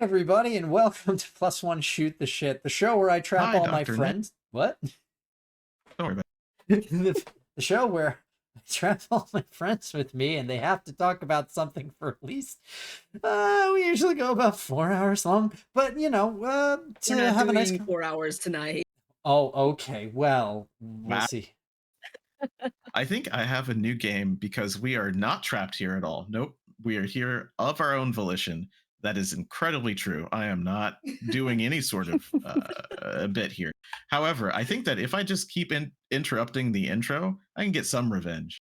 Everybody, and welcome to Plus One Shoot the Shit, the show where I trap Hi, all my Dr. Nick. friends. What? Don't worry about The show where I trap all my friends with me, and they have to talk about something for at least. We usually go about 4 hours long, but We're to not have a nice. doing 4 hours tonight. Oh, okay. Well, we'll Wow. see. I think I have a new game because we are not trapped here at all. Nope. We are here of our own volition. That is incredibly true. I am not doing any sort of bit here. However, I think that if I just keep interrupting the intro, I can get some revenge.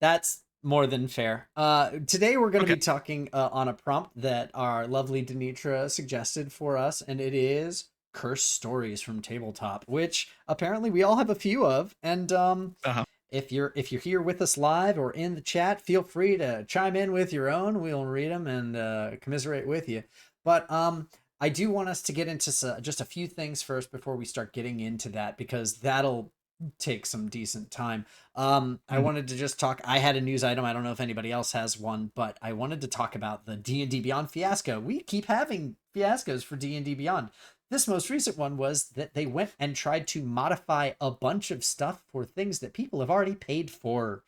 That's more than fair. Today we're going to Okay. be talking on a prompt that our lovely Denitra suggested for us, and it is cursed stories from tabletop, which apparently we all have a few of. And Uh-huh. if you're here with us live or in the chat, feel free to chime in with your own. We'll read them and commiserate with you. But I do want us to get into just a few things first before we start getting into that, because that'll take some decent time. I wanted to just talk. I had a news item. I don't know if anybody else has one, but I wanted to talk about the D&D Beyond fiasco. We keep having fiascos for D&D Beyond. This most recent one was that they went and tried to modify a bunch of stuff for things that people have already paid for.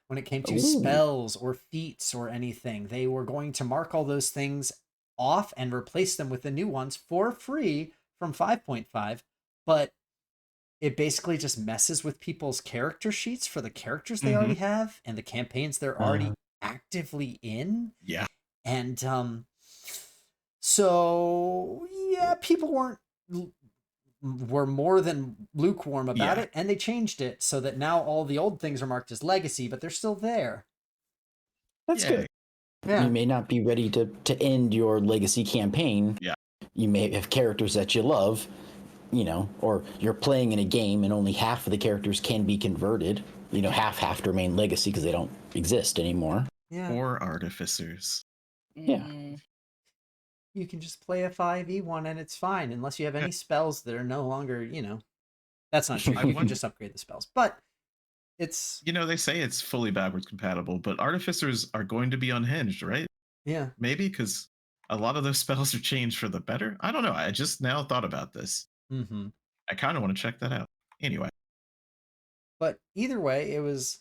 When it came to spells or feats or anything, they were going to mark all those things off and replace them with the new ones for free from 5.5. But it basically just messes with people's character sheets for the characters they already have and the campaigns they're already actively in. Yeah. And so yeah, people were more than lukewarm about it, and they changed it so that now all the old things are marked as legacy, but they're still there. That's good. Yeah. You may not be ready to end your legacy campaign. Yeah. You may have characters that you love, or you're playing in a game and only half of the characters can be converted. Half have to remain legacy because they don't exist anymore. Yeah. Or artificers. Yeah. You can just play a 5e1 and it's fine, unless you have any spells that are no longer, That's not true. You can just upgrade the spells. But it's... they say it's fully backwards compatible, but artificers are going to be unhinged, right? Yeah. Maybe, because a lot of those spells are changed for the better. I don't know. I just now thought about this. Mm-hmm. I kind of want to check that out. Anyway. But either way, it was...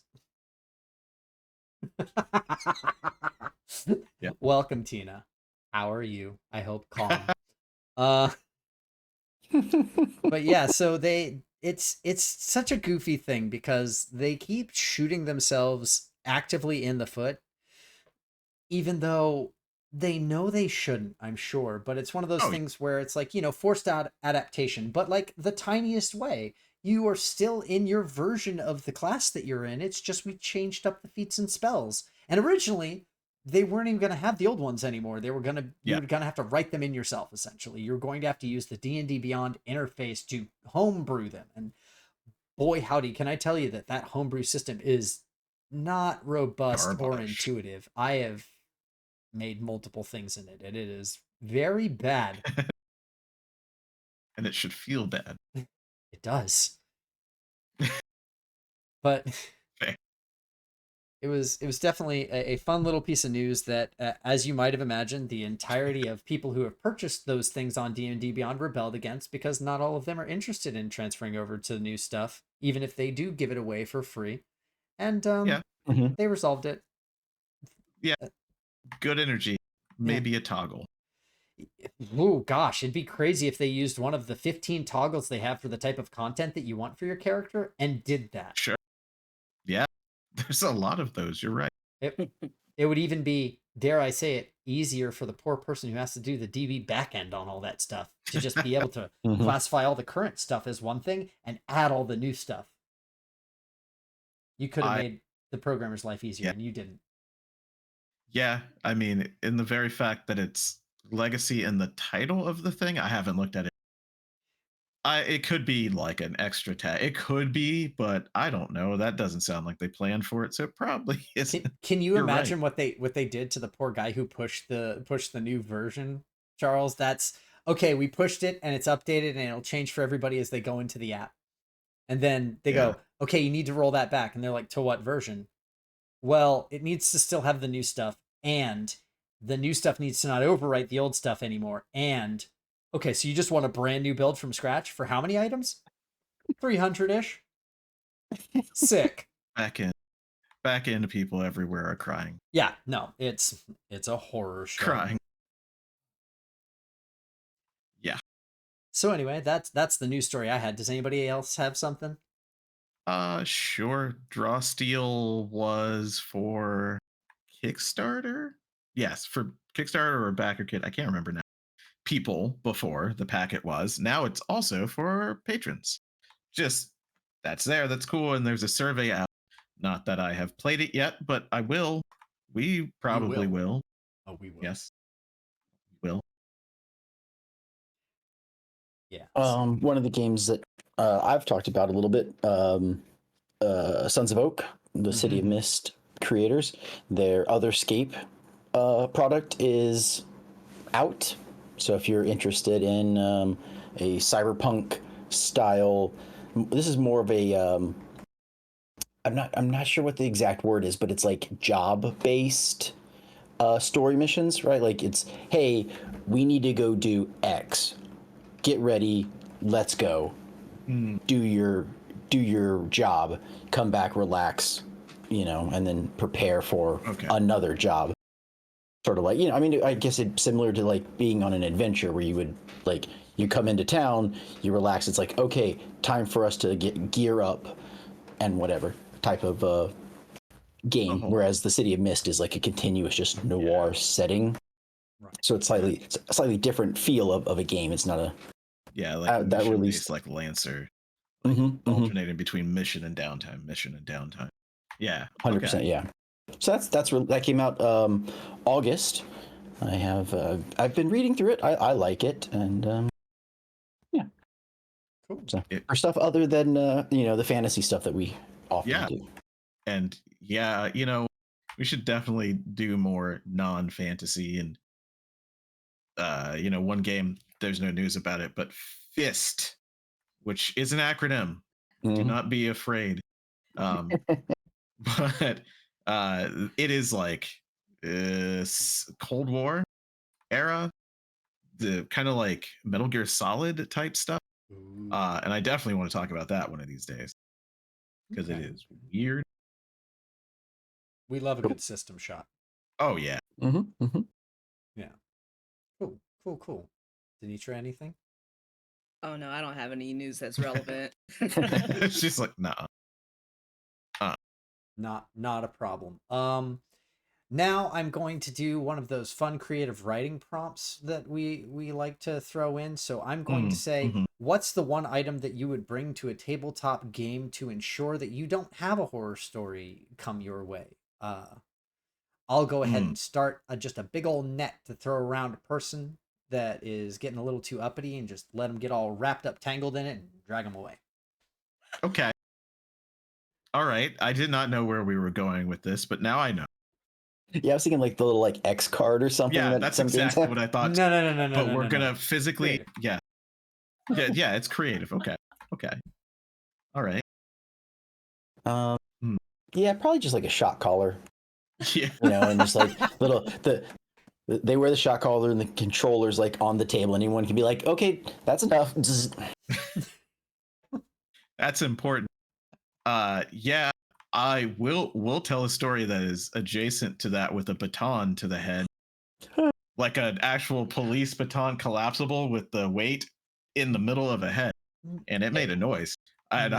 Yeah. Welcome, Tina. How are you? I hope calm. But yeah, so it's such a goofy thing because they keep shooting themselves actively in the foot, even though they know they shouldn't, I'm sure. But it's one of those things where it's like, forced out adaptation, but like the tiniest way. You are still in your version of the class that you're in. It's just we changed up the feats and spells. And originally, they weren't even going to have the old ones anymore. They were going to, you were going to have to write them in yourself, essentially. You're going to have to use the D&D Beyond interface to homebrew them. And boy, howdy, can I tell you that homebrew system is not robust or intuitive. I have made multiple things in it, and it is very bad. And it should feel bad. It does. But it was definitely a fun little piece of news that, as you might have imagined, the entirety of people who have purchased those things on D&D Beyond rebelled against, because not all of them are interested in transferring over to the new stuff, even if they do give it away for free. And they resolved it. Yeah. Good energy. Maybe a toggle. Oh gosh, it'd be crazy if they used one of the 15 toggles they have for the type of content that you want for your character and did that. Sure. Yeah. There's a lot of those. You're right. It would even be, dare I say it, easier for the poor person who has to do the DB backend on all that stuff to just be able to classify all the current stuff as one thing and add all the new stuff. You could have made the programmer's life easier, and you didn't. Yeah, I mean, in the very fact that it's legacy in the title of the thing, I haven't looked at it. It could be like an extra tag. It could be, but I don't know. That doesn't sound like they planned for it, so it probably isn't. Can you imagine what they did to the poor guy who pushed the new version, Charles? That's okay. We pushed it, and it's updated, and it'll change for everybody as they go into the app. And then they go, okay, you need to roll that back, and they're like, to what version? Well, it needs to still have the new stuff, and the new stuff needs to not overwrite the old stuff anymore. And okay, so you just want a brand new build from scratch for how many items? 300-ish? Sick. Back end people everywhere are crying. Yeah, no, it's a horror show. Crying. Yeah. So anyway, that's the news story I had. Does anybody else have something? Sure. Draw Steel was for Kickstarter? Yes, for Kickstarter or backer kit. I can't remember now. People before the packet was. Now it's also for patrons. Just that's there. That's cool. And there's a survey out. Not that I have played it yet, but I will. We probably will. Oh, we will. Yes. We will. Yeah. One of the games that I've talked about a little bit, Sons of Oak, the City of Mist creators, their Otherscape product is out. So if you're interested in a cyberpunk style, this is more of a I'm not sure what the exact word is, but it's like job based story missions, right? Like it's, hey, we need to go do X. Get ready, let's go. Do your job, come back, relax, and then prepare for another job. Sort of like, I mean, I guess it's similar to like being on an adventure where you would like, you come into town, you relax. It's like, okay, time for us to gear up and whatever type of game. Whereas the City of Mist is like a continuous, just noir setting. Right. So it's a slightly different feel of a game. It's not a like that release like Lancer, like alternating between mission and downtime. Yeah, 100%. Yeah. So that came out August. I've been reading through it. I like it, and yeah, cool. So for stuff other than the fantasy stuff that we often do. And yeah, we should definitely do more non-fantasy and one game, there's no news about it, but FIST, which is an acronym. Do not be afraid. But it is like Cold War era, the kind of like Metal Gear Solid type stuff. And I definitely want to talk about that one of these days because it is weird. We love a good system shot. Oh yeah. Yeah. Cool. Denitra, anything? Oh no, I don't have any news that's relevant. She's like, nah. Not a problem. Now I'm going to do one of those fun creative writing prompts that we like to throw in. So I'm going to say, what's the one item that you would bring to a tabletop game to ensure that you don't have a horror story come your way? I'll go ahead and start just a big old net to throw around a person that is getting a little too uppity and just let them get all wrapped up, tangled in it, and drag them away. Okay. All right. I did not know where we were going with this, but now I know. Yeah, I was thinking like the little like X card or something. Yeah, that's exactly what I thought. No. But we're gonna physically, yeah, it's creative. Okay. All right. Yeah, probably just like a shot collar. Yeah. And just like they wear the shot collar and the controller's like on the table. Anyone can be like, okay, that's enough. That's important. Yeah, I will tell a story that is adjacent to that with a baton to the head. Like an actual police baton collapsible with the weight in the middle of a head. And it made a noise. I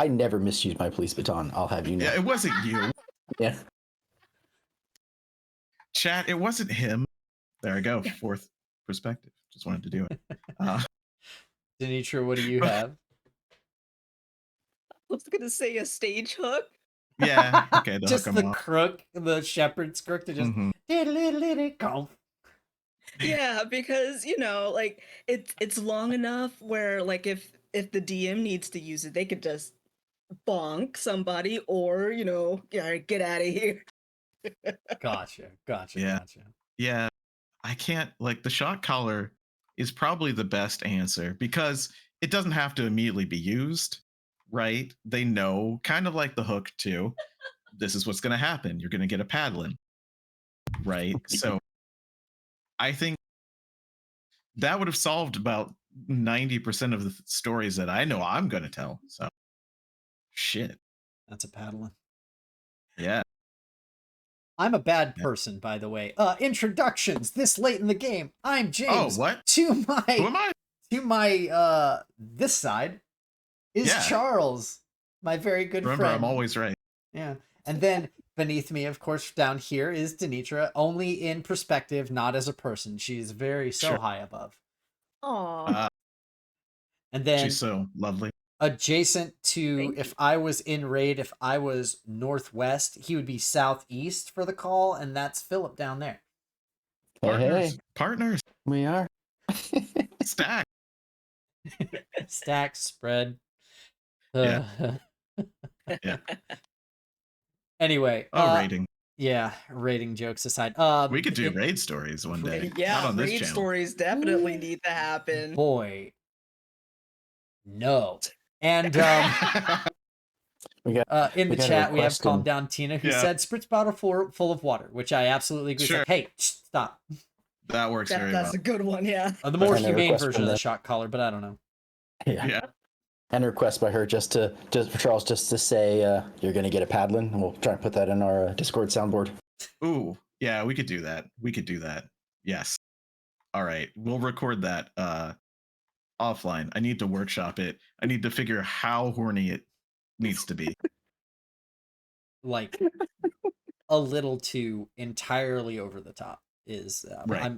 never misused my police baton. I'll have you know. Yeah, it wasn't you. Yeah. Chat, it wasn't him. There I go. Fourth perspective. Just wanted to do it. Denitra, what do you have? I was gonna say a stage hook. Yeah. Okay. Just the crook, the shepherd's crook to just Yeah, because like it's long enough where like if the DM needs to use it, they could just bonk somebody or get out of here. Gotcha. Yeah. I can't, like, the shot collar is probably the best answer because it doesn't have to immediately be used, right? They know, kind of like the hook too. This is what's going to happen. You're going to get a paddling. right? So I think that would have solved about 90% of the stories that I know I'm going to tell. So shit. That's a paddling. Yeah. I'm a bad person, by the way. Introductions this late in the game. I'm Oh, James. what? To Who am I? my this side is Yeah. Charles, my very good Remember, friend. I'm always right. Yeah. And then beneath me, of course, down here is Denitra, only in perspective, not as a person. She's very so Sure. high above. Aw. And then She's so lovely. adjacent to, Thank if you. I was in raid, if I was northwest, he would be southeast for the call, and that's Philip down there. Partners. Hey, Partners. we are. Stack. Stack, spread. Yeah. Yeah. Anyway, Rating. yeah, rating jokes aside. We could do raid stories one day. Not Yeah, on this raid channel. stories definitely need to happen. Boy, no. And We got in the we got a chat, we have request Calm in- Down Tina, who Yeah. said spritz bottle full of water, which I absolutely agree. Sure. It's like, hey, stop. That works very That's well. a good one, yeah. The more And a humane request version from of the the- shot collar, but I don't know. Yeah. Yeah. And a request by her just for Charles just to say you're gonna get a paddling, and we'll try and put that in our Discord soundboard. Ooh. Yeah, we could do that. We could do that. Yes. All right. We'll record that offline. I need to workshop it. I need to figure how horny it needs to be. Like a little too entirely over the top is Right.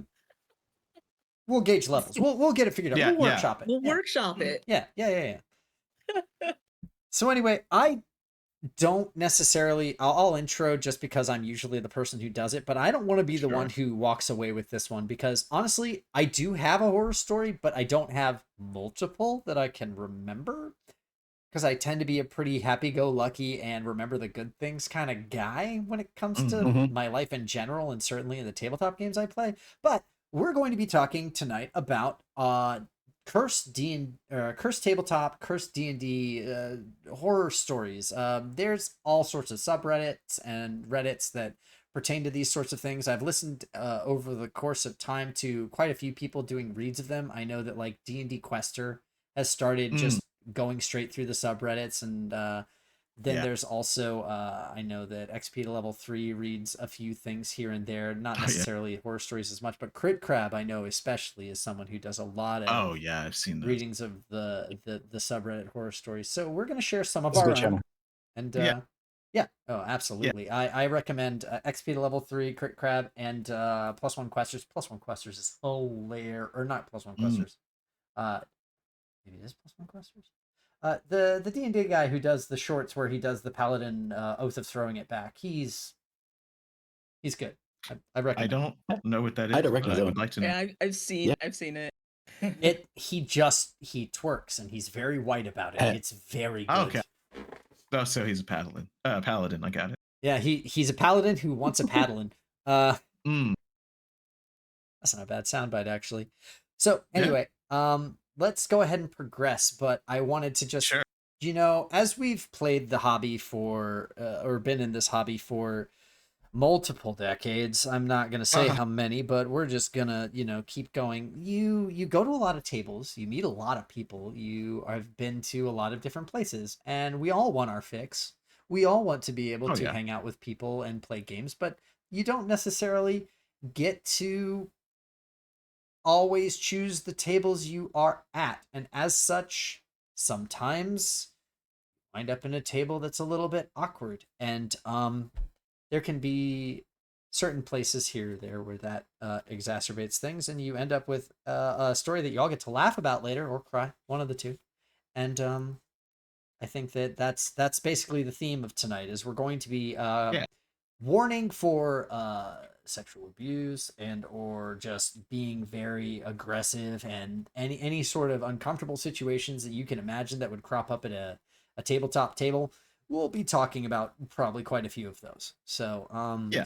we'll gauge levels. We'll get it figured out. Yeah, We'll yeah. workshop it. We'll Yeah. workshop it. Yeah. So anyway, I don't necessarily I'll intro just because I'm usually the person who does it, but I don't want to be the Sure. one who walks away with this one, because honestly, I do have a horror story, but I don't have multiple that I can remember, because I tend to be a pretty happy-go-lucky and remember the good things kind of guy when it comes to Mhm. my life in general, and certainly in the tabletop games I play. But we're going to be talking tonight about cursed tabletop, cursed D&D horror stories. There's all sorts of subreddits and Reddits that pertain to these sorts of things. I've listened over the course of time to quite a few people doing reads of them. I know that like D&D Quester has started just going straight through the subreddits, and then Yeah. there's also I know that XP to level 3 reads a few things here and there, not Oh, yeah. necessarily horror stories as much, but Crit Crab I know especially is someone who does a lot of Oh yeah, I've seen those. readings of the subreddit horror stories. So we're going to share some of It's a our good own. channel. And Yeah. oh, absolutely. I recommend XP to level 3 Crit Crab and plus one questers. Plus one questers is hilarious, or not plus one questers. Maybe it is plus one questers. The D&D guy who does the shorts where he does the paladin oath of throwing it back. He's good. I recommend. I don't know what that is. I don't but recognize I that would one. like to know. Yeah, I've seen Yeah. it. He twerks and he's very white about it. Eh. It's very good. Oh, okay. Oh, so he's a paladin. Paladin. I got it. Yeah, he's a paladin who wants a paladin. Mm. That's not a bad soundbite, actually. So anyway, let's go ahead and progress. But I wanted to just, Sure. as we've played the hobby for, or been in this hobby for multiple decades, I'm not going to say how many, but we're just going to, keep going. You go to a lot of tables, you meet a lot of people, you have been to a lot of different places, and we all want our fix. We all want to be able Oh, to yeah. hang out with people and play games, but you don't necessarily get to always choose the tables you are at. And as such, sometimes you wind up in a table that's a little bit awkward. And there can be certain places here or there where that exacerbates things, and you end up with a story that you all get to laugh about later or cry, one of the two. And I think that's basically the theme of tonight. Is we're going to be warning for sexual abuse and or just being very aggressive, and any sort of uncomfortable situations that you can imagine that would crop up at a tabletop table. We'll be talking about probably quite a few of those. So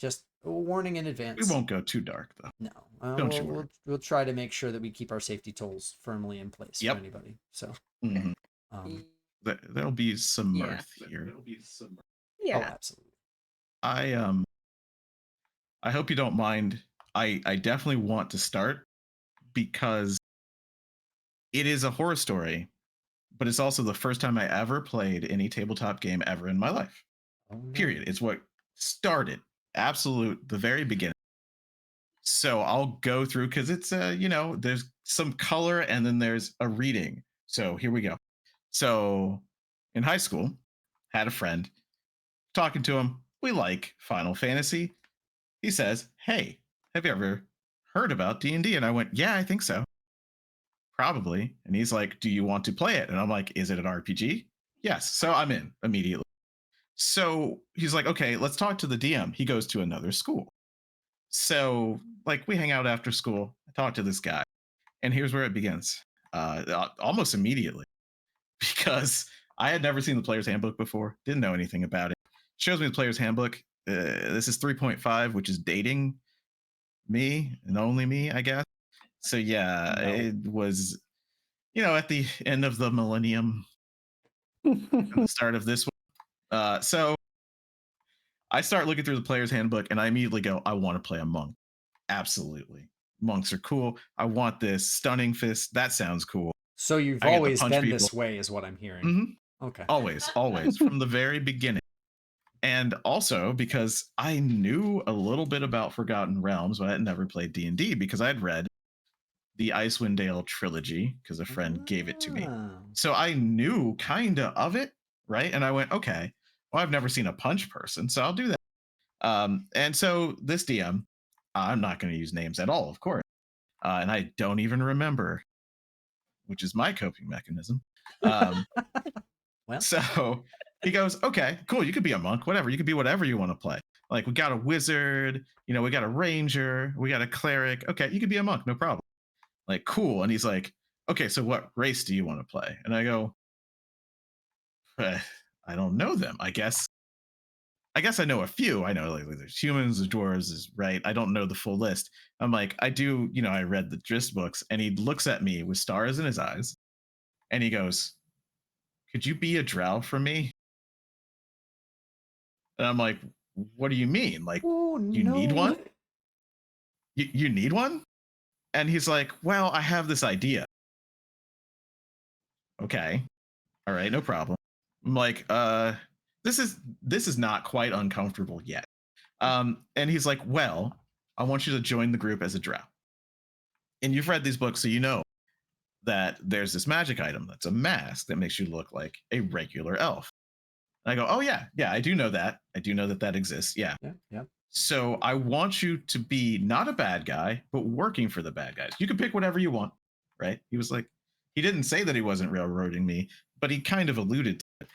just a warning in advance. We won't go too dark though. No, Don't you worry. we'll try to make sure that we keep our safety tools firmly in place Yep. for anybody. So Mhm. There'll be some Yeah. mirth here. oh, Yeah. absolutely. I I hope you don't mind. I definitely want to start because it is a horror story, but it's also the first time I ever played any tabletop game ever in my life. Oh, no. Period. It's what started the very beginning. So I'll go through because it's there's some color and then there's a reading. So here we go. So in high school, had a friend talking to him. We like Final Fantasy. He says, "Hey, have you ever heard about D&D?" And I went, "Yeah, I think so. Probably." And he's like, "Do you want to play it?" And I'm like, "Is it an RPG?" Yes. So I'm in immediately. So he's like, "Okay, let's talk to the DM." He goes to another school. So like we hang out after school. I talk to this guy, and here's where it begins. Almost immediately, because I had never seen the player's handbook before, didn't know anything about it. Shows me the player's handbook. This is 3.5, which is dating me and only me, I guess. So yeah, No. it was, at the end of the millennium and the start of this one. So I start looking through the player's handbook and I immediately go, I want to play a monk. Absolutely. Monks are cool. I want this stunning fist. That sounds cool. So you've I get to always punch been people. this way, is what I'm hearing. Mm-hmm. Okay. Always from the very beginning. And also because I knew a little bit about Forgotten Realms, but I had never played D&D because I had read the Icewind Dale trilogy because a friend gave it to me. So I knew kind of it, right? And I went, okay, well, I've never seen a punch person, so I'll do that. And so this DM, I'm not going to use names at all, of course. And I don't even remember, which is my coping mechanism. Well, So he goes, okay, cool. You could be a monk, whatever. You could be whatever you want to play. Like, we got a wizard, we got a ranger, we got a cleric. Okay, you could be a monk, no problem. Like, cool. And he's like, okay, so what race do you want to play? And I go, I don't know them. I guess I know a few. I know like there's humans, the dwarves, is right. I don't know the full list. I'm like, I do, I read the gist books, and he looks at me with stars in his eyes, and he goes, "Could you be a drow for me?" And I'm like, "What do you mean? Like, oh, you no. need one? You need one?" And he's like, "Well, I have this idea." Okay, all right, no problem. I'm like, this is not quite uncomfortable yet. And he's like, "Well, I want you to join the group as a drow. And you've read these books, so you know that there's this magic item that's a mask that makes you look like a regular elf." And I go, "Oh yeah, I do know that. I do know that that exists. Yeah. Yeah. So I want you to be not a bad guy, but working for the bad guys. You can pick whatever you want." Right? He was like, he didn't say that he wasn't railroading me, but he kind of alluded to it.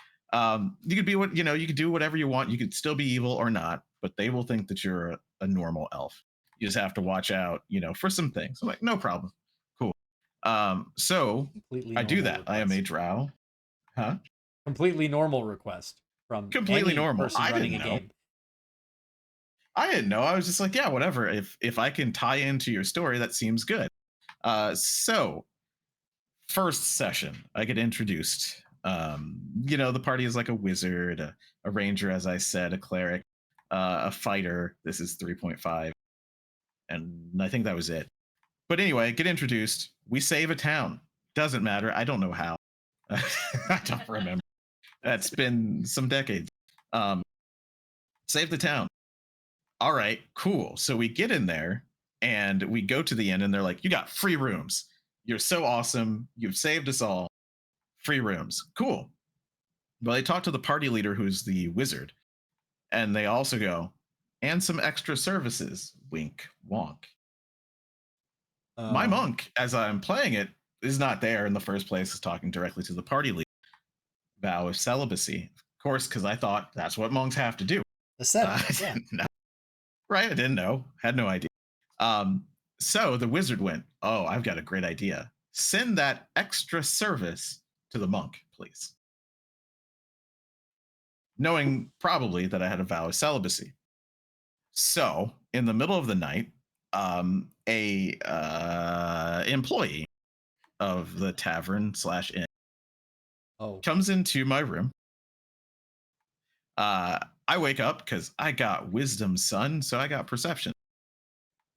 You could be you could do whatever you want. You could still be evil or not, but they will think that you're a normal elf. You just have to watch out, for some things. I'm like, no problem. Cool. So Completely I do normal that. I am a request. drow. Huh? Completely normal request from Completely any normal. person I running didn't a know. game. I didn't know. I was just like, yeah, whatever. If I can tie into your story, that seems good. So first session, I get introduced. The party is like a wizard, a ranger, as I said, a cleric, a fighter. This is 3.5, and I think that was it. But anyway, get introduced. We save a town. Doesn't matter. I don't know how. I don't remember. That's been some decades. Save the town. All right, cool. So we get in there and we go to the inn, and they're like, "You got free rooms. You're so awesome. You've saved us all. Free rooms. Cool." Well, they talk to the party leader, who's the wizard, and they also go, "And some extra services." Wink, wonk. My monk, as I'm playing it, is not there in the first place, is talking directly to the party leader. Vow of celibacy. Of course, because I thought that's what monks have to do. Yeah. Right? I didn't know. Had no idea. So the wizard went, "Oh, I've got a great idea. Send that extra service to the monk, please." Knowing probably that I had a vow of celibacy. So in the middle of the night, a employee of the tavern / inn comes into my room. I wake up because I got wisdom, son, so I got perception.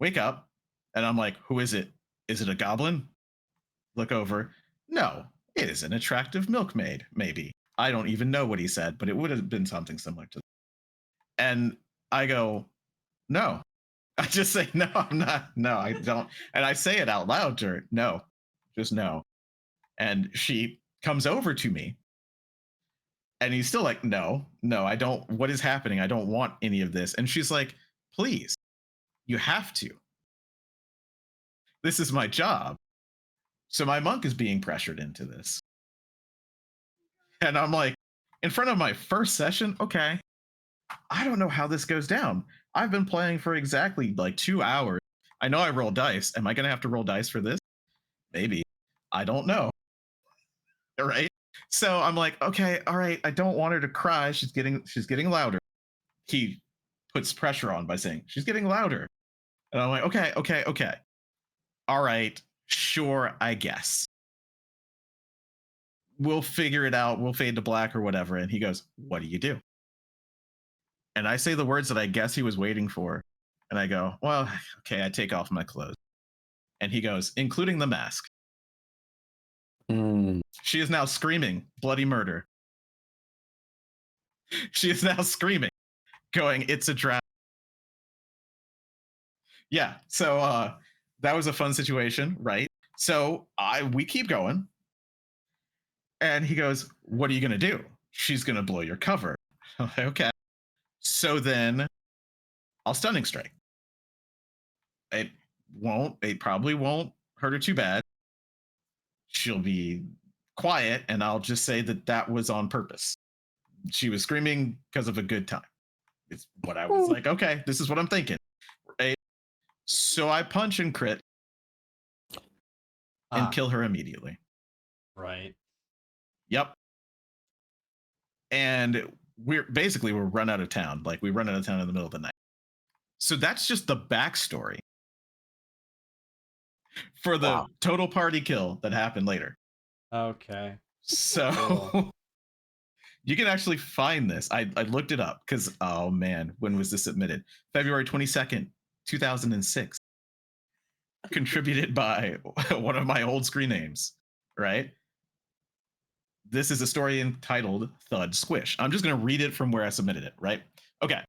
wake up. And I'm like, who is it? Is it a goblin? Look over. No, it is an attractive milkmaid, maybe. I don't even know what he said, but it would have been something similar to that. And I go, no. I just say, no, I'm not. No, I don't. And I say it out loud to her. No, just no. And she comes over to me. And he's still like, no, I don't. What is happening? I don't want any of this. And she's like, please, you have to. This is my job. So my monk is being pressured into this. And I'm like, in front of my first session, okay, I don't know how this goes down. I've been playing for exactly like 2 hours. I know I roll dice. Am I going to have to roll dice for this? Maybe. I don't know. Right? So I'm like, okay, all right. I don't want her to cry. She's getting louder. He puts pressure on by saying, she's getting louder. And I'm like, okay. All right, sure, I guess. We'll figure it out. We'll fade to black or whatever. And he goes, what do you do? And I say the words that I guess he was waiting for. And I go, well, okay, I take off my clothes. And he goes, including the mask. She is now screaming bloody murder. She is now screaming, going, it's a trap. Yeah, so that was a fun situation, right? So we keep going. And he goes, what are you going to do? She's going to blow your cover. Okay. So then I'll stunning strike. It probably won't hurt her too bad. She'll be quiet, and I'll just say that was on purpose. She was screaming because of a good time. It's what I was like, okay, this is what I'm thinking. Right? So I punch and crit and kill her immediately. Right. Yep. And we're run out of town. Like, we run out of town in the middle of the night. So that's just the backstory for the total party kill that happened later. Okay. So cool. You can actually find this. I looked it up because, oh man, when was this submitted? February 22nd, 2006. Contributed by one of my old screen names, right? This is a story entitled Thud Squish. I'm just going to read it from where I submitted it, right? Okay.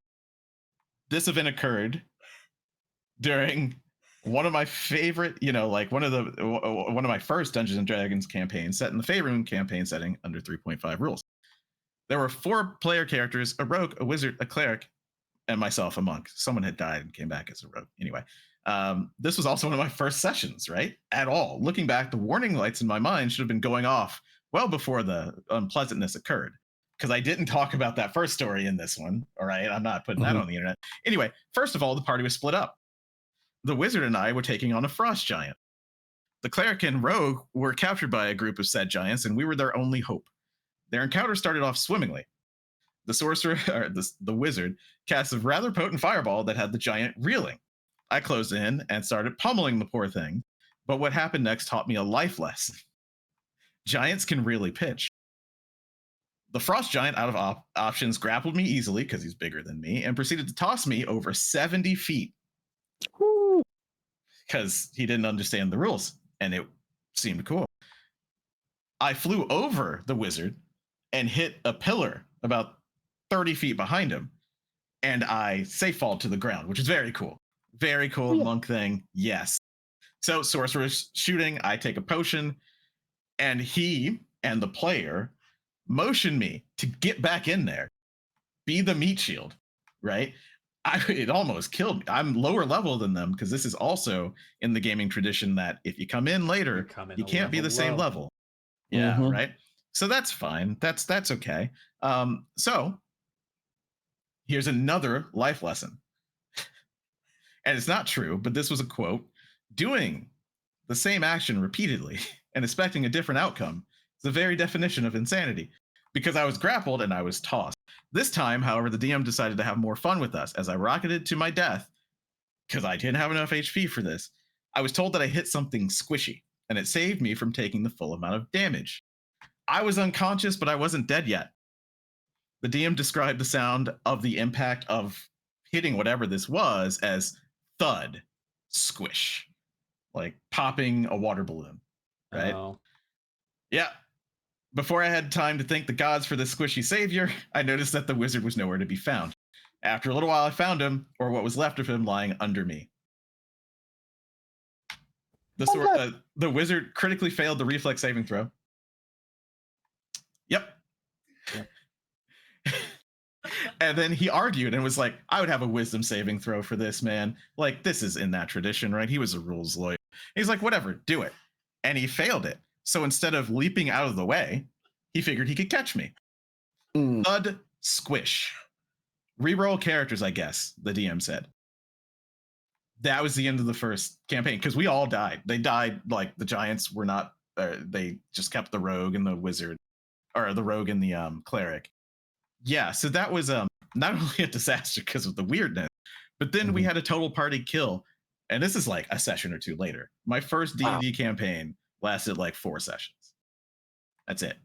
This event occurred during one of my favorite, like one of my first Dungeons and Dragons campaigns set in the Faerun campaign setting under 3.5 rules. There were 4 player characters, a rogue, a wizard, a cleric, and myself, a monk. Someone had died and came back as a rogue. Anyway, this was also one of my first sessions, right? At all. Looking back, the warning lights in my mind should have been going off well before the unpleasantness occurred, because I didn't talk about that first story in this one. All right, I'm not putting that on the internet. Anyway, first of all, the party was split up. The wizard and I were taking on a frost giant. The cleric and rogue were captured by a group of said giants, and we were their only hope. Their encounter started off swimmingly. The sorcerer, or the wizard, cast a rather potent fireball that had the giant reeling. I closed in and started pummeling the poor thing, but what happened next taught me a life lesson. Giants can really pitch. The frost giant, out of options, grappled me easily because he's bigger than me and proceeded to toss me over 70 feet because he didn't understand the rules, and it seemed cool. I flew over the wizard and hit a pillar about 30 feet behind him, and I safe fall to the ground, which is very cool. Very cool monk thing. Yes. So sorcerer's shooting, I take a potion, and he and the player motion me to get back in there, be the meat shield, right? It almost killed me. I'm lower level than them because this is also in the gaming tradition that if you come in later, you can't be the same level. Yeah, right? So that's fine. That's okay. So here's another life lesson. And it's not true, but this was a quote. Doing the same action repeatedly and expecting a different outcome is the very definition of insanity, because I was grappled and I was tossed. This time, however, the DM decided to have more fun with us as I rocketed to my death because I didn't have enough HP for this. I was told that I hit something squishy, and it saved me from taking the full amount of damage. I was unconscious, but I wasn't dead yet. The DM described the sound of the impact of hitting whatever this was as thud. squish, like popping a water balloon, right? Oh. Yeah. Before I had time to thank the gods for this squishy savior, I noticed that the wizard was nowhere to be found. After a little while, I found him, or what was left of him, lying under me. The wizard critically failed the reflex saving throw. Yep. And then he argued and was like, I would have a wisdom saving throw for this, man. Like, this is in that tradition, right? He was a rules lawyer. He's like, whatever, do it. And he failed it. So instead of leaping out of the way, he figured he could catch me. Thud, squish. Reroll characters, I guess, the DM said. That was the end of the first campaign, because we all died. They died, like, the giants were not, they just kept the rogue and the wizard, or the rogue and the cleric. Yeah, so that was not only a disaster because of the weirdness, but then we had a total party kill. And this is like a session or two later. My first D&D campaign lasted like 4 sessions. That's it.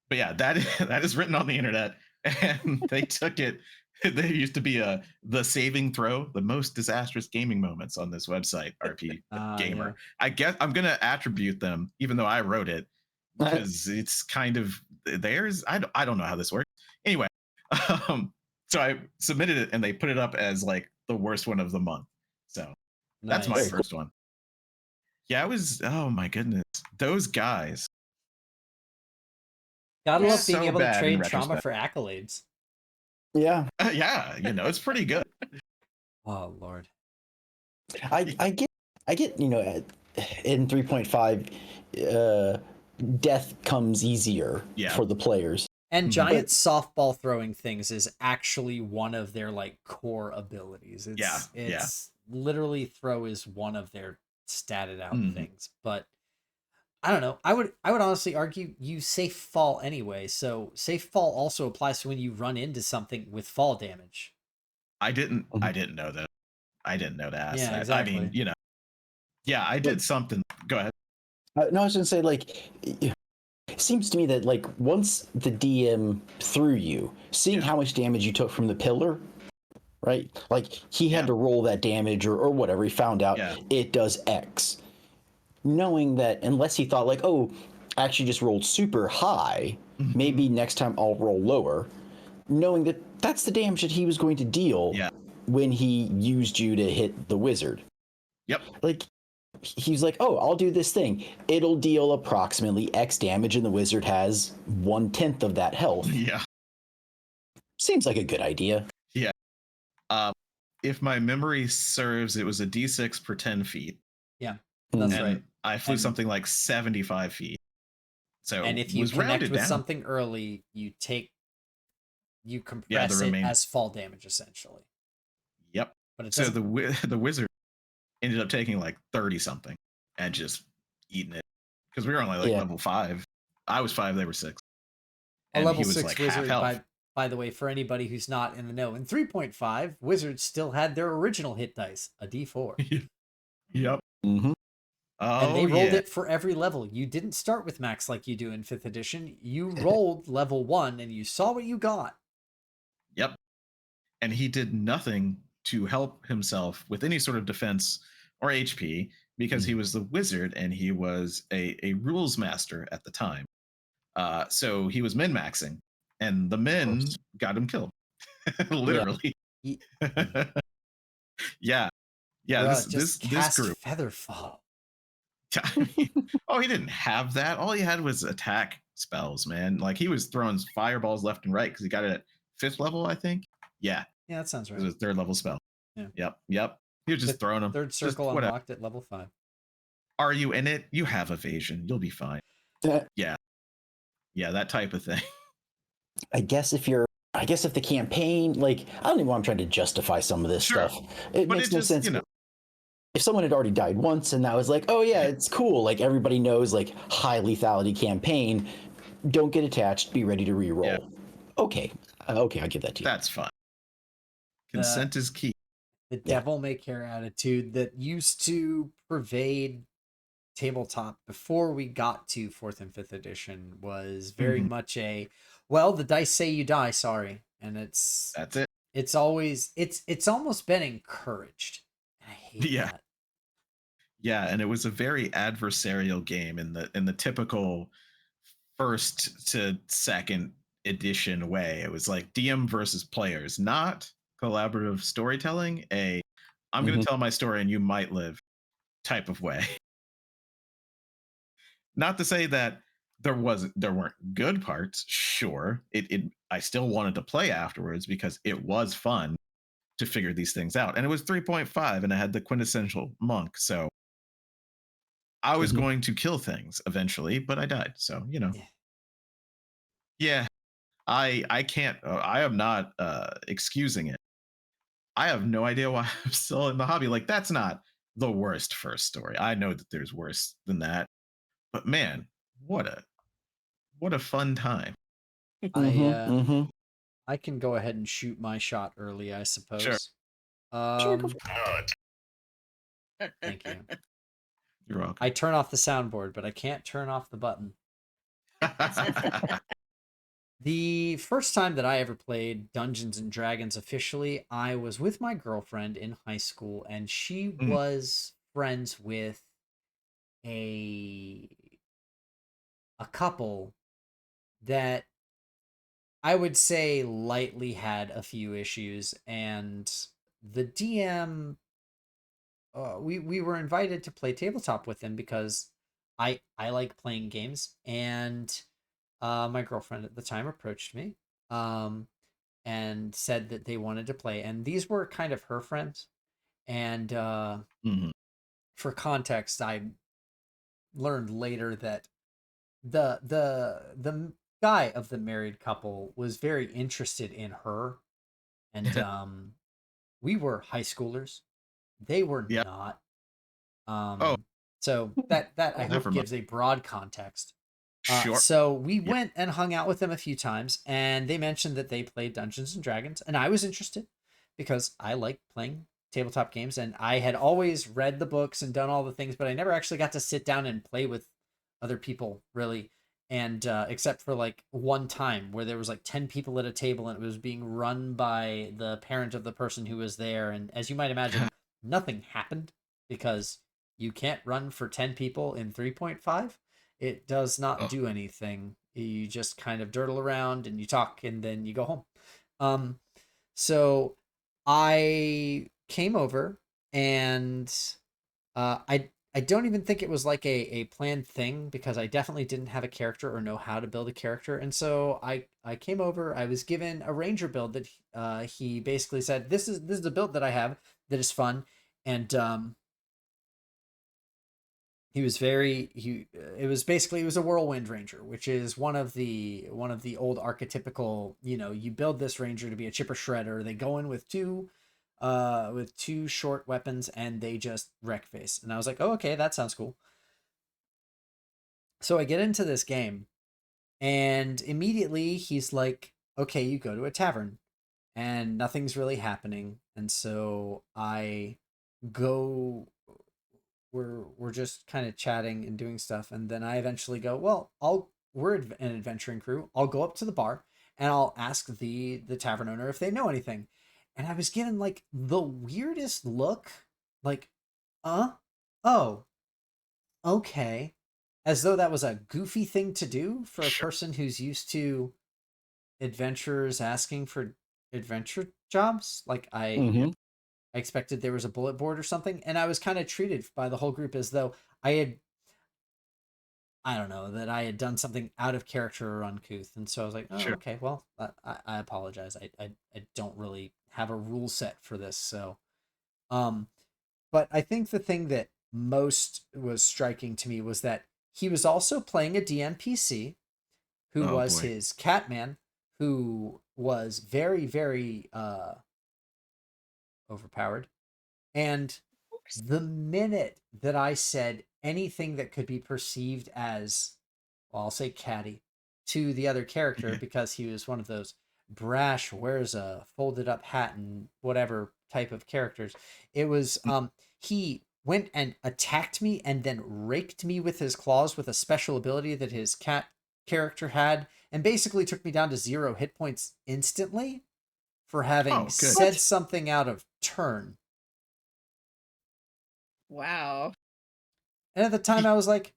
But yeah, that is written on the internet, and they took it. There used to be the saving throw, the most disastrous gaming moments on this website, RP Gamer. Yeah. I guess I'm gonna attribute them, even though I wrote it, because it's kind of theirs. I don't know how this works. Anyway, so I submitted it, and they put it up as like the worst one of the month. So that's my first one. Yeah, it was. Oh my goodness, those guys. Gotta love being able to trade trauma for accolades. Yeah. Yeah, it's pretty good. Oh Lord. I get, in 3.5, death comes easier for the players. And giant softball throwing things is actually one of their like core abilities. It's literally throw is one of their statted out things, but I don't know. I would honestly argue you safe fall anyway. So safe fall also applies to when you run into something with fall damage. I didn't know that. I didn't know that. Yeah, exactly. I mean, yeah, I did something. Go ahead. No, I was gonna say, like, it seems to me that like once the DM threw you, seeing how much damage you took from the pillar, right? Like he had to roll that damage or whatever. He found out it does X. Knowing that unless he thought like, oh, I actually just rolled super high, maybe next time I'll roll lower. Knowing that that's the damage that he was going to deal when he used you to hit the wizard. Yep. Like he's like, oh, I'll do this thing. It'll deal approximately X damage, and the wizard has 1/10 of that health. Yeah. Seems like a good idea. Yeah. If my memory serves, it was a D6 per 10 feet. Yeah. That's right. I flew something like 75 feet. So and if you connect with something early, you compress it as fall damage essentially. Yep. But so the wizard ended up taking like 30 something and just eating it because we were only like level 5. I was 5, they were 6. And a level 6 wizard, by the way, for anybody who's not in the know, in 3.5, wizards still had their original hit dice, a D4. Yep. And they rolled it for every level. You didn't start with max like you do in 5th edition. You rolled level 1 and you saw what you got. Yep. And he did nothing to help himself with any sort of defense or HP because he was the wizard and he was a rules master at the time. So he was min-maxing, and the min got him killed. Literally. Yeah. This group. Featherfall. Oh, he didn't have that. All he had was attack spells, man. Like he was throwing fireballs left and right because he got it at 5th level, I think. Yeah, that sounds right. It was a 3rd level spell. Yeah. Yep. He was just throwing them. 3rd circle unlocked at level 5. Are you in it? You have evasion. You'll be fine. Yeah, that type of thing. I guess if the campaign, like, I don't even want to try to justify some of this stuff. It makes no sense. If someone had already died once and that was like, oh yeah, it's cool. Like everybody knows, like high lethality campaign, don't get attached, be ready to reroll. Yeah. Okay, I'll give that to you. That's fine. Consent is key. The devil may care attitude that used to pervade tabletop before we got to 4th and 5th edition was very much the dice say you die, sorry. And that's it. It's always it's almost been encouraged hate Yeah. that. Yeah, and it was a very adversarial game in the typical first to second edition way. It was like DM versus players, not collaborative storytelling. I'm going Mhm. to tell my story and you might live type of way. Not to say that there weren't good parts. Sure, it I still wanted to play afterwards because it was fun to figure these things out. And it was 3.5 and I had the quintessential monk. So I was Mhm. going to kill things eventually, but I died. So, Yeah. yeah, I can't I am not excusing it. I have no idea why I'm still in the hobby. Like that's not the worst first story. I know that there's worse than that. But man, what a what a fun time. I Mhm. Mhm. I can go ahead and shoot my shot early, I Sure. suppose. Sure, go Um, for thank you. You're I welcome. turn off the soundboard, but I can't turn off the button. The first time that I ever played Dungeons and Dragons officially, I was with my girlfriend in high school, and she Mm, was friends with a a couple that I would say lightly had a few issues, and the DM, we were invited to play tabletop with them because I like playing games, and my girlfriend at the time approached me, um, and said that they wanted to play, and these were kind of her friends, and mhm. for context, I learned later that the guy of the married couple was very interested in her, and we were high schoolers, they were Yeah. not. Oh, So it. that I hope never mind. gives a broad context. Sure. So we Yeah. went and hung out with them a few times, and they mentioned that they played Dungeons and Dragons, and I was interested because I like playing tabletop games, and I had always read the books and done all the things, but I never actually got to sit down and play with other people really. And except for like one time where there was like 10 people at a table and it was being run by the parent of the person who was there, and as you might imagine, nothing happened because you can't run for 10 people in 3.5. It does not Oh, do anything. You just kind of dirtle around and you talk and then you go home. Um, so I came over, and I don't even think it was like a planned thing because I definitely didn't have a character or know how to build a character. And so I came over, I was given a ranger build that he basically said, this is a build that I have that is fun. And he was very he it was basically, it was a whirlwind ranger, which is one of the old archetypical, you build this ranger to be a chipper shredder. They go in with two short weapons and they just wreck face. And I was like, oh, okay, that sounds cool. So I get into this game, and immediately he's like, okay, you go to a tavern, and nothing's really happening. And so I go we're just kind of chatting and doing stuff, and then I eventually go, well, we're an adventuring crew, I'll go up to the bar and I'll ask the tavern owner if they know anything. And I was given like the weirdest look, like, oh, okay, as though that was a goofy thing to do for a sure. person who's used to adventurers asking for adventure jobs. Like Yeah. Mhm. I expected there was a bullet board or something, and I was kind of treated by the whole group as though I don't know, that I had done something out of character or uncouth. And so I was like, oh, Sure. okay, well, I apologize. I don't really have a rule set for this. So, um, but I think the thing that most was striking to me was that he was also playing a DMPC who Oh was boy. his Catman, who was very, very overpowered. And the minute that I said anything that could be perceived as, well, I'll say catty, to the other character, Yeah. because he was one of those brash, wears a folded up hat and whatever type of characters, it was he went and attacked me and then raked me with his claws with a special ability that his cat character had, and basically took me down to 0 hit points instantly for having Oh, good. said What? something out of turn. Wow. And at the time, I was like,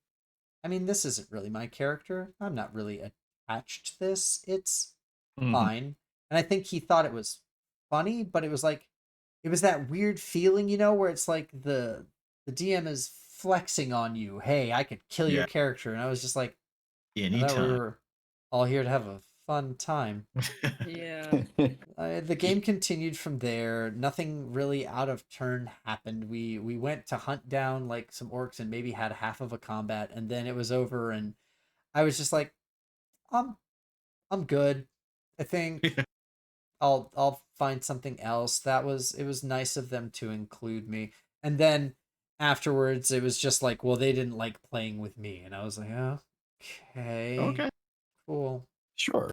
I mean, this isn't really my character. I'm not really attached to this. It's Mhm. fine. And I think he thought it was funny, but it was like, it was that weird feeling, where it's like the DM is flexing on you. Hey, I could kill your Yeah. character. And I was just like, I thought we Anytime. were all here to have a fun time. Yeah. The game continued from there. Nothing really out of turn happened. We went to hunt down like some orcs and maybe had half of a combat, and then it was over. And I was just like, I'm I'm good. I think I'll find something else. It was nice of them to include me. And then afterwards, it was just like, well, they didn't like playing with me, and I was like, oh, okay, Okay. cool. Sure.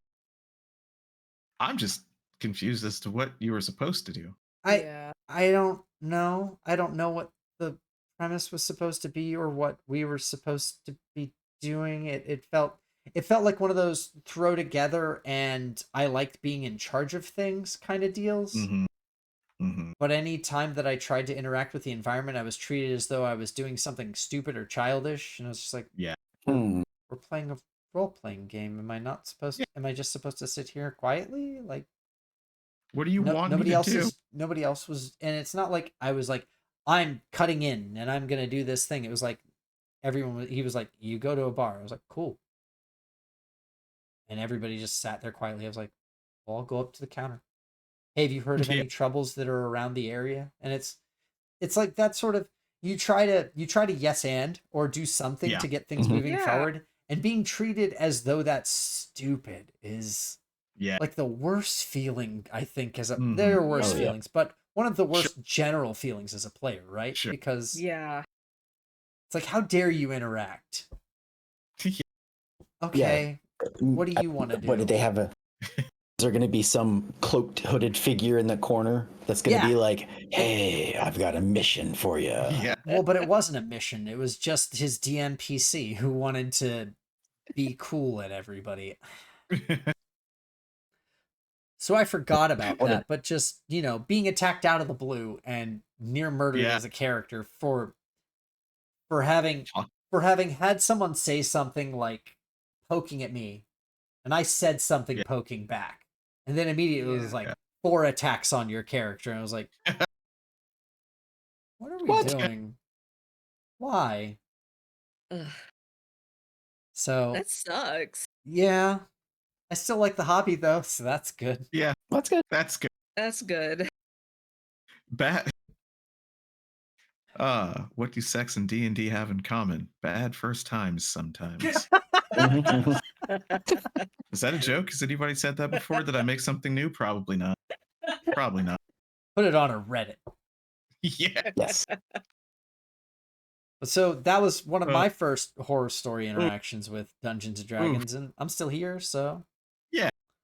I'm just confused as to what you were supposed to do. Yeah. I don't know. I don't know what the premise was supposed to be or what we were supposed to be doing. It felt like one of those throw together and I liked being in charge of things kind of deals. Mm-hmm. Mm-hmm. But any time that I tried to interact with the environment, I was treated as though I was doing something stupid or childish, and I was just like, Yeah. we're playing a role playing game. Am I not supposed? Yeah. Am I just supposed to sit here quietly? Like, What do you want me nobody to else do? nobody else was, and it's not like I was like, I'm cutting in and I'm gonna do this thing. It was like he was like, you go to a bar. I was like, cool. And everybody just sat there quietly. I was like, well, I'll go up to the counter. Hey, have you heard of Yeah. any troubles that are around the area? And it's like that sort of, you try to yes and or do something Yeah. to get things Mhm. moving Yeah. forward, and being treated as though that's stupid is Yeah. like the worst feeling. I think as a Mhm. there are worse Oh, yeah. feelings, but one of the worst general feelings as a player, right? Sure. Because Yeah. it's like, how dare you interact? Yeah. Okay, what do you want to do? What did they have? Is there going to be some cloaked, hooded figure in the corner that's going to be like, "Hey, I've got a mission for you." Yeah. Well, but it wasn't a mission. It was just his DMPC who wanted to be cool at everybody. So I forgot about What that, but just, being attacked out of the blue and near murdered Yeah. as a character for having had someone say something like poking at me, and I said something Yeah. poking back. And then immediately it was Yeah. like Yeah. 4 attacks on your character, and I was like, what are we What? doing? Why? Ugh, So that sucks. yeah. I still like the hobby though, so that's good. Yeah. That's good. That's good. That's good. Bad. What do sex and D&D have in common? Bad first times sometimes. Mhm. Is that a joke? Has anybody said that before? Did I make something new? Probably not. Probably not. Put it on a Reddit. Yeah. Yes. So that was one of Uh, my first horror story interactions with Dungeons and Dragons, and I'm still here, so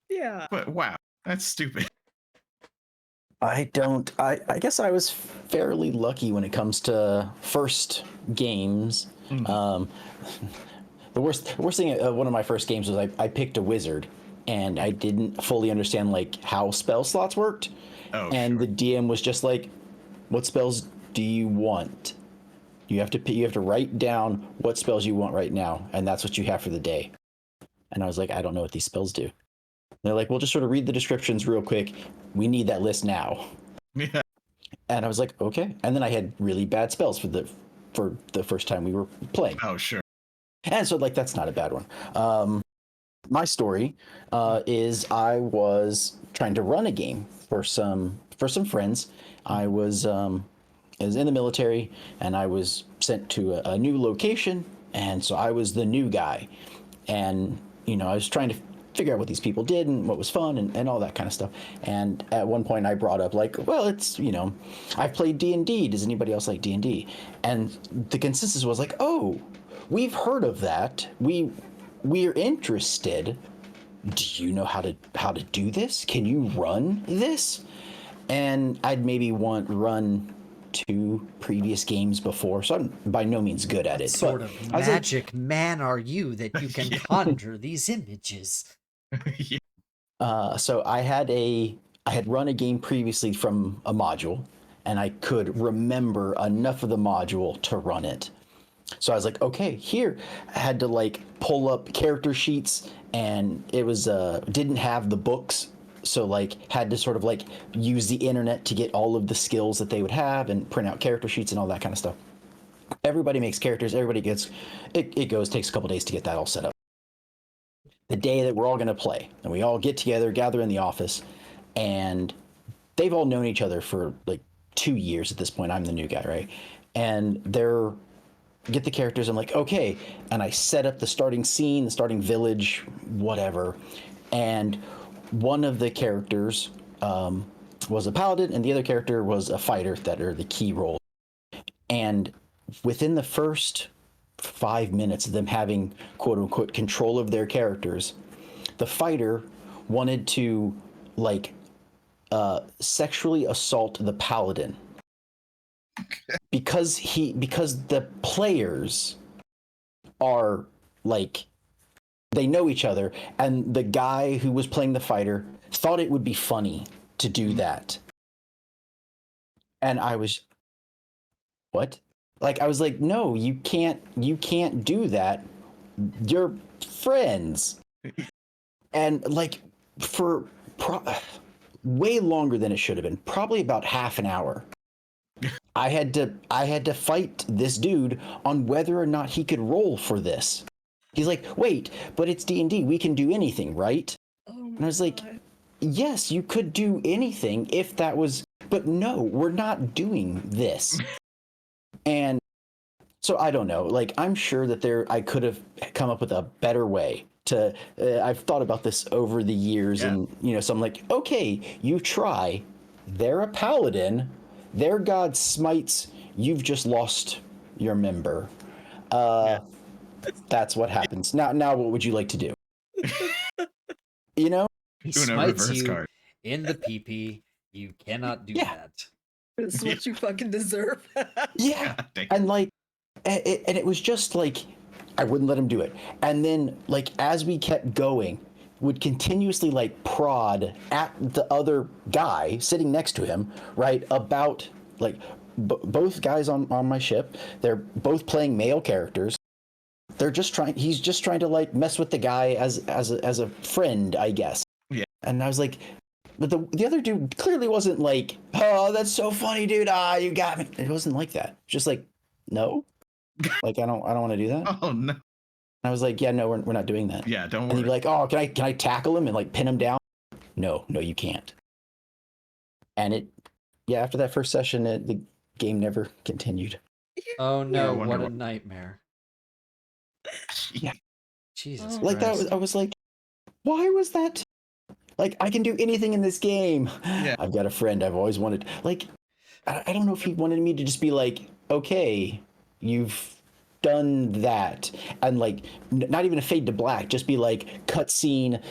Yeah. But wow, that's stupid. I guess I was fairly lucky when it comes to first games. Mhm. The worst thing at one of my first games was I picked a wizard and I didn't fully understand like how spell slots worked. Oh, And sure. the DM was just like, what spells do you want? You have to write down what spells you want right now, and that's what you have for the day. And I was like, I don't know what these spells do. They're like, well, just sort of read the descriptions real quick. We need that list now. Yeah. And I was like, okay. And then I had really bad spells for the first time we were playing. Oh, sure. And so like that's not a bad one. My story is I was trying to run a game for some friends. I was in the military and I was sent to a new location, and so I was the new guy, and I was trying to figure out what these people did and what was fun and all that kind of stuff. And at one point I brought up like, well, it's I've played D&D. Does anybody else like D&D? And the consensus was like, oh, we've heard of that. We're interested. Do you know how to do this? Can you run this? And I'd maybe run 2 previous games before, so I'm by no means good at it. sort but of I was like, magic man are you that you can Yeah. conjure these images? Yeah. so I had run a game previously from a module, and I could remember enough of the module to run it. So I was like, okay, here. I had to like pull up character sheets, and it was didn't have the books, so like had to sort of like use the internet to get all of the skills that they would have and print out character sheets and all that kind of stuff. Everybody makes characters. Everybody gets it goes takes a couple days to get that all set up. The day that we're all going to play, and we all get together, gather in the office, and they've all known each other for like 2 years at this point. I'm the new guy, right? And they're get the characters. I'm like, okay, and I set up the starting scene, the starting village, whatever. And one of the characters was a paladin, and the other character was a fighter that are the key role. And within the first 5 minutes of them having quote unquote control of their characters, the fighter wanted to like sexually assault the paladin because the players are like they know each other, and the guy who was playing the fighter thought it would be funny to do that. And I was what? Like I was like, no, you can't do that. You're friends. And like for way longer than it should have been, probably about half an hour. I had to fight this dude on whether or not he could roll for this. He's like, wait, but it's D&D. We can do anything, right? Oh And I was like, God. yes, you could do anything if that was, but no, we're not doing this. And so I don't know. Like, I'm sure that I could have come up with a better way to. I've thought about this over the years, and so I'm like, okay, you try. They're a paladin. Their god smites. You've just lost your member. That's what happens. Now, what would you like to do? You know? He Doing a smites reverse you card. in the PP. You cannot do Yeah. that. This is what you fucking deserve. Yeah. God dang. And like, and it was just like, I wouldn't let him do it. And then like, as we kept going, would continuously like prod at the other guy sitting next to him, right? About like both guys on my ship. They're both playing male characters. He's just trying to like mess with the guy as a friend, I guess. Yeah. And I was like, but the other dude clearly wasn't like, oh, that's so funny, dude. Ah, you got me. It wasn't like that. Just like, no, like I don't want to do that. Oh no. And I was like, yeah, no, we're not doing that. Yeah, don't And he'd worry. be like, oh, can I tackle him and like pin him down? No, you can't. And after that first session, the game never continued. Oh no, wonder what a what- nightmare. Yeah. Jesus Oh. Like Christ. I was like, why was that? Like I can do anything in this game. Yeah. I've got a friend I've always wanted. Like, I don't know if he wanted me to just be like, okay, you've done that, and like not even a fade to black, just be like cutscene.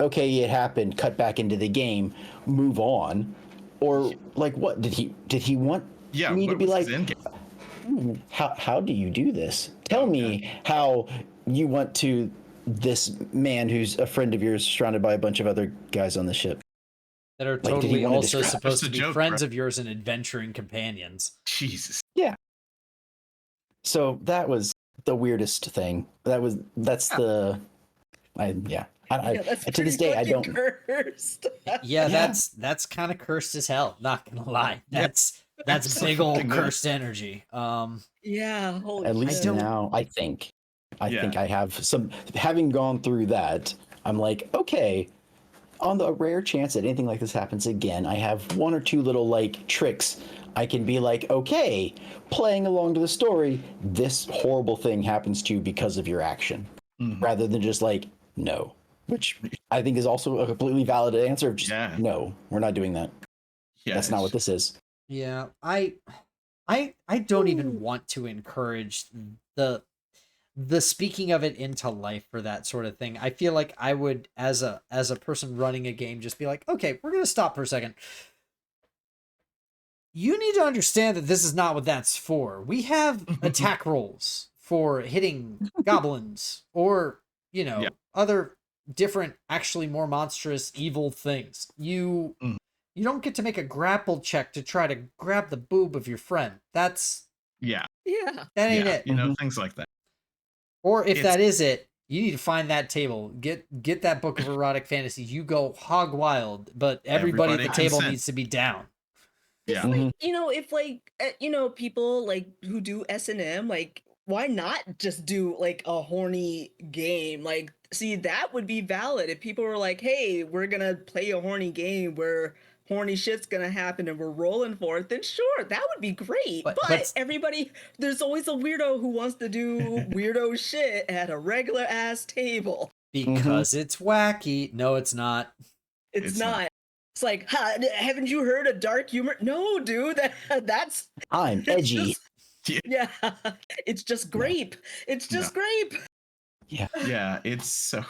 Okay, it happened. Cut back into the game. Move on. Or like, what did he want me to what be was like? his end game? How do you do this? Tell me how you went to this man who's a friend of yours surrounded by a bunch of other guys on the ship. That are did he totally wanna also describe- supposed Just to a be joke, friends right? of yours and adventuring companions. Jesus. So that was the weirdest thing. That's the Yeah, that's to this pretty day I fucking don't. cursed. Yeah, Yeah. that's kind of cursed as hell, not gonna lie. Yeah. That's So big old fucking good. cursed energy. Yeah, holy At least shit. now I think Yeah. I have some. Having gone through that, I'm like, okay. On the rare chance that anything like this happens again, I have one or two little like tricks. I can be like, okay, playing along to the story, this horrible thing happens to you because of your action, Mhm. rather than just like, no, which I think is also a completely valid answer of just, Yeah. no, we're not doing that. Yeah. That's not what this is. Yeah, I don't even want to encourage the speaking of it into life for that sort of thing. I feel like I would, as a person running a game, just be like, okay, we're gonna stop for a second. You need to understand that this is not what that's for. We have attack rolls for hitting goblins or, Yeah. other different, actually more monstrous, evil things. You You don't get to make a grapple check to try to grab the boob of your friend. That Yeah, ain't yeah, it. things like that. Or if It's- that is it, you need to find that table. Get that book of erotic fantasies. You go hog wild, but everybody at the table consent. needs to be down. It's like, if like people like who do S&M, like why not just do like a horny game? Like, see, that would be valid if people were like, hey, we're gonna play a horny game where horny shit's gonna happen and we're rolling for it, then sure, that would be great. But everybody, there's always a weirdo who wants to do weirdo shit at a regular ass table. Because it's wacky. No, it's not. It's not. It's like, haven't you heard of dark humor? No, dude, that's I'm edgy. yeah, it's just grape. It's just grape. Yeah. Yeah, it's so.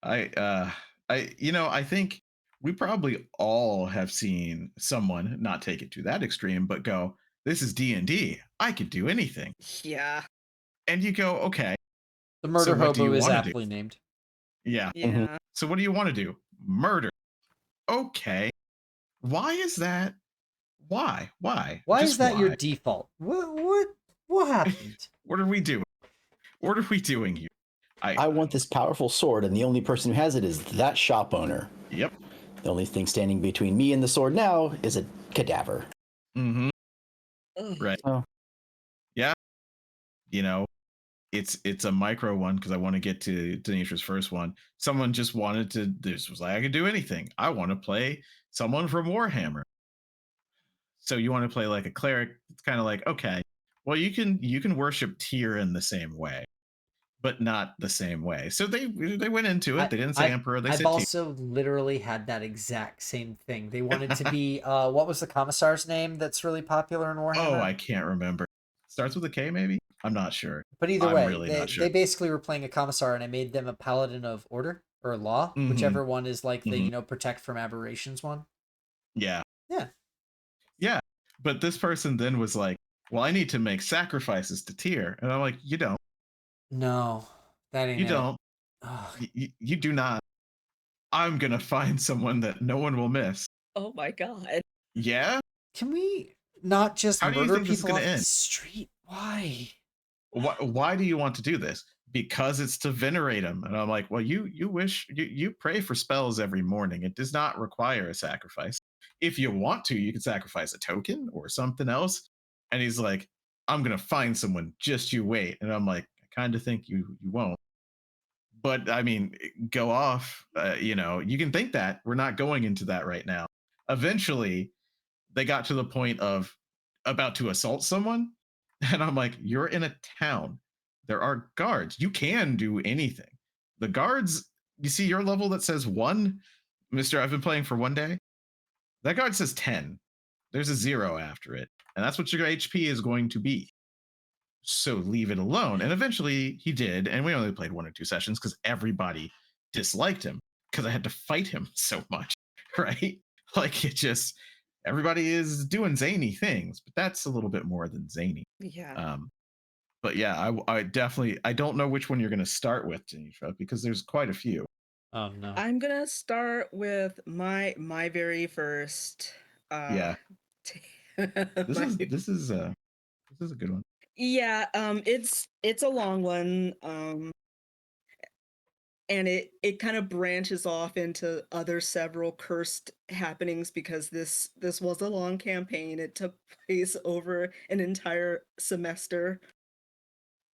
I think we probably all have seen someone not take it to that extreme, but go, "This is D&D. I could do anything." Yeah. And you go, "Okay." The murder what do hobo you is wanna do? aptly named. Yeah. Yeah. So what do you want to do? Murder. Okay. Why is that? Why? Why Just is that why? your default? What happened? What are we doing? What are we doing here? I want this powerful sword, and the only person who has it is that shop owner. Yep. The only thing standing between me and the sword now is a cadaver. Mm-hmm. Right. Oh. Yeah. It's a micro one because I want to get to Denisha's first one. Someone just wanted to. This was like, I could do anything. I want to play someone from Warhammer. So you want to play like a cleric? It's kind of like, okay, well, you can worship Tyr in the same way, but not the same way. So they went into it. They didn't say emperor. They said I've also literally had that exact same thing. They wanted to be what was the commissar's name that's really popular in Warhammer? Oh, I can't remember. Starts with a K, maybe. I'm not sure. But either I'm way, really not sure. they basically were playing a commissar, and I made them a paladin of order or law, whichever one is like the protect from aberrations one. Yeah. Yeah. Yeah. But this person then was like, well, I need to make sacrifices to Tyr. And I'm like, you don't. No, that ain't You it. don't. You do not. I'm going to find someone that no one will miss. Oh my God. Yeah? Can we not just How do you murder think this is people gonna off end? the street? Why? Why do you want to do this? Because it's to venerate him. And I'm like, well, you wish you pray for spells every morning. It does not require a sacrifice. If you want to, you can sacrifice a token or something else. And he's like, I'm gonna find someone, just you wait. And I'm like, I kind of think you won't. But I mean, go off. You can think that. We're not going into that right now. Eventually, they got to the point of about to assault someone. And I'm like, you're in a town. There are guards. You can do anything. The guards, you see your level that says 1, Mr. I've been playing for 1 day. That guard says 10. There's a 0 after it. And that's what your HP is going to be. So leave it alone. And eventually he did. And we only played 1 or 2 sessions because everybody disliked him because I had to fight him so much. Right? Like everybody is doing zany things, but that's a little bit more than zany. Yeah. But yeah, I definitely, I don't know which one you're going to start with, Tanisha, because there's quite a few. Oh no. I'm gonna start with my very first. Yeah. This is a good one. Yeah. It's a long one. And it kind of branches off into other several cursed happenings because this was a long campaign. It took place over an entire semester.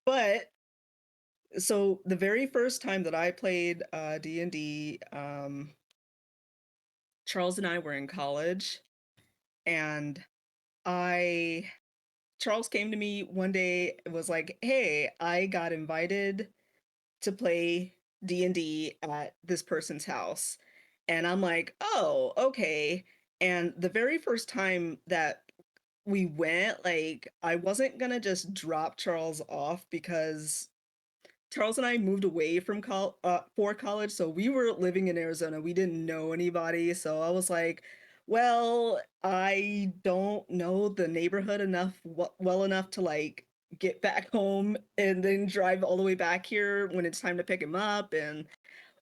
But so the very first time that I played D&D, Charles and I were in college, and Charles came to me one day and was like, "Hey, I got invited to play D&D at this person's house." And I'm like, "Oh, okay." And the very first time that we went, like, I wasn't gonna just drop Charles off because Charles and I moved away from for college, so we were living in Arizona. We didn't know anybody, so I was like, "Well, I don't know the neighborhood enough well enough to like get back home and then drive all the way back here when it's time to pick him up." And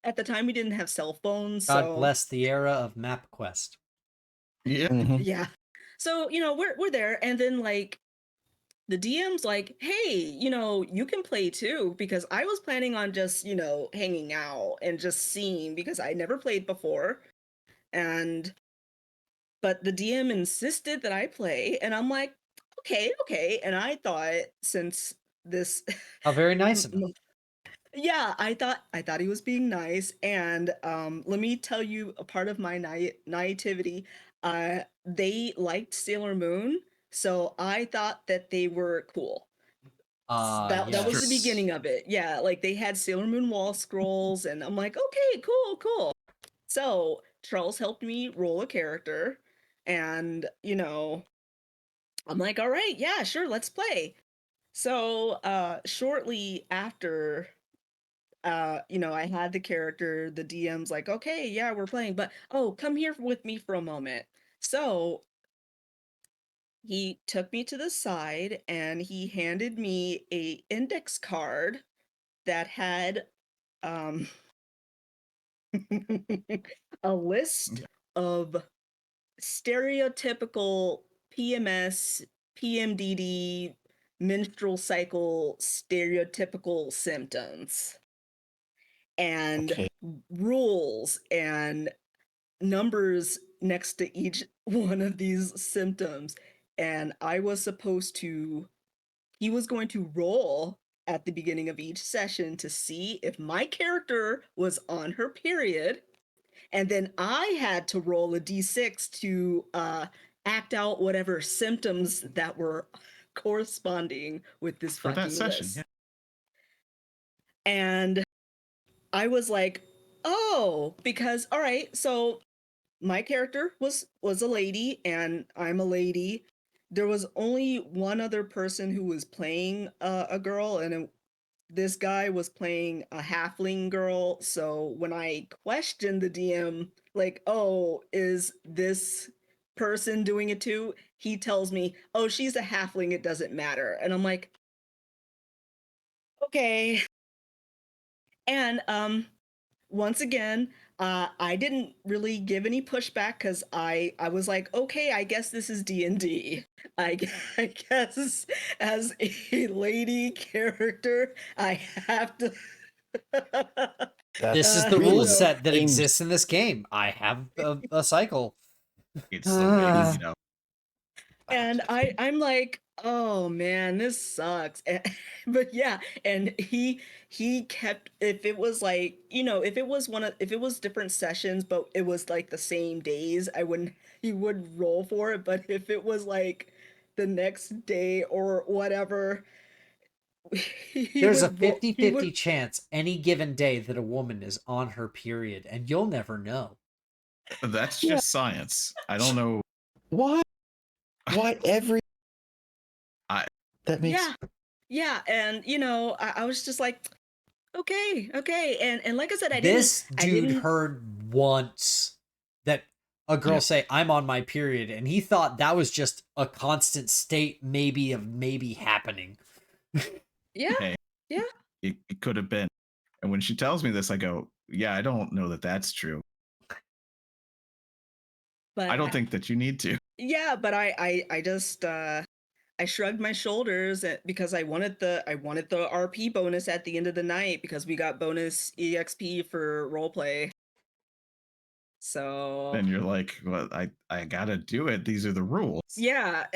at the time we didn't have cell phones, God so bless the era of MapQuest. Yeah. Mhm. yeah. So, we're there, and then like the DM's like, "Hey, you can play too," because I was planning on just, hanging out and just seeing because I never played before. And but the DM insisted that I play, and I'm like, "Okay, okay." And I thought since this How very nice of him. yeah, I thought he was being nice, and let me tell you a part of my naivety. They liked Sailor Moon, so I thought that they were cool. That was the Yes. beginning of it. Yeah, like they had Sailor Moon wall scrolls, and I'm like, okay, cool, cool. So Charles helped me roll a character, and I'm like, all right, yeah, sure, let's play. So shortly after I had the character, the DM's like, okay, yeah, we're playing, but oh, come here with me for a moment. So he took me to the side and he handed me a index card that had um a list of stereotypical PMS, PMDD, menstrual cycle stereotypical symptoms and Okay. rules and numbers next to each one of these symptoms. And he was going to roll at the beginning of each session to see if my character was on her period. And then I had to roll a d6 to act out whatever symptoms that were corresponding with this For that fucking session. list. Yeah. And I was like, oh, because all right, so my character was a lady and I'm a lady. There was only one other person who was playing a girl, and this guy was playing a halfling girl. So when I questioned the DM, like, oh, is this person doing it too? He tells me, oh, she's a halfling, it doesn't matter. And I'm like, okay. And once again, I didn't really give any pushback because I was like, okay, I guess this is D&D. I guess as a lady character, I have to. This is That's the rule really what set that games. exists in this game. I have a cycle. It's the way, And I'm like, oh man, this sucks. But yeah, and he kept, if it was like, if it was different sessions but it was like the same days, I wouldn't he would roll for it. But if it was like the next day or whatever, he There's a would roll, he 50-50 would chance any given day that a woman is on her period, and you'll never know. That's Yeah. just science. I don't know. Why? Why every I that makes yeah. And I was just like, okay, okay. And like I said, This I dude didn't heard once that a girl Yeah. say, I'm on my period, and he thought that was just a constant state maybe happening. yeah, Hey. yeah. It could have been. And when she tells me this, I go, yeah, I don't know that that's true. But I don't think that you need to. yeah, but I just I shrugged my shoulders because I wanted the RP bonus at the end of the night because we got bonus EXP for roleplay. So And you're like, well, I gotta do it. These are the rules. yeah,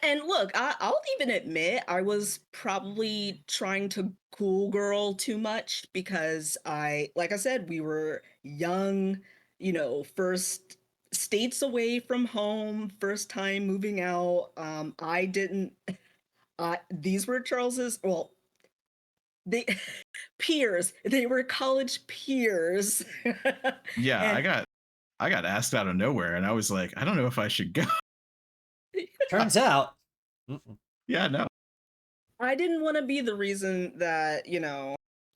and look, I'll even admit I was probably trying to cool girl too much because like I said, we were young, first states away from home, first time moving out. I didn't. These were Charles's. Well, they peers. They were college peers. Yeah, And I got asked out of nowhere, and I was like, I don't know if I should go. Turns out, Yeah, no. I didn't want to be the reason that,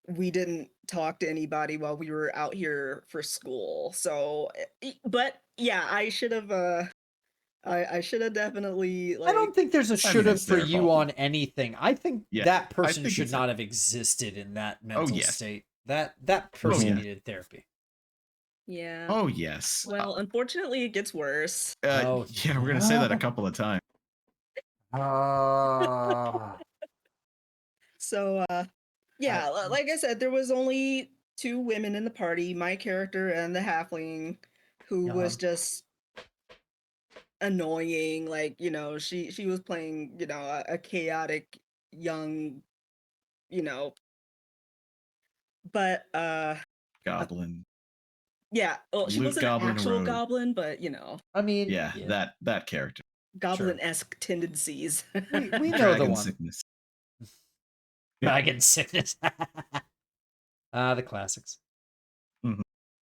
we didn't talk to anybody while we were out here for school. So, but yeah, I should have I should have definitely I don't think there's a I should mean, have it's for their you fault. on anything. I think Yeah, that I person think should it's not have existed in that mental yes. state. That person yeah. needed therapy. Yeah. Oh yes. Well, unfortunately, it gets worse. Oh, Yeah, we're gonna say that a couple of times. So, yeah, like I said, there was only 2 women in the party, my character and the halfling, who was just annoying. Like, she was playing, a chaotic young, you know, but Goblin. yeah, well, she Loot wasn't an Goblin actual Rogue. goblin, but I mean, Yeah, that character. goblin-esque tendencies. we know the Dragon one. sickness. Dragon sickness. The classics.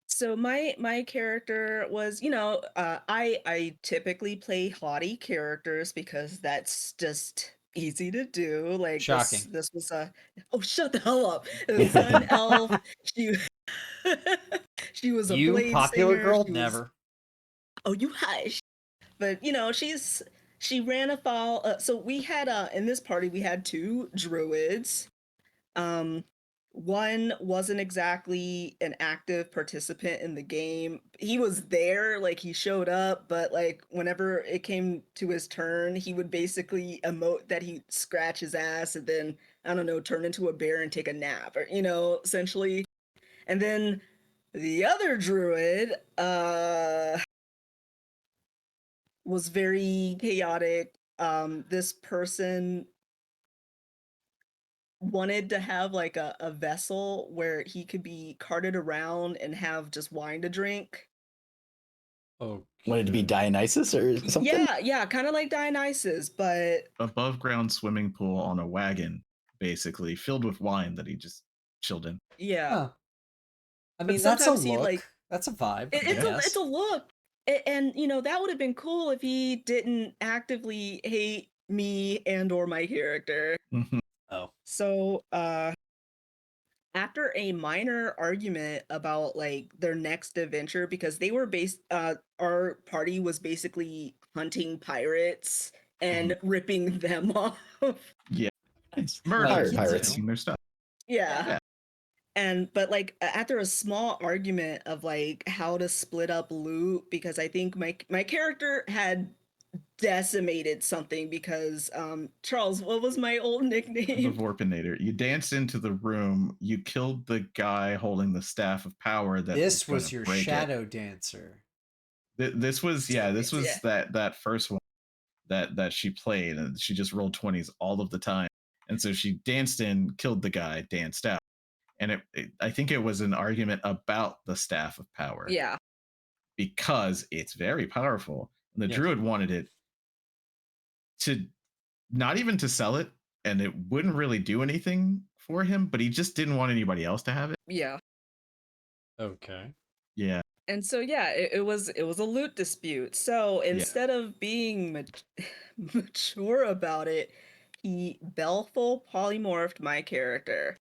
So my character was, I typically play haughty characters because that's just easy to do. Like Shocking. this was a shut the hell up. It was an elf. She she was a You blade popular singer. girl? She was, Never. oh, you hush. But she ran afoul. So we had in this party we had 2 druids. Um, One wasn't exactly an active participant in the game. He was there, like he showed up, but like whenever it came to his turn, he would basically emote that he'd scratch his ass and then, I don't know, turn into a bear and take a nap, or essentially. And then the other druid was very chaotic. This person wanted to have like a vessel where he could be carted around and have just wine to drink. Oh, Wanted to be Dionysus or something? Yeah, kind of like Dionysus, but Above ground swimming pool on a wagon, basically, filled with wine that he just chilled in. yeah. huh. I But mean, that's a sometimes he look. like That's a vibe. it's a look. And that would have been cool if he didn't actively hate me and or my character. Oh. So, after a minor argument about like their next adventure, because they were our party was basically hunting pirates and ripping them off. Yeah. Nice. Murder. Pirates. Taking their stuff. Yeah. Yeah. And but like after a small argument of like how to split up loot, because I think my character had decimated something because Charles, what was my old The nickname? Vorpinator. You danced into the room. You killed the guy holding the staff of power. This was your shadow dancer. This was This was that first one that she played, and she just rolled 20s all of the time. And so she danced in, killed the guy, danced out, and I think it was an argument about the staff of power. Yeah. Because it's very powerful. And the druid wanted it to not even to sell it, and it wouldn't really do anything for him, but he just didn't want anybody else to have it. Yeah. Okay. Yeah. And so it was a loot dispute. So instead of being mature about it, he Belful polymorphed my character.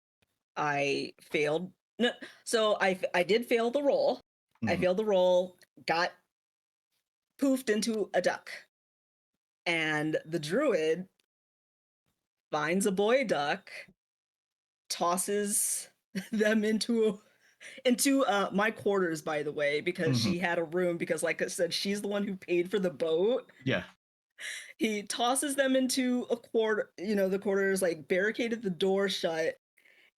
I failed. No, so I did fail the roll. I failed the roll, got poofed into a duck. And the druid finds a boy duck, tosses them into my quarters, by the way, because she had a room, because like I said, she's the one who paid for the boat. Yeah. He tosses them into a quarter, the quarters, like barricaded the door shut.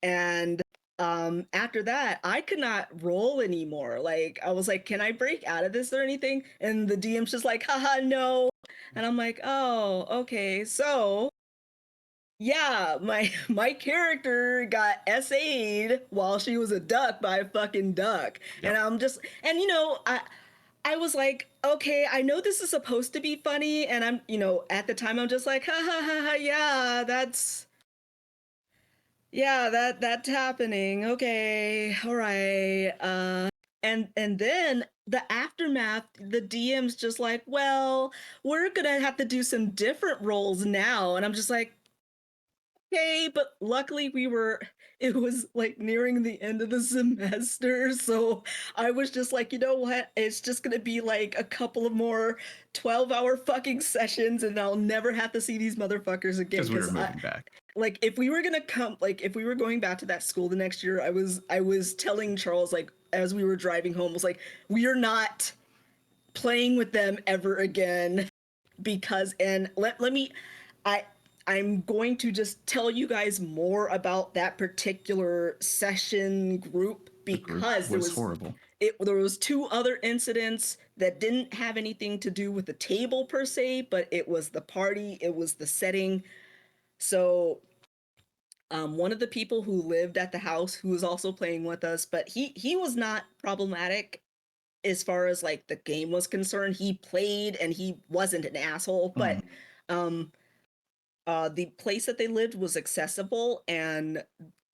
And after that, I could not roll anymore. Like I was like, can I break out of this or anything? And the DM's just like, haha, no. And I'm like, oh, okay. So yeah, my character got SA'd while she was a duck by a fucking duck. Yep. And I'm just, and I was like, okay, I know this is supposed to be funny, and I'm, at the time I'm just like, ha ha ha ha, that's happening. Okay, all right. And then the aftermath, the DM's just like, well, we're gonna have to do some different roles now, and I'm just like, okay, but luckily it was like nearing the end of the semester, so I was just like, you know what, it's just gonna be like a couple of more 12-hour fucking sessions and I'll never have to see these motherfuckers again. Because we were moving back. Like if we were going back to that school the next year, I was telling Charles, like, as we were driving home, was like, we are not playing with them ever again, because, and let me, I'm going to just tell you guys more about that particular session group, because The group was horrible. There was 2 other incidents that didn't have anything to do with the table per se, but it was the party, it was the setting. So one of the people who lived at the house, who was also playing with us, but he was not problematic as far as like the game was concerned. He played and he wasn't an asshole, but the place that they lived was accessible and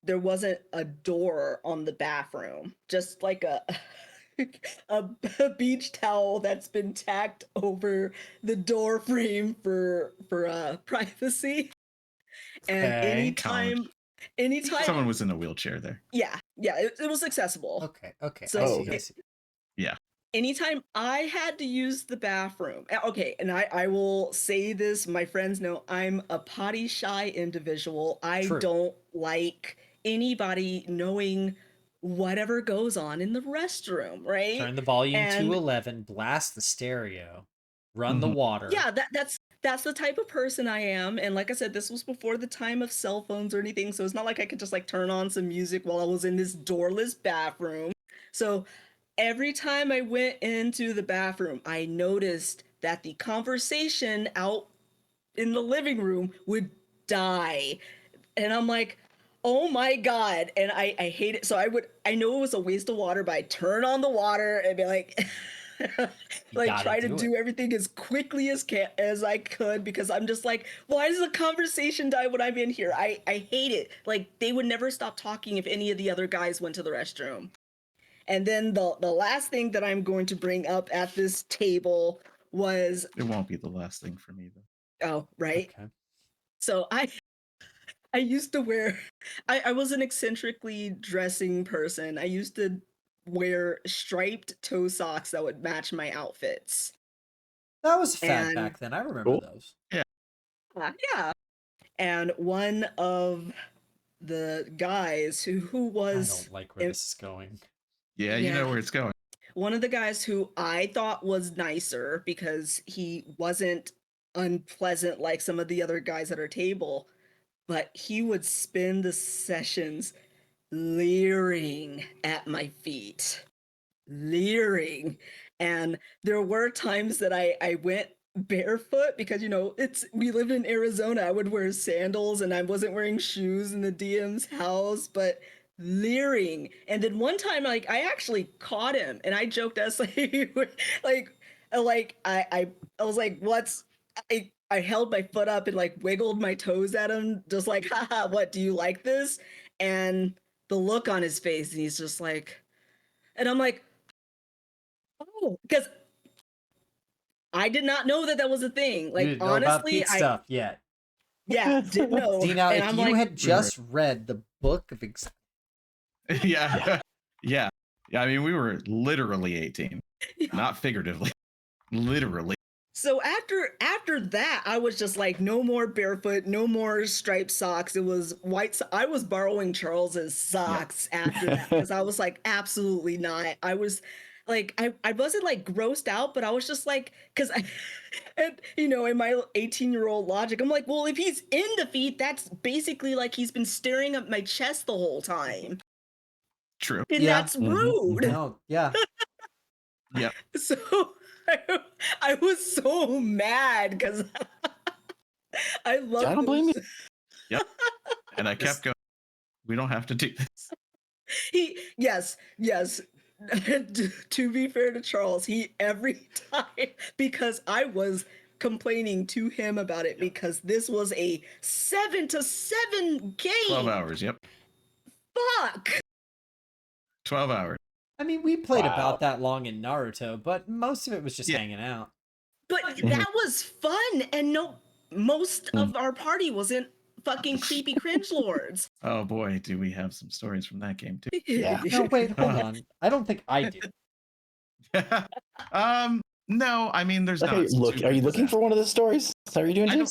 there wasn't a door on the bathroom, just like a beach towel that's been tacked over the door frame for privacy. And anytime someone was in a wheelchair there. Yeah, it was accessible. Okay. So I see. Yeah. Anytime I had to use the bathroom, okay, and I will say this, my friends know I'm a potty shy individual. I don't like anybody knowing whatever goes on in the restroom, right? Turn the volume to 11, blast the stereo, run the water. Yeah, that's the type of person I am. And like I said, this was before the time of cell phones or anything, so it's not like I could just like turn on some music while I was in this doorless bathroom. So every time I went into the bathroom, I noticed that the conversation out in the living room would die. And I'm like, oh my God. And I hate it. So I know it was a waste of water, but I'd turn on the water and be like, like try to do everything as quickly as I could, because I'm just like, why does the conversation die when I'm in here? I hate it. Like they would never stop talking if any of the other guys went to the restroom. And then the last thing that I'm going to bring up at this table was... It won't be the last thing for me, though. Oh, right. Okay. So I used to wear... I was an eccentrically dressing person. I used to wear striped toe socks that would match my outfits. That was a fad back then. I remember those. Yeah. Yeah. And one of the guys who was... I don't like where this is going. Yeah, you know where it's going. One of the guys who I thought was nicer because he wasn't unpleasant like some of the other guys at our table, but he would spend the sessions leering at my feet. Leering. And there were times that I went barefoot because, you know, we live in Arizona. I would wear sandals and I wasn't wearing shoes in the DM's house, but leering. And then one time, like, I actually caught him and I joked as I was like, what's... I held my foot up and like wiggled my toes at him, just like, haha, what, do you like this? And the look on his face, and he's just like, and I'm like, oh, because I did not know that was a thing. Like, you didn't know honestly, about stuff yet. Yeah, didn't know. See, now, and if I'm you like, had just read the book of Yeah. I mean, we were literally 18, not figuratively, literally. So after that, I was just like, no more barefoot, no more striped socks. It was white. I was borrowing Charles's socks after that, because I was like, absolutely not. I was like, I wasn't like grossed out, but I was just like, because and you know, in my 18-year-old logic, I'm like, well, if he's in defeat, that's basically like he's been staring at my chest the whole time. True. And that's rude. No, yeah. Yep. So I was so mad because I love. I don't blame you. Yep. And I kept going, we don't have to do this. Yes. To be fair to Charles, he every time, because I was complaining to him about it, because this was a 7-to-7 game. 12 hours, yep. Fuck. 12 hours. I mean, we played about that long in Naruto, but most of it was just hanging out. But that was fun, and most of our party wasn't fucking creepy cringe lords. Oh boy, do we have some stories from that game too. Yeah. No, wait, hold on. I don't think I do. No, I mean there's Okay, not. look, are you looking for one of the stories? Is that what you're doing, I don't-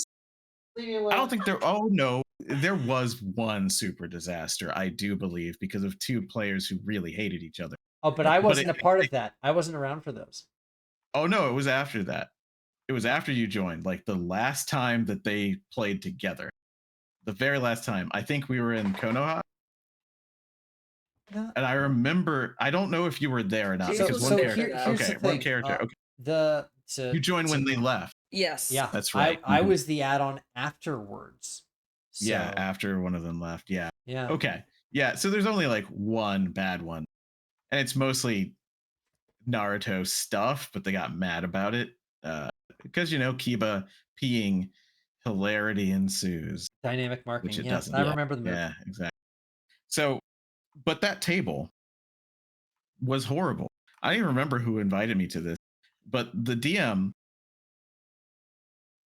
Jace? I don't think there. Oh no, there was one super disaster. I do believe because of two players who really hated each other. Oh, but I wasn't it- a part of that. I wasn't around for those. Oh no, it was after that. It was after you joined. Like the last time that they played together, the very last time. I think we were in Konoha, No. and I remember. I don't know if you were there or not Jace because was one there. character. Here's Okay, the one thing. character. Okay, You you joined when they left. Yes. Yeah, That's right. I Mhm. was the add-on afterwards. So, Yeah, after one of them left. Yeah. yeah. Okay. Yeah. So there's only like one bad one, and it's mostly Naruto stuff, but they got mad about it because Kiba peeing, hilarity ensues, Dynamic marking. which it Yeah, doesn't. I Yeah. remember the movie. Yeah, exactly. So, but that table was horrible. I don't even remember who invited me to this, but the DM.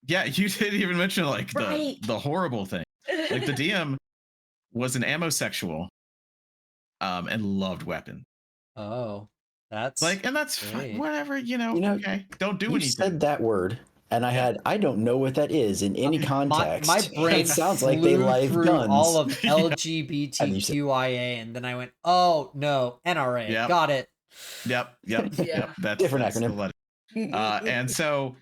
Yeah, you didn't even mention like Right. the horrible thing. Like the DM was an ammosexual, and loved weapons. Oh, that's Like, and that's fine, great. whatever, okay. Don't do You anything. said that word, and I don't know what that is in any context. My brain It sounds like they flew live through guns. all of Yeah. LGBTQIA, and then I went, "Oh no, NRA, Yep. got it." Yep. Yeah. That's Different that's the acronym. letter. And so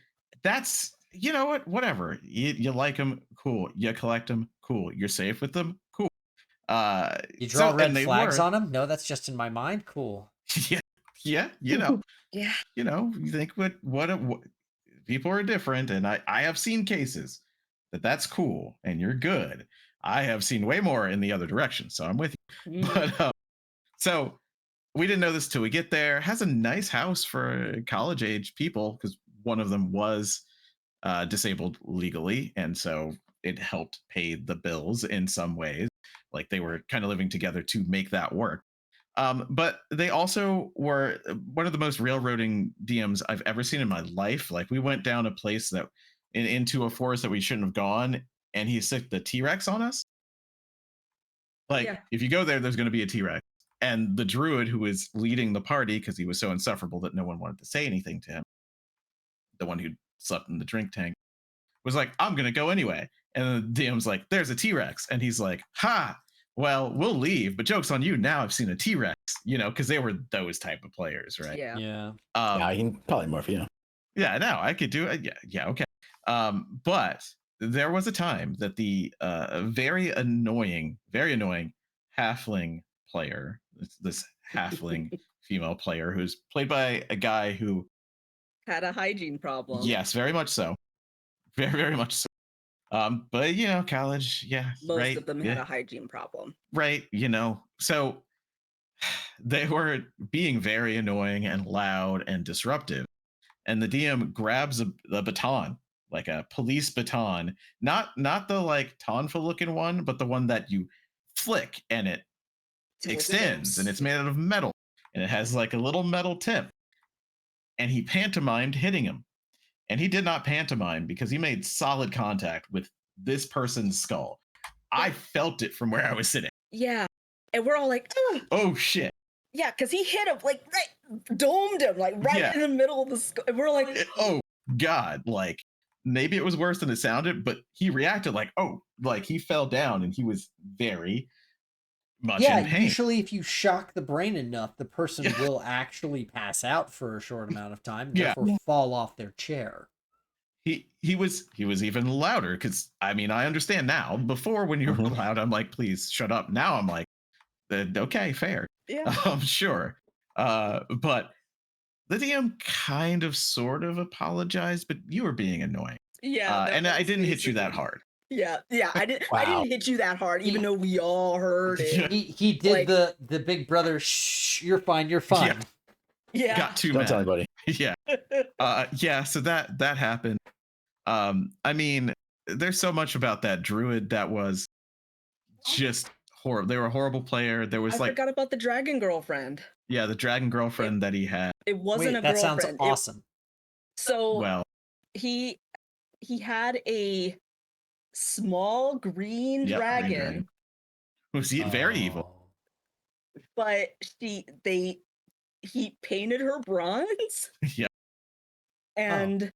that's what, whatever. You like them, cool. You collect them, cool. You're safe with them, cool. You draw red and they flags were, on them? No, that's just in my mind. Cool. yeah, yeah. Yeah. You think what people are different, and I have seen cases that's cool and you're good. I have seen way more in the other direction, so I'm with you. But so we didn't know this till we get there. Has a nice house for college age people because one of them was disabled legally, and so it helped pay the bills in some ways. Like they were kind of living together to make that work. But they also were one of the most railroading DMs I've ever seen in my life. Like we went down a place that into a forest that we shouldn't have gone, and he sicked the T-Rex on us. Like Yeah. if you go there, there's going to be a T-Rex. And the druid who was leading the party, because he was so insufferable that no one wanted to say anything to him, the one who slept in the drink tank, was like, I'm going to go anyway. And the DM's like, there's a T-Rex. And he's like, ha, well, we'll leave, but joke's on you. Now I've seen a T-Rex, because they were those type of players, right? Yeah. Yeah. Yeah, you can probably morph, Yeah, no, I could do it. Yeah, okay. But there was a time that the very annoying halfling player, this halfling female player who's played by a guy who Had a hygiene problem. yes, very much so. Very, very much so. But college, yeah. Most right, of them yeah, had a hygiene problem. right, so they were being very annoying and loud and disruptive. And the DM grabs a baton, like a police baton, not the like tonfa looking one, but the one that you flick and it extends, and it's made out of metal, and it has like a little metal tip. And he pantomimed hitting him, and he did not pantomime because he made solid contact with this person's skull. I felt it from where I was sitting. Yeah. And we're all like, ugh. Oh shit. Yeah, because he hit him like domed him like right in the middle of the skull. And we're like, oh god, like maybe it was worse than it sounded, but he reacted like, oh, like he fell down and he was very much in pain. Usually if you shock the brain enough, the person will actually pass out for a short amount of time, and therefore fall off their chair. He was even louder because I understand now. Before, when you were loud, I'm like, please shut up. Now I'm like, okay, fair. yeah. Sure. But the DM kind of sort of apologized, but you were being annoying. Yeah. And I didn't hit you that hard. Yeah. I didn't hit you that hard, even He- though we all heard it. He did Like- the big brother, shh, you're fine, you're fine. Yeah. Got too Don't mad. tell anybody. Yeah. Yeah, so that happened. There's so much about that druid that was just horrible. They were a horrible player. There was I forgot about the dragon girlfriend. yeah, the dragon girlfriend that he had. It wasn't Wait, a that girlfriend. sounds awesome. So Well, he had a small green Yep, green dragon, dragon. Who's very evil. Oh. but he painted her bronze, Yeah. and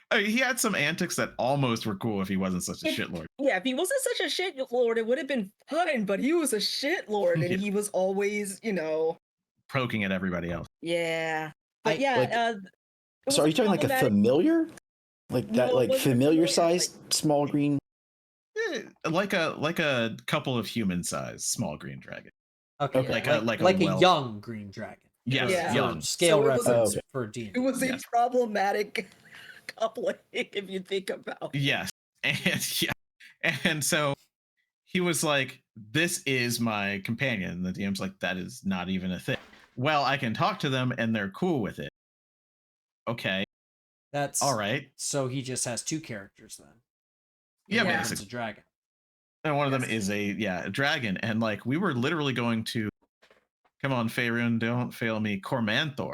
I mean, he had some antics that almost were cool if he wasn't such a If- shitlord. yeah, if he wasn't such a shit lord, it would have been fine. But he was a shit lord, and Yeah. he was always, Poking at everybody else. yeah. But I- yeah, like- it was So are you talking like a problematic- familiar? Like No, that, it like wasn't a familiar familiar, sized small green? Like a couple of human sized small green dragon. Okay, Yeah. Like like a a young green dragon. Yes, Yeah. For young. scale So it was- reference Oh, okay. for D. It was Yes. a problematic coupling, if you think about it. Yes. And yeah. And so he was like, this is my companion. And the DM's like, that is not even a thing. Well, I can talk to them and they're cool with it. Okay. That's All right. So he just has two characters then. Yeah, Yeah. It's basically. a dragon. And one of them Yes. is a dragon. And like we were literally going to, come on, Faerun, don't fail me, Cormanthor.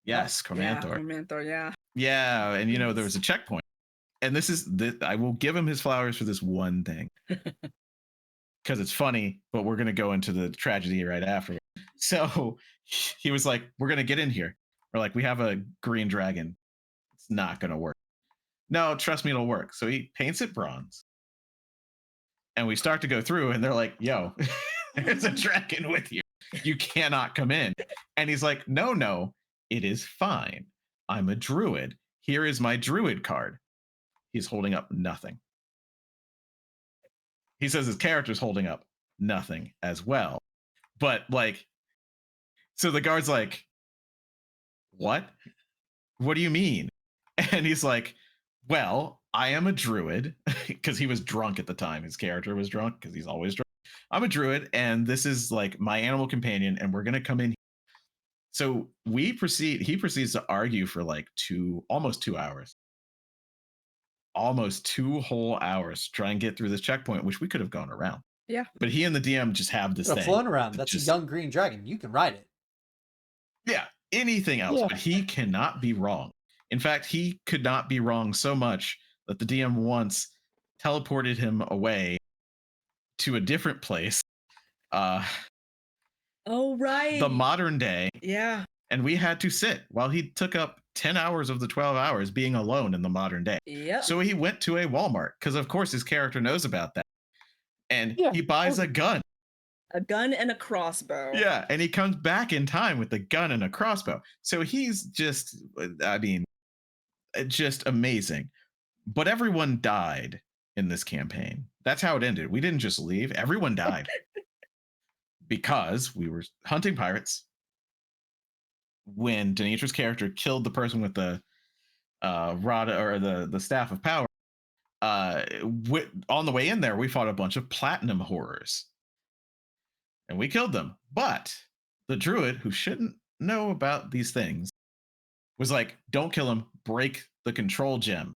Yes, Yeah, Cormanthor. Cormanthor, yeah. Yeah, and there was a checkpoint. And I will give him his flowers for this one thing. Because it's funny, but we're going to go into the tragedy right after. So he was like, we're going to get in here. We're like, we have a green dragon. It's not going to work. No, trust me, it'll work. So he paints it bronze. And we start to go through and they're like, yo, there's a dragon with you. You cannot come in. And he's like, no, it is fine. I'm a druid. Here is my druid card. He's holding up nothing. He says his character's holding up nothing as well. But so the guard's like, what? What do you mean? And he's like, well, I am a druid, because he was drunk at the time. His character was drunk because he's always drunk. I'm a druid, and this is like my animal companion, and we're going to come in. So he proceeds to argue for almost 2 hours. Almost 2 whole hours to try and get through this checkpoint, which we could have gone around. Yeah. But he and the DM just have this thing. Flown around. to That's just- a young green dragon. You can ride it. Yeah, anything else, Yeah. but he cannot be wrong. In fact, he could not be wrong so much that the DM once teleported him away to a different place, Oh, right. the modern day, Yeah. and we had to sit while he took up 10 hours of the 12 hours being alone in the modern day. Yep. So he went to a Walmart because, of course, his character knows about that. And Yeah. he buys a gun. A gun and a crossbow. Yeah. And he comes back in time with the gun and a crossbow. So he's just amazing. But everyone died in this campaign. That's how it ended. We didn't just leave. Everyone died because we were hunting pirates. When Denitra's character killed the person with the rod or the staff of power, on the way in there, we fought a bunch of platinum horrors. And we killed them. But the druid, who shouldn't know about these things, was like, don't kill him, break the control gem.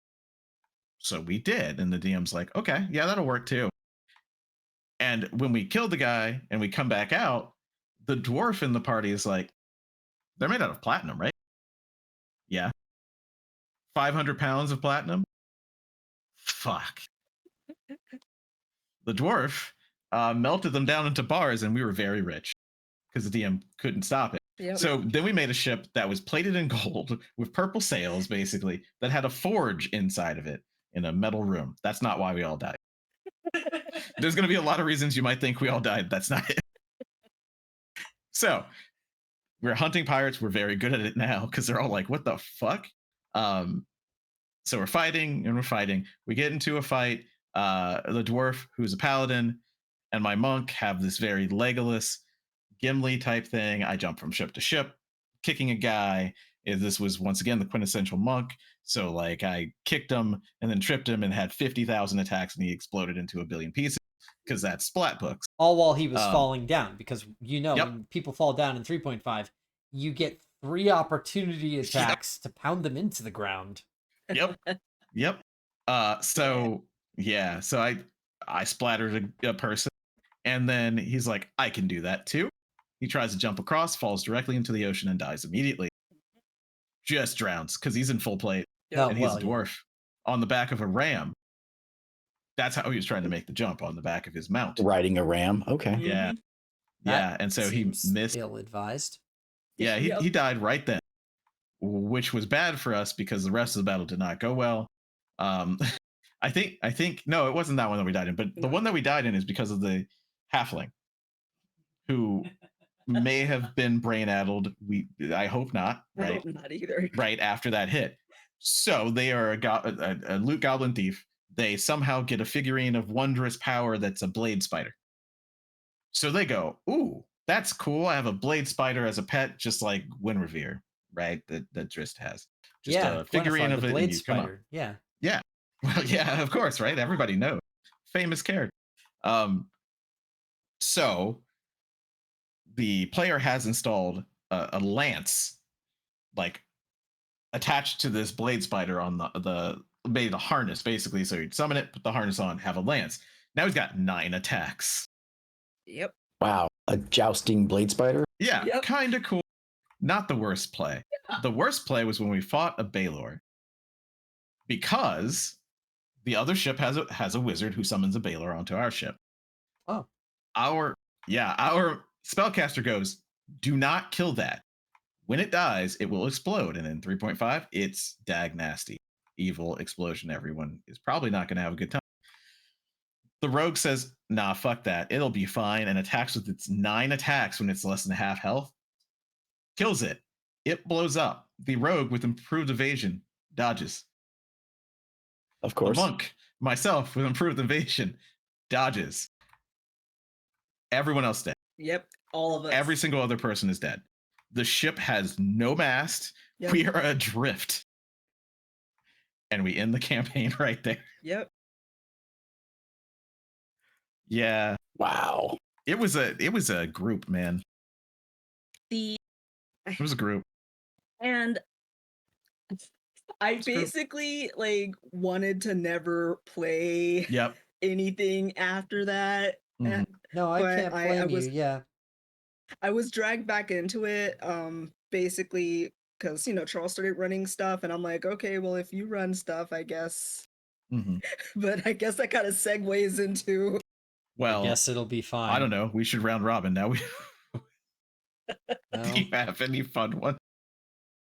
So we did. And the DM's like, okay, yeah, that'll work too. And when we killed the guy and we come back out, the dwarf in the party is like, they're made out of platinum, right? Yeah. 500 pounds of platinum? Fuck. The dwarf melted them down into bars, and we were very rich because the DM couldn't stop it. Yep. So then we made a ship that was plated in gold with purple sails, basically, that had a forge inside of it in a metal room. That's not why we all died. There's going to be a lot of reasons you might think we all died. That's not it. So we're hunting pirates. We're very good at it now because they're all like, what the fuck? So we're fighting and we're fighting. We get into a fight. The dwarf, who's a paladin, and my monk have this very Legolas Gimli type thing. I jump from ship to ship, kicking a guy. This was once again the quintessential monk. So I kicked him and then tripped him and had 50,000 attacks, and he exploded into a billion pieces because that's splat books. All while he was falling down, because Yep. when people fall down in 3.5, you get 3 opportunity attacks to pound them into the ground. Yep. So I splattered a person, and then he's like, I can do that too. He tries to jump across, falls directly into the ocean, and dies immediately. Just drowns because he's in full plate, Oh, and he's well, a dwarf on the back of a ram. That's how he was trying to make the jump on the back of his mount. Riding a ram. Okay. Yeah. Mhm. Yeah. And so he Seems missed. ill-advised. Yeah. Yep. He died right then, which was bad for us because the rest of the battle did not go well. I think no, it wasn't that one that we died in, but the No. one that we died in is because of the halfling who may have been brain addled. I hope not, I right? hope not either. Right after that hit. So they are a loot goblin thief. They somehow get a figurine of wondrous power that's a blade spider. So they go, ooh, that's cool. I have a blade spider as a pet, just like Winrevere, right? That Drist has. Just Yeah, a figurine Gwennifer, of the it, and blade you come up. spider. Yeah. Yeah. Well, yeah, of course, right? Everybody knows. Famous character. So the player has installed a lance, like attached to this blade spider on the harness, basically. So you'd summon it, put the harness on, have a lance. Now he's got 9 attacks. Yep. Wow. A jousting blade spider? Yeah, Yep. kind of cool. Not the worst play. Yeah. The worst play was when we fought a Baelor, because the other ship has a wizard who summons a Baelor onto our ship. Oh. Our spellcaster goes, do not kill that. When it dies, it will explode. And in 3.5, it's dag nasty. Evil explosion. Everyone is probably not going to have a good time. The rogue says, nah, fuck that. It'll be fine, and attacks with its 9 attacks when it's less than half health. Kills it. It blows up. The rogue, with improved evasion, dodges. Of The course. monk, myself, with improved evasion, dodges. Everyone else dead. Yep. All of us. Every single other person is dead. The ship has no mast. Yep. We are adrift. And we end the campaign right there. Yep. Yeah. Wow. It was a group, man. It was a group. And I basically like wanted to never play anything after that. Mm-hmm. No, I can't blame you. Yeah. I was dragged back into it, basically because Charles started running stuff, and I'm like, okay, well, if you run stuff, I guess. Mm-hmm. But I guess that kind of segues into. Well, I guess it'll be fine. I don't know. We should round robin now. Well, do you have any fun one?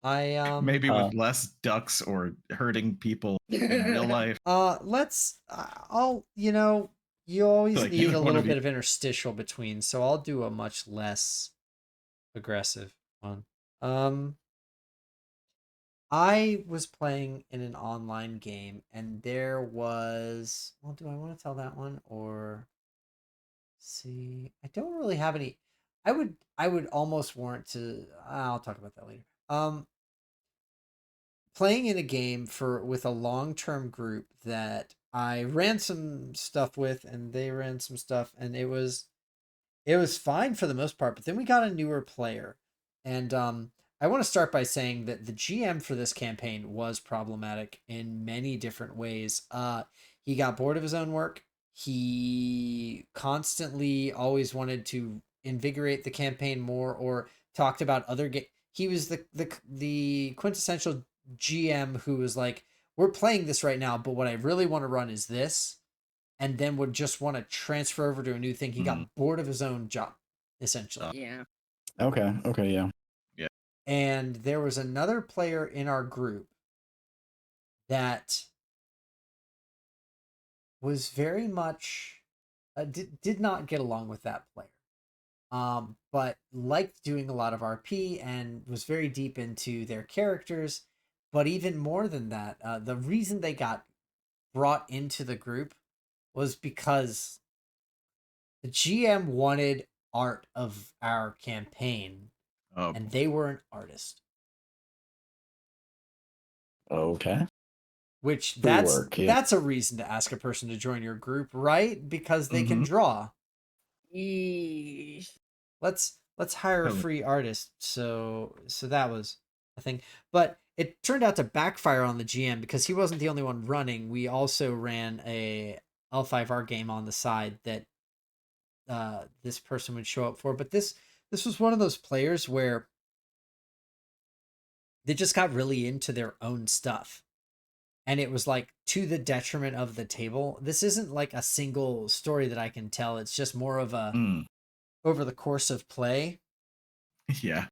I maybe with less ducks or hurting people in real life. Let's. You always Like, need a little bit of interstitial between, so I'll do a much less aggressive one. I was playing in an online game, and there was. Well, do I want to tell that one or? See, I don't really have any. I would almost warrant to. I'll talk about that later. Playing in a game with a long-term group that I ran some stuff with, and they ran some stuff, and it was fine for the most part. But then we got a newer player, and I want to start by saying that the GM for this campaign was problematic in many different ways. He got bored of his own work. He constantly always wanted to invigorate the campaign more, or talked about other games. He was the quintessential GM who was like, we're playing this right now, but what I really want to run is this, and then would just want to transfer over to a new thing. He got bored of his own job, essentially. Yeah. Okay, yeah. Yeah. And there was another player in our group that was very much did not get along with that player. But liked doing a lot of RP and was very deep into their characters. But even more than that, the reason they got brought into the group was because the GM wanted art of our campaign, and they were an artist. Okay. Which Free work, yeah. that's a reason to ask a person to join your group, right? Because they can draw. Eesh. Let's hire a free artist. So that was a thing. But it turned out to backfire on the GM because he wasn't the only one running. We also ran a L5R game on the side that this person would show up for. But this was one of those players where they just got really into their own stuff. and it was like to the detriment of the table. This isn't like a single story that I can tell. It's just more of a over the course of play. Yeah.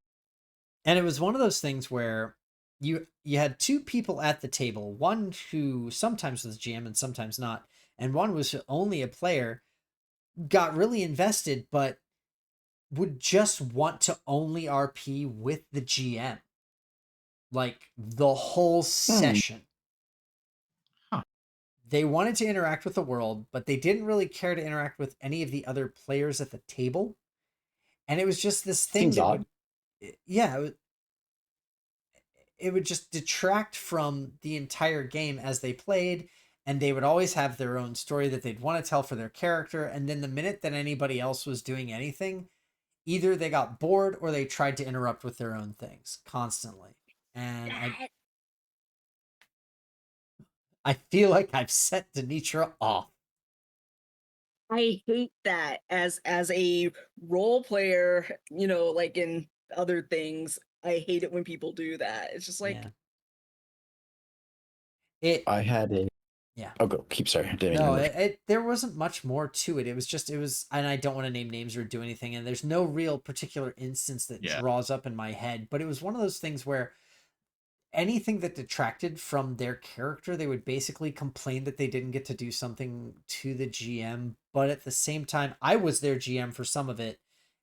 And it was one of those things where you had two people at the table, one who sometimes was GM and sometimes not, and one was only a player, got really invested, but would just want to only RP with the GM. Like the whole session. Huh. They wanted to interact with the world, but they didn't really care to interact with any of the other players at the table. And it was just this thing Seems that odd. it would just detract from the entire game as they played, and they would always have their own story that they'd want to tell for their character. And then the minute that anybody else was doing anything, either they got bored or they tried to interrupt with their own things constantly. And I feel like I've set Denitra off. I hate that as a role player, you know, like in other things. I hate it when people do that. It's just like I had a. Yeah. Oh, go. Keep sorry. No, there wasn't much more to it. It was, and I don't want to name names or do anything, and there's no real particular instance that draws up in my head, but it was one of those things where anything that detracted from their character, they would basically complain that they didn't get to do something to the GM. But at the same time, I was their GM for some of it,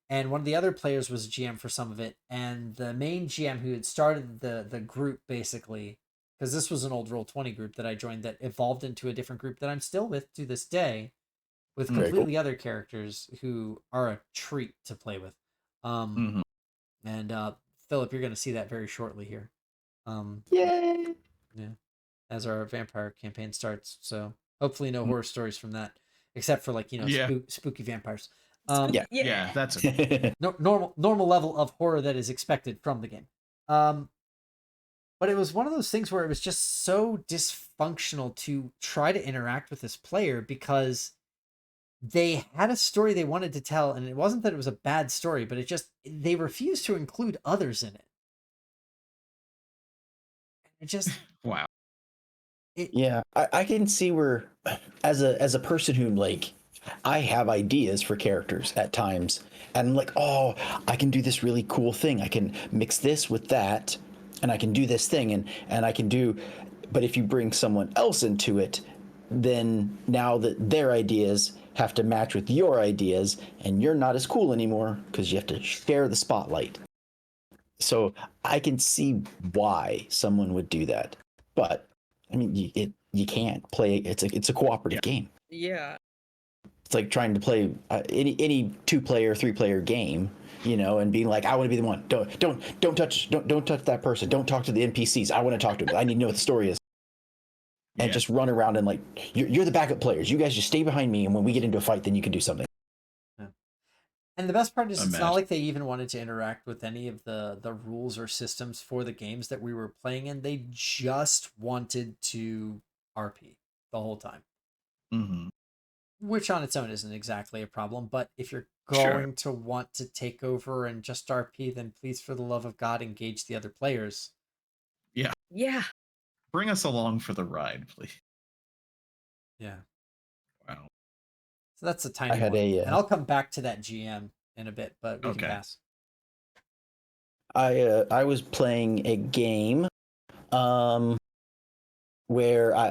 and one of the other players was GM for some of it, and the main GM who had started the group, basically, because this was an old Roll20 group that I joined that evolved into a different group that I'm still with to this day, with completely other characters who are a treat to play with. And Philip, you're going to see that very shortly here. Yay! Yeah, as our vampire campaign starts. So hopefully no horror stories from that, except for like, you know, spooky vampires. Yeah, that's it. Normal level of horror that is expected from the game. But it was one of those things where it was just so dysfunctional to try to interact with this player because they had a story they wanted to tell, and it wasn't that it was a bad story, but they refused to include others in it. It just wow. Yeah, I can see where, as a person who like, I have ideas for characters at times, and I'm like, oh, I can do this really cool thing. I can mix this with that, and I can do this thing, and I can do. But if you bring someone else into it, then now that their ideas have to match with your ideas, and you're not as cool anymore because you have to share the spotlight. So I can see why someone would do that, but I mean, you can't play. It's a cooperative game. Yeah. It's like trying to play any 2-player, 3-player game, you know, and being like, I want to be the one. Don't touch that person. Don't talk to the NPCs. I want to talk to them. I need to know what the story is. And just run around and like, you're the backup players. You guys just stay behind me, and when we get into a fight, then you can do something. And the best part is it's not like they even wanted to interact with any of the rules or systems for the games that we were playing in. They just wanted to RP the whole time. Mm-hmm. Which on its own isn't exactly a problem, but if you're going to want to take over and just RP, then please, for the love of God, engage the other players. Yeah. Yeah. Bring us along for the ride, please. Yeah. Wow. So that's a tiny one. And I'll come back to that GM in a bit, but we can pass. I was playing a game where I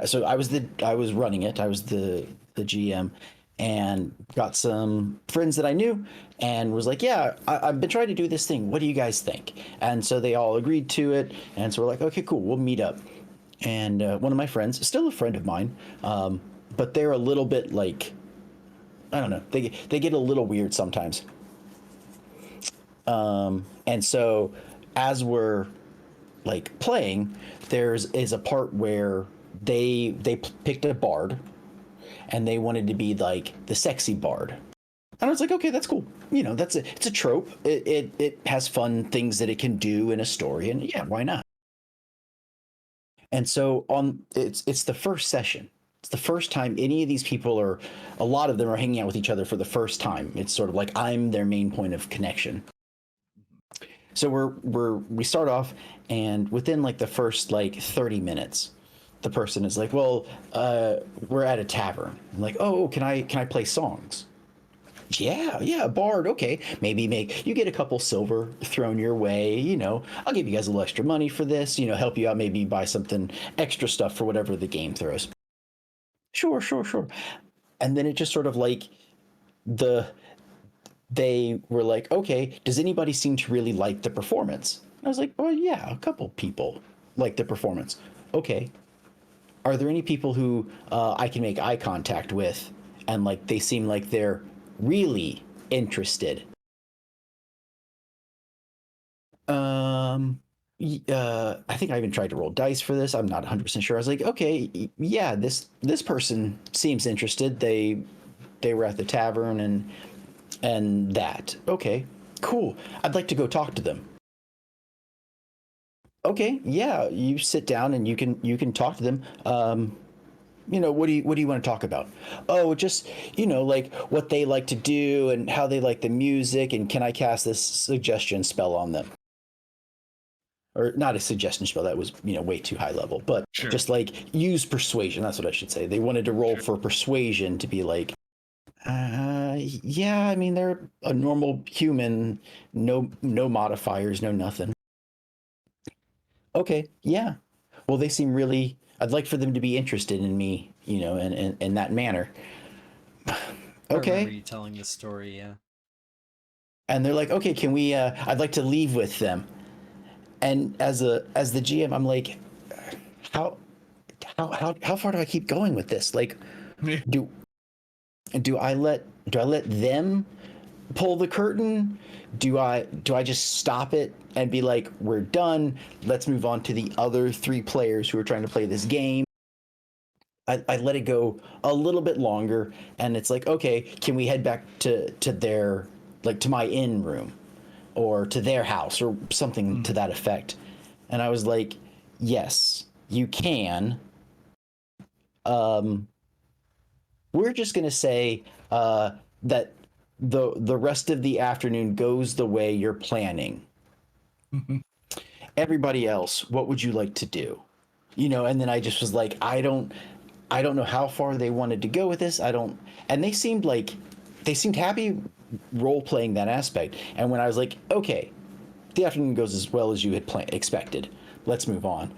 was running it. I was the GM, and got some friends that I knew, and was like, yeah, I've been trying to do this thing. What do you guys think? And so they all agreed to it, and so we're like, okay, cool, we'll meet up. And one of my friends, still a friend of mine, but they're a little bit like, I don't know, they get a little weird sometimes. And so as we're like playing, is a part where they picked a bard, and they wanted to be like the sexy bard. And I was like, okay, that's cool. You know, it's a trope. It has fun things that it can do in a story, and yeah, why not? And so it's the first session. It's the first time any of these people a lot of them are hanging out with each other for the first time. It's sort of like I'm their main point of connection. So we start off, and within like the first like 30 minutes, the person is like, well, we're at a tavern. I'm like, oh, can I play songs? Yeah, bard. Okay, maybe you get a couple silver thrown your way. I'll give you guys a little extra money for this. Help you out. Maybe buy something extra stuff for whatever the game throws. Sure. And then it just sort of like they were like, okay, does anybody seem to really like the performance? I was like, well, yeah, a couple people like the performance. Okay, are there any people who I can make eye contact with and like they seem like they're really interested? I think I even tried to roll dice for this. I'm not 100% sure. I was like, okay, yeah, this person seems interested. They were at the tavern and that. Okay, cool. I'd like to go talk to them. Okay, yeah, you sit down and you can talk to them. What do you want to talk about? Oh, just like what they like to do and how they like the music, and can I cast this suggestion spell on them? Or not a suggestion spell, that was way too high level, but Sure. just like use persuasion. That's what I should say. They wanted to roll for persuasion to be like, yeah, I mean they're a normal human, no modifiers, no nothing. Okay, yeah. Well, they seem really. I'd like for them to be interested in me, in that manner. I remember Okay. you telling this story, yeah. And they're like, okay, can we? I'd like to leave with them. And as the GM, I'm like, how far do I keep going with this? Like, do I let them pull the curtain? Do I just stop it and be like, we're done, let's move on to the other 3 players who are trying to play this game? I let it go a little bit longer, and it's like, okay, can we head back to their, like, to my inn room or to their house or something to that effect? And I was like, yes, you can. We're just gonna say that the rest of the afternoon goes the way you're planning. Everybody else, what would you like to do? And then I just was like, I don't know how far they wanted to go with this. And they seemed happy role playing that aspect. And when I was like, okay, the afternoon goes as well as you had expected, let's move on.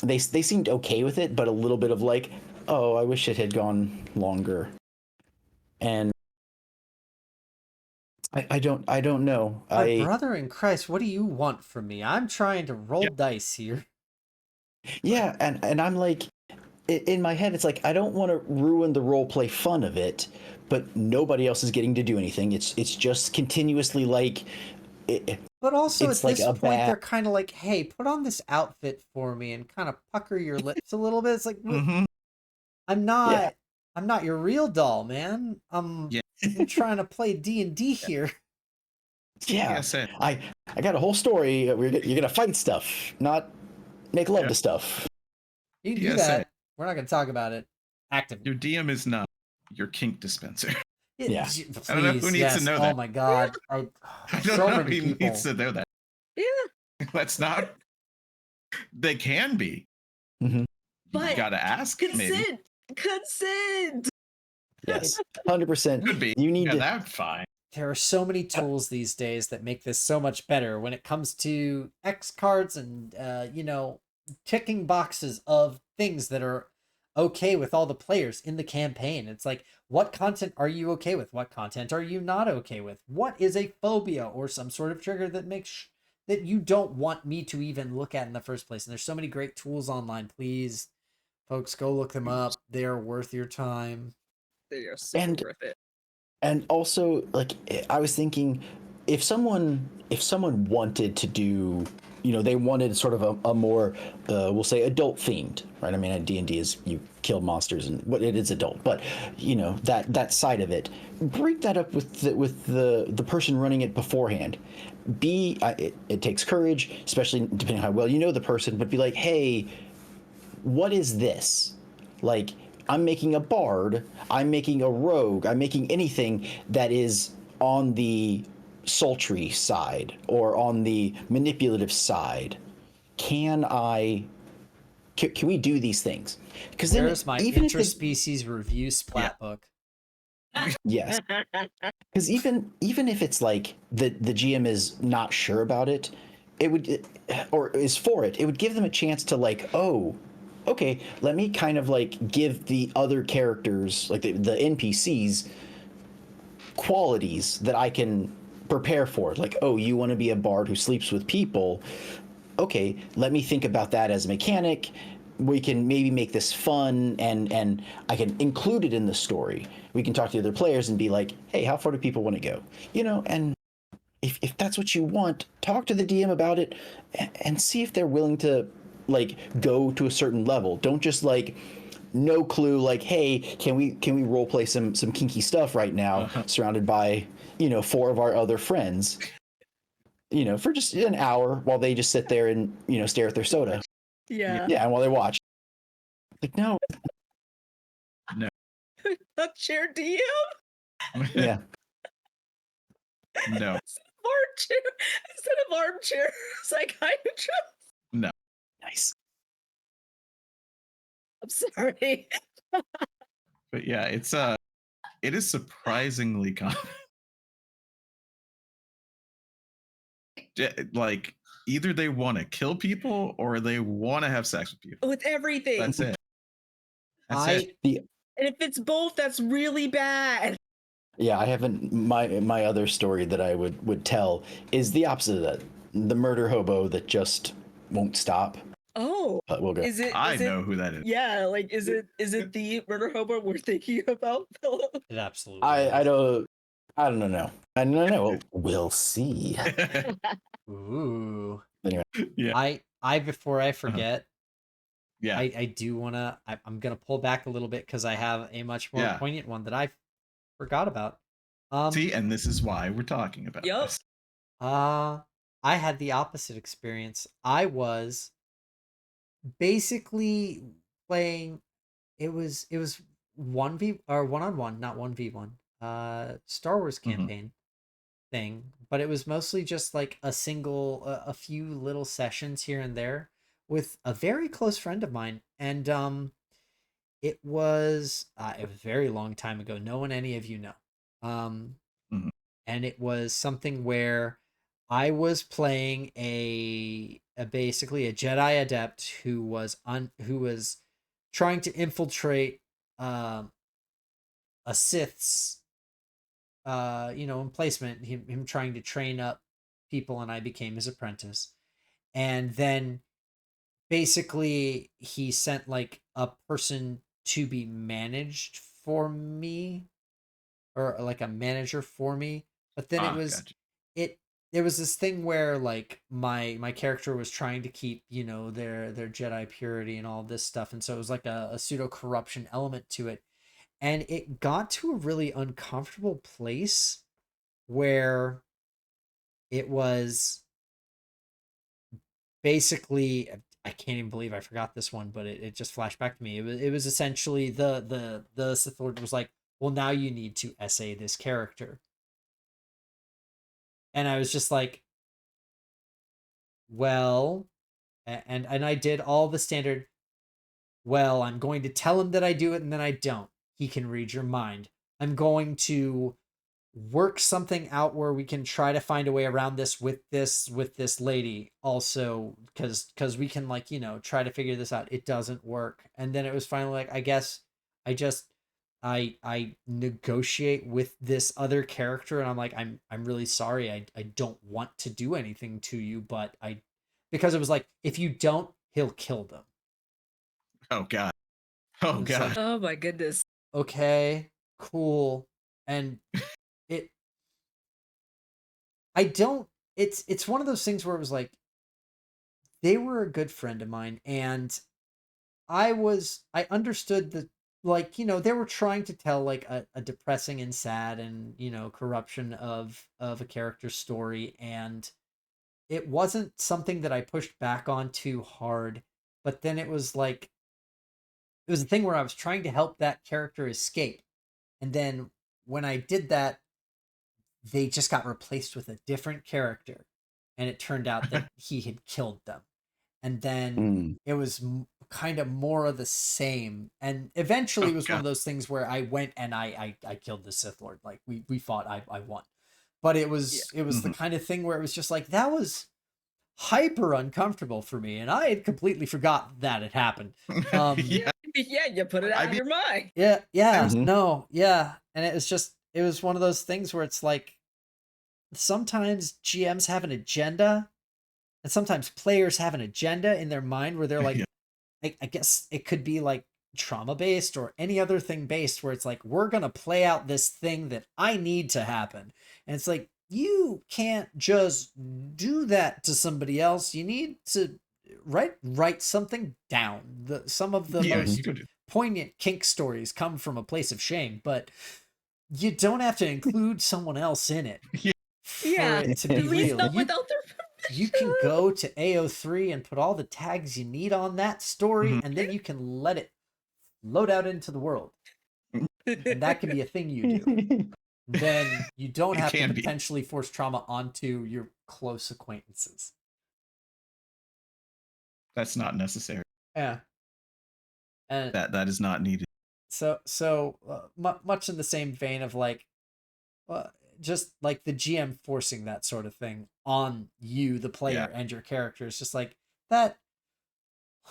They seemed okay with it, but a little bit of like, oh, I wish it had gone longer. And I don't know. My brother in Christ, what do you want from me? I'm trying to roll dice here. Yeah, and I'm like, in my head, it's like, I don't want to ruin the role play fun of it, but nobody else is getting to do anything. It's just continuously like. But also at like this point, they're kind of like, hey, put on this outfit for me and kind of pucker your lips a little bit. It's like, I'm not your real doll, man. I'm trying to play D&D here. Yeah, I got a whole story. You're gonna fight stuff, not make love to stuff. You can do that. We're not gonna talk about it actively. Your DM is not your kink dispenser. Yeah. Please, I don't know who needs to know that. Oh my god. I don't know who needs to know that. Yeah. That's not. They can be. Mm-hmm. You gotta ask. Consent. Maybe. Consent. Yes, 100%. Could be. You need to. That's fine. There are so many tools these days that make this so much better when it comes to X cards and ticking boxes of things that are okay with all the players in the campaign. It's like, what content are you okay with? What content are you not okay with? What is a phobia or some sort of trigger that makes that you don't want me to even look at in the first place? And there's so many great tools online. Please, folks, go look them up. They are worth your time. They are super worth it. And also, like, I was thinking, if someone wanted to do, they wanted sort of a more, we'll say, adult themed, right? I mean, D&D is you kill monsters and what it is adult, but that side of it, break that up with the person running it beforehand. It takes courage, especially depending on how well you know the person, but be like, hey, what is this? Like, I'm making a bard, I'm making a rogue, I'm making anything that is on the sultry side or on the manipulative side. Can I can we do these things? Because then Where's my even if they, interspecies review splat book? yes, because even if it's like the GM is not sure about it, or is for it, it would give them a chance to like, oh, okay, let me kind of like give the other characters, like the NPCs, qualities that I can prepare for. Like, oh, you want to be a bard who sleeps with people? Okay, let me think about that as a mechanic. We can maybe make this fun, and I can include it in the story. We can talk to the other players and be like, hey, how far do people want to go? And if that's what you want, talk to the DM about it and see if they're willing to like go to a certain level. Don't just like no clue like, hey, can we role play some kinky stuff right now, surrounded by 4 of our other friends, for just an hour while they just sit there and stare at their soda. Yeah. Yeah, and while they watch. Like, no. Not chair DM. Yeah. No. Instead of armchair psychiatrist. No. Nice. I'm sorry. But yeah, it is surprisingly common. Like either they want to kill people or they want to have sex with people. With everything. That's it. And if it's both, that's really bad. Yeah, I haven't. My other story that I would tell is the opposite of that. The murder hobo that just won't stop. Oh, But we'll go. I know who that is. Yeah, like is it the murder hobo we're thinking about, Philip? It absolutely. I don't know. I don't know. We'll see. Ooh. Anyway. Yeah. I before I forget. Yeah. I do wanna. I'm gonna pull back a little bit because I have a much more poignant one that I forgot about. See, and this is why we're talking about this. I had the opposite experience. I was basically playing. It was 1v or 1-on-1, not 1v1. Star Wars campaign thing, but it was mostly just like a few little sessions here and there with a very close friend of mine, and it was a very long time ago. No one any of you know. And it was something where I was playing basically a Jedi adept who was trying to infiltrate a Sith's emplacement, him trying to train up people, and I became his apprentice. And then basically he sent like a person to be managed for me, or like a manager for me. But then Gotcha. there was this thing where like my character was trying to keep their Jedi purity and all this stuff, and so it was like a pseudo corruption element to it, and it got to a really uncomfortable place where it was basically, I can't even believe I forgot this one, but it just flashed back to me. It was essentially the Sith Lord was like, well, now you need to essay this character. And I was just like, well, and I did all the standard, well, I'm going to tell him that I do it and then I don't. He can read your mind. I'm going to work something out where we can try to find a way around this with this lady also, because we can like try to figure this out. It doesn't work. And then it was finally like, I guess I negotiate with this other character, and I'm like, I'm really sorry, I don't want to do anything to you, but because it was like, if you don't, he'll kill them. Oh god. Oh god. Like, oh my goodness. Okay, cool. And it's one of those things where it was like, they were a good friend of mine, and I understood that, like, they were trying to tell like a depressing and sad and corruption of a character's story, and it wasn't something that I pushed back on too hard. But then it was like, it was a thing where I was trying to help that character escape, and then when I did that, they just got replaced with a different character, and it turned out that he had killed them. And then it was kind of more of the same. And eventually Oh, it was one God. of those things where I went and I killed the Sith Lord. Like we fought, I won. But it was the Mhm. kind of thing where it was just like, that was hyper uncomfortable for me, and I had completely forgot that it happened. Yeah. Yeah, you put it out I of mean- your mind. Yeah, Mhm. no, yeah. And it was one of those things where it's like, sometimes GMs have an agenda, and sometimes players have an agenda in their mind where they're like, Yeah. I guess it could be like trauma based or any other thing based, where it's like, we're going to play out this thing that I need to happen. And it's like, you can't just do that to somebody else. You need to write something down. Some of the Yeah, you most could. poignant kink stories come from a place of shame, but you don't have to include someone else in it Yeah. for Yeah, it to be at least real. not without their You permission. can go to AO3 and put all the tags you need on that story, Mhm. and then you can let it load out into the world. And that can be a thing you do. Then you don't It have to can be. potentially force trauma onto your close acquaintances. That's not necessary. Yeah. And That is not needed. much in the same vein of like, just like the GM forcing that sort of thing on you, the player, and your character. It's just like that.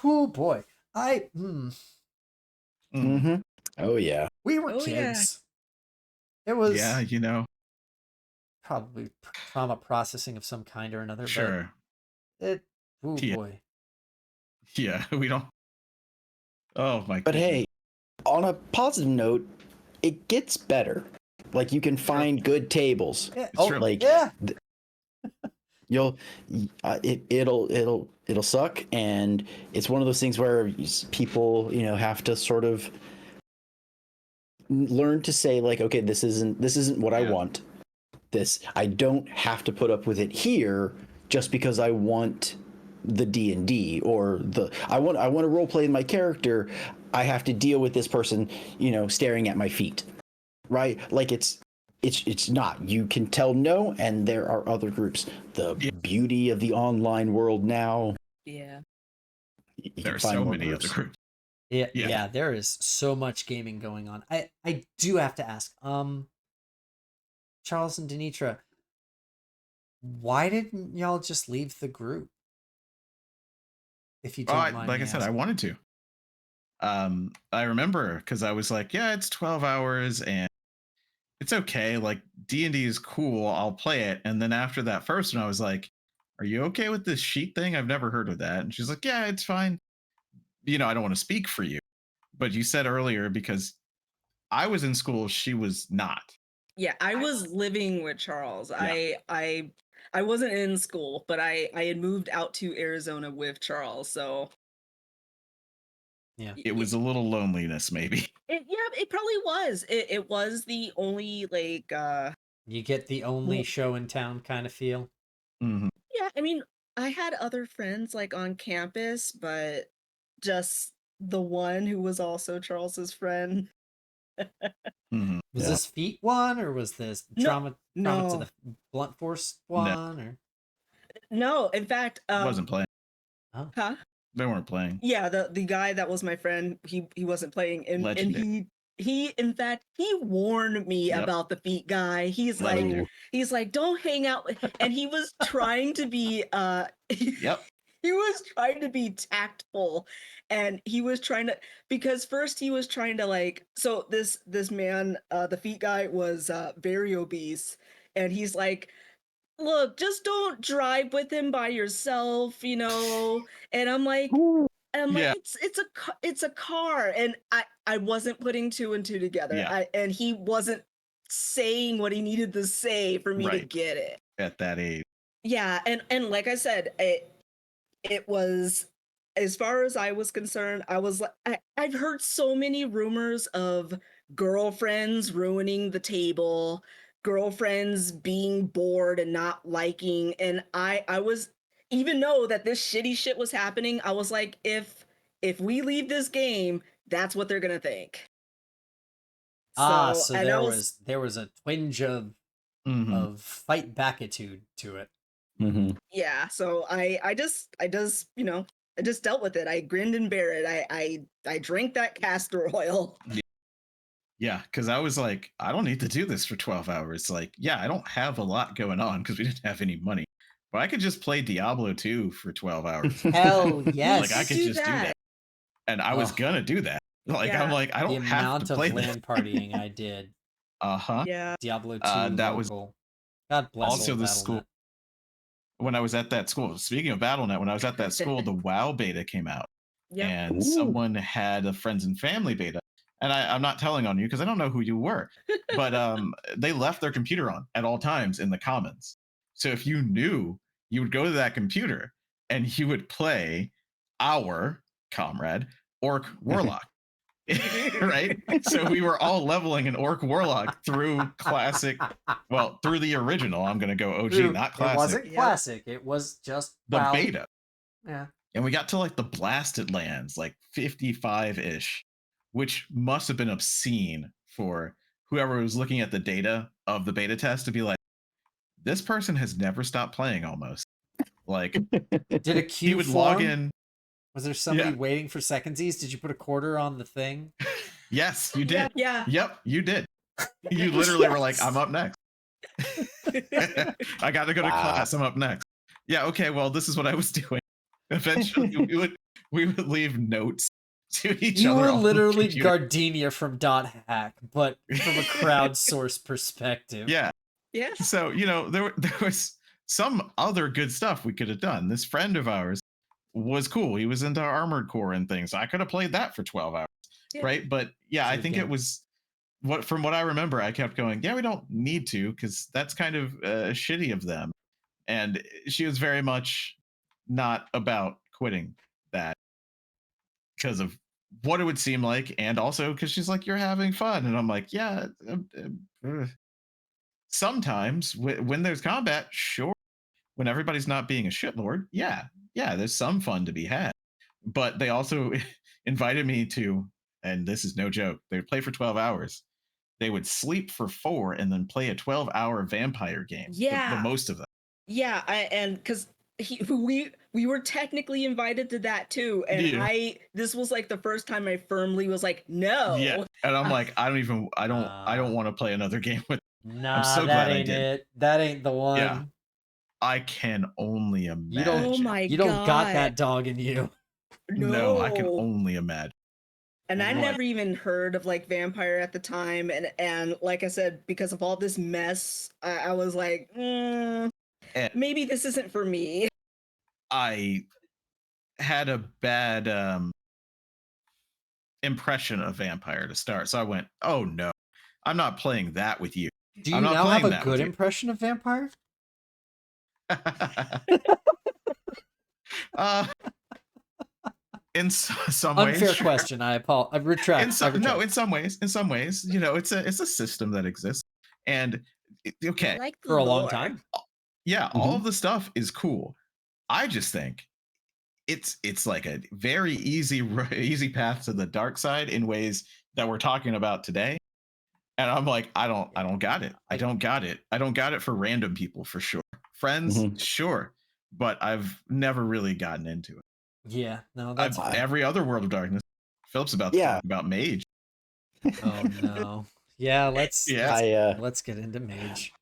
Oh boy, Mm. Mm-hmm. Oh yeah. we were Oh, yeah. kids. It was Yeah, probably trauma processing of some kind or another. sure. But it, oh Yeah. boy, Yeah, we don't. Oh my But goodness. hey, on a positive note, it gets better. Like you can find good tables. yeah, It's true. Like yeah, you'll it'll suck, and it's one of those things where people have to sort of learn to say like, okay, this isn't what I Yeah. want. This I don't have to put up with it here just because I want the D&D, or I want to role play my character. I have to deal with this person staring at my feet, right? Like it's not. You can tell no, and there are other groups. The Yeah. beauty of the online world now, Yeah. you There can are find so more many groups. other groups. yeah, Yeah. yeah. There is so much gaming going on. I do have to ask, Charles and Denitra, why didn't y'all just leave the group? If you don't mind Like me I said, I asking. wanted to. I remember because I was like, yeah, it's 12 hours and it's okay. Like D&D is cool. I'll play it. And then after that first one, I was like, are you okay with this sheet thing? I've never heard of that. And she's like, yeah, it's fine. I don't want to speak for you, but you said earlier because I was in school, she was not. Yeah, I was living with Charles. Yeah. I wasn't in school, but I had moved out to Arizona with Charles. So Yeah. It was a little loneliness, maybe. it probably was. It was the only like You get the only show in town kind of feel. Mhm. yeah, I mean, I had other friends like on campus, but just the one who was also Charles's friend. Mhm. Was Yeah. this feet one, or was this No, trauma to no, the blunt force No. one, or no. In fact, Wasn't playing. huh? They weren't playing. Yeah, the guy that was my friend, he wasn't playing, and Legendary. he in fact he warned me Yep. about the feet guy. Legendary. He's like, don't hang out and he was trying to be Yep. he was trying to be tactful, and he was trying to, because first he was trying to like, so this man, the feet guy was very obese, and he's like, look, just don't drive with him by yourself, and I'm like, Yeah. it's a car, and I wasn't putting two and two together. Yeah. And he wasn't saying what he needed to say for me to Right. get it. At that age. Yeah, and like I said, it was, as far as I was concerned, I was like, I've heard so many rumors of girlfriends ruining the table, girlfriends being bored and not liking, and I was, even though that this shitty shit was happening, I was like, if we leave this game, that's what they're gonna think. so And there was a twinge Mhm. of fight backitude to it. Mm-hmm. yeah, so I just just dealt with it. I grinned and bare it. I drank that castor oil. Yeah, because I was like, I don't need to do this for 12 hours. Like, yeah, I don't have a lot going on because we didn't have any money. But I could just play Diablo 2 for 12 hours. Hell yes. Like, I could just do that. And I was Ugh. going to do that. Like, Yeah. I'm like, I The don't have amount to of play this. LAN partying I did. Uh-huh. Yeah. Diablo 2 that was local. God bless also old the Battle.net. school. When I was at that school, speaking of Battle.net, when I was at that school, the WoW beta came out. Yep. And Ooh. someone had a friends and family beta. And I'm not telling on you because I don't know who you were. But they left their computer on at all times in the commons. So if you knew, you would go to that computer and you would play our comrade, Orc Warlock. Right? So we were all leveling an Orc Warlock through classic, well, through the original. I'm going to go OG, not classic. It wasn't Yep. classic. It was just The WoW. beta. Yeah. And we got to like the blasted lands, like 55-ish, which must have been obscene for whoever was looking at the data of the beta test to be like, this person has never stopped playing almost. Like, Did a he queue would form? log in. Was there somebody Yeah. waiting for secondsies? Did you put a quarter on the thing? Yes, you did. Yeah. Yep, you did. You literally were like, Yes. I'm up next. I got to go to Wow. class. I'm up next. Yeah, okay, well, this is what I was doing. Eventually, we would leave notes to each You other. were on the literally computer. Gardenia from .hack, but from a crowdsourced perspective. Yeah. Yeah. So, there was some other good stuff we could have done. This friend of ours was cool. He was into Armored Core and things. I could have played that for 12 hours. Yeah. Right. But yeah, It's a I good think game. it was from what I remember, I kept going, yeah, we don't need to, because that's kind of shitty of them. And she was very much not about quitting that because of what it would seem like. And also because she's like, you're having fun. And I'm like, yeah. Sometimes when there's combat, sure. When everybody's not being a shitlord, yeah, there's some fun to be had. But they also invited me to, and this is no joke, they would play for 12 hours. They would sleep for 4 and then play a 12-hour vampire game. Yeah. The most of them. Yeah, and because we were technically invited to that too, and Yeah. this was like the first time I firmly was like, no. Yeah. And I'm like, I don't want to play another game with. Nah, so that glad I ain't did. it. That ain't the one. Yeah. I can only imagine. You don't- Oh my You don't got God. that dog in you. No, I can only imagine. And I What? never even heard of like vampire at the time, and like I said, because of all this mess, I was like, maybe this isn't for me. I had a bad impression of vampire to start, so I went, oh no, I'm not playing that with you. Do you I'm not now have playing a that good with you. impression of vampire? In some ways, Unfair sure. question. I retract. In some ways, it's a system that exists, and okay, I like the For a long lore. time. yeah, all of the stuff is cool. I just think it's like a very easy path to the dark side in ways that we're talking about today. And I'm like, I don't got it. I don't got it. I don't got it for random people for sure. Friends, sure, but I've never really gotten into it. Yeah, no, that's fine. Every other World of Darkness. Philip's about to talk about Mage. Oh no. Yeah, let's get into Mage.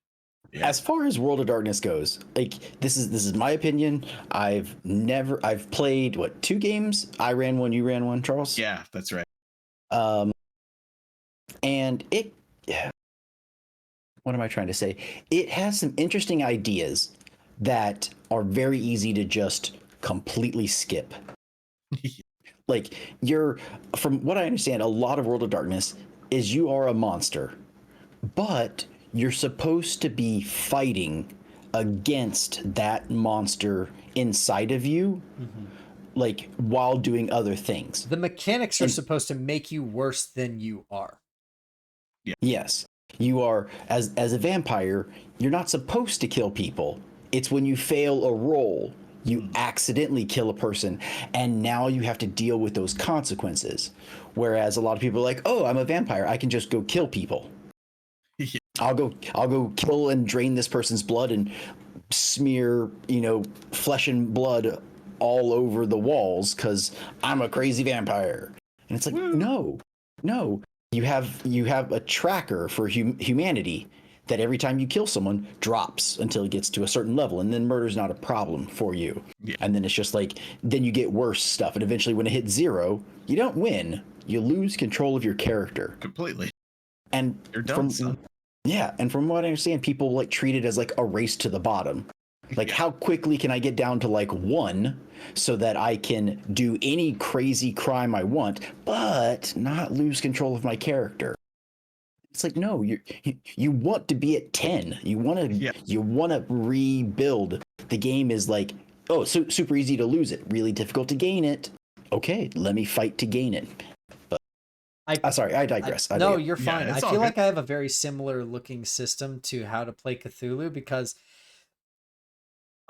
Yeah. As far as World of Darkness goes, like this is my opinion. I've played 2 games. I ran one, you ran one, Charles. Yeah, that's right. And what am I trying to say? It has some interesting ideas that are very easy to just completely skip. Like from what I understand, a lot of World of Darkness is you are a monster, but you're supposed to be fighting against that monster inside of you, like while doing other things. The mechanics are supposed to make you worse than you are. Yeah. Yes. You are, as a vampire, you're not supposed to kill people. It's when you fail a roll, you accidentally kill a person, and now you have to deal with those consequences. Whereas a lot of people are like, oh, I'm a vampire, I can just go kill people. Yeah. I'll go kill and drain this person's blood and smear, flesh and blood all over the walls because I'm a crazy vampire. And it's like, no. You have a tracker for humanity that every time you kill someone drops until it gets to a certain level, and then murder's not a problem for you. Yeah. And then it's just like, then you get worse stuff, and eventually when it hits 0, you don't win. You lose control of your character Completely. and You're done, son. Yeah, and from what I understand, people like treat it as like a race to the bottom. Like, how quickly can I get down to like 1 so that I can do any crazy crime I want, but not lose control of my character? It's like, no, you want to be at 10. You want to rebuild. The game is like, oh, super easy to lose it, really difficult to gain it. Okay, let me fight to gain it. Sorry, I digress. No, you're fine. Yeah, I feel like I have a very similar looking system to how to play Cthulhu, because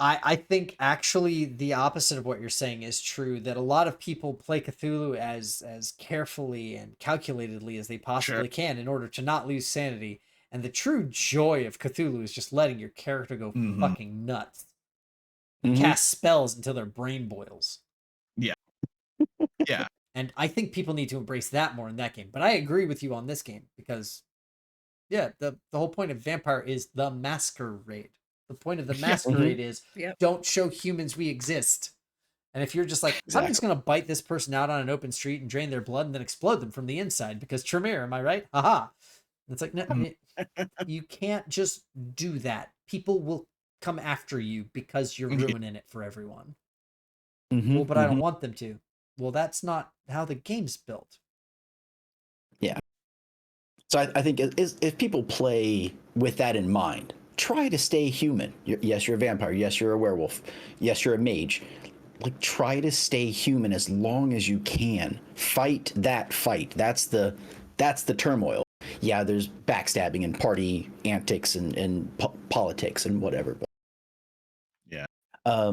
I think actually the opposite of what you're saying is true, that a lot of people play Cthulhu as carefully and calculatedly as they possibly can in order to not lose sanity. And the true joy of Cthulhu is just letting your character go fucking nuts. Cast spells until their brain boils. Yeah. Yeah. And I think people need to embrace that more in that game. But I agree with you on this game because, yeah, the whole point of Vampire is the masquerade. The point of the masquerade is don't show humans we exist. And if you're just like, I'm just going to bite this person out on an open street and drain their blood and then explode them from the inside because Tremere, am I right? Haha. It's like, no, you can't just do that. People will come after you because you're ruining it for everyone. Well, but I don't want them to. Well, that's not how the game's built. Yeah. So I think if people play with that in mind, try to stay human. Yes, you're a vampire. Yes, you're a werewolf. Yes, you're a mage. Like, try to stay human as long as you can. Fight that fight. That's the turmoil. Yeah, there's backstabbing and party antics and politics and whatever. But, yeah.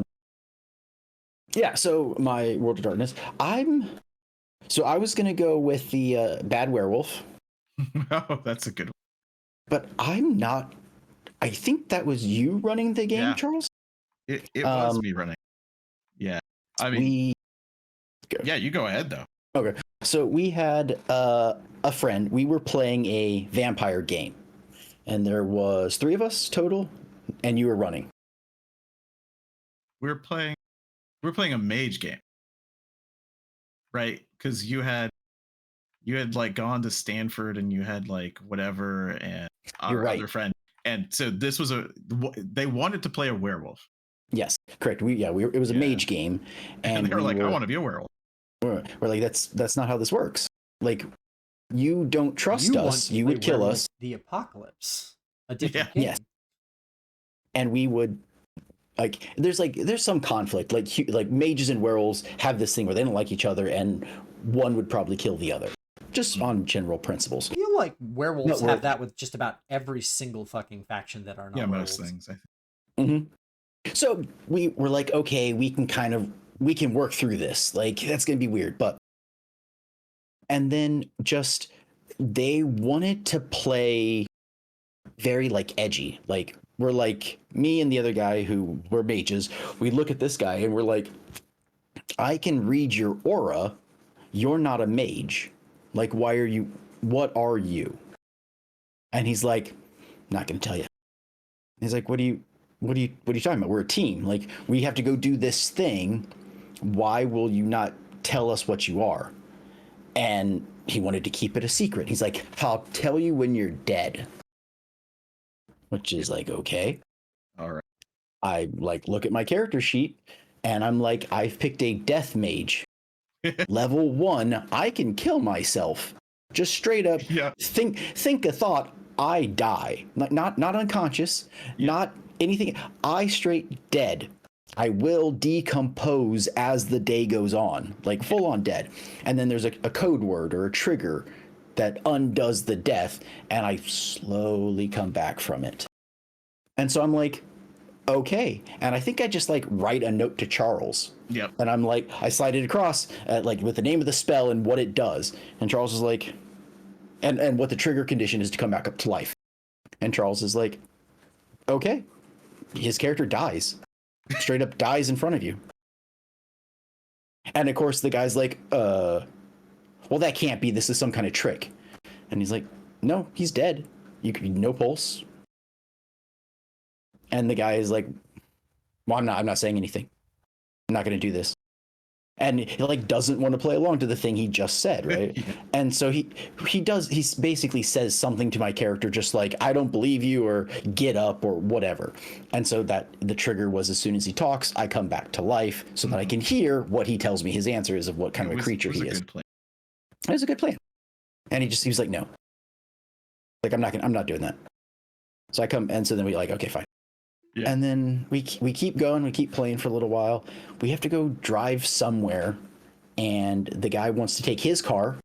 Yeah, so my World of Darkness. I was gonna go with the bad werewolf. Oh, that's a good one. But I'm not. I think that was you running the game, Charles. It was me running. Yeah, I mean, yeah, you go ahead though. Okay, so we had a friend. We were playing a vampire game, and there was 3 of us total, and you were running. We're playing a mage game, right? Because you had like gone to Stanford and you had like whatever, and our other friend, and so this was they wanted to play a werewolf. Yes, correct. It was a mage game, and they were like, I want to be a werewolf. We're like, that's not how this works. Like, you don't trust us. You would kill us. The apocalypse, a different game. Yes, and we would. Like, there's some conflict. Like mages and werewolves have this thing where they don't like each other, and one would probably kill the other, just on general principles. I feel like werewolves have that with just about every single fucking faction that are not werewolves. Most things. I think. So we were like, okay, we can work through this. Like, that's gonna be weird, and then just they wanted to play very like edgy, like. We're like, me and the other guy who were mages, we look at this guy and we're like, I can read your aura. You're not a mage. Like, what are you? And he's like, not gonna tell you. He's like, what are you talking about? We're a team. Like, we have to go do this thing. Why will you not tell us what you are? And he wanted to keep it a secret. He's like, I'll tell you when you're dead. Which is like, okay. All right. I like look at my character sheet and I'm like, I've picked a death mage. Level 1, I can kill myself. Just straight up think a thought, I die. Not unconscious, not anything. I straight dead. I will decompose as the day goes on, like full on dead. And then there's a code word or a trigger that undoes the death, and I slowly come back from it. And so I'm like, okay. And I think I just like write a note to Charles. Yep. And I'm like, I slide it across like with the name of the spell and what it does. And Charles is like, and what the trigger condition is to come back up to life. And Charles is like, okay. His character dies. Straight up dies in front of you. And of course, the guy's like, well, that can't be. This is some kind of trick. And he's like, no, he's dead. You could no pulse. And the guy is like, well, I'm not saying anything. I'm not going to do this. And he like doesn't want to play along to the thing he just said, right? Yeah. And so he basically says something to my character, just like, I don't believe you, or get up, or whatever. And so that the trigger was, as soon as he talks, I come back to life so that I can hear what he tells me his answer is of what kind of a creature he is. Good It was a good plan. And he was like, no, like I'm not doing that. So I come, and so then we like, okay, fine. Yeah. And then we keep going, we keep playing for a little while. We have to go drive somewhere, and the guy wants to take his car,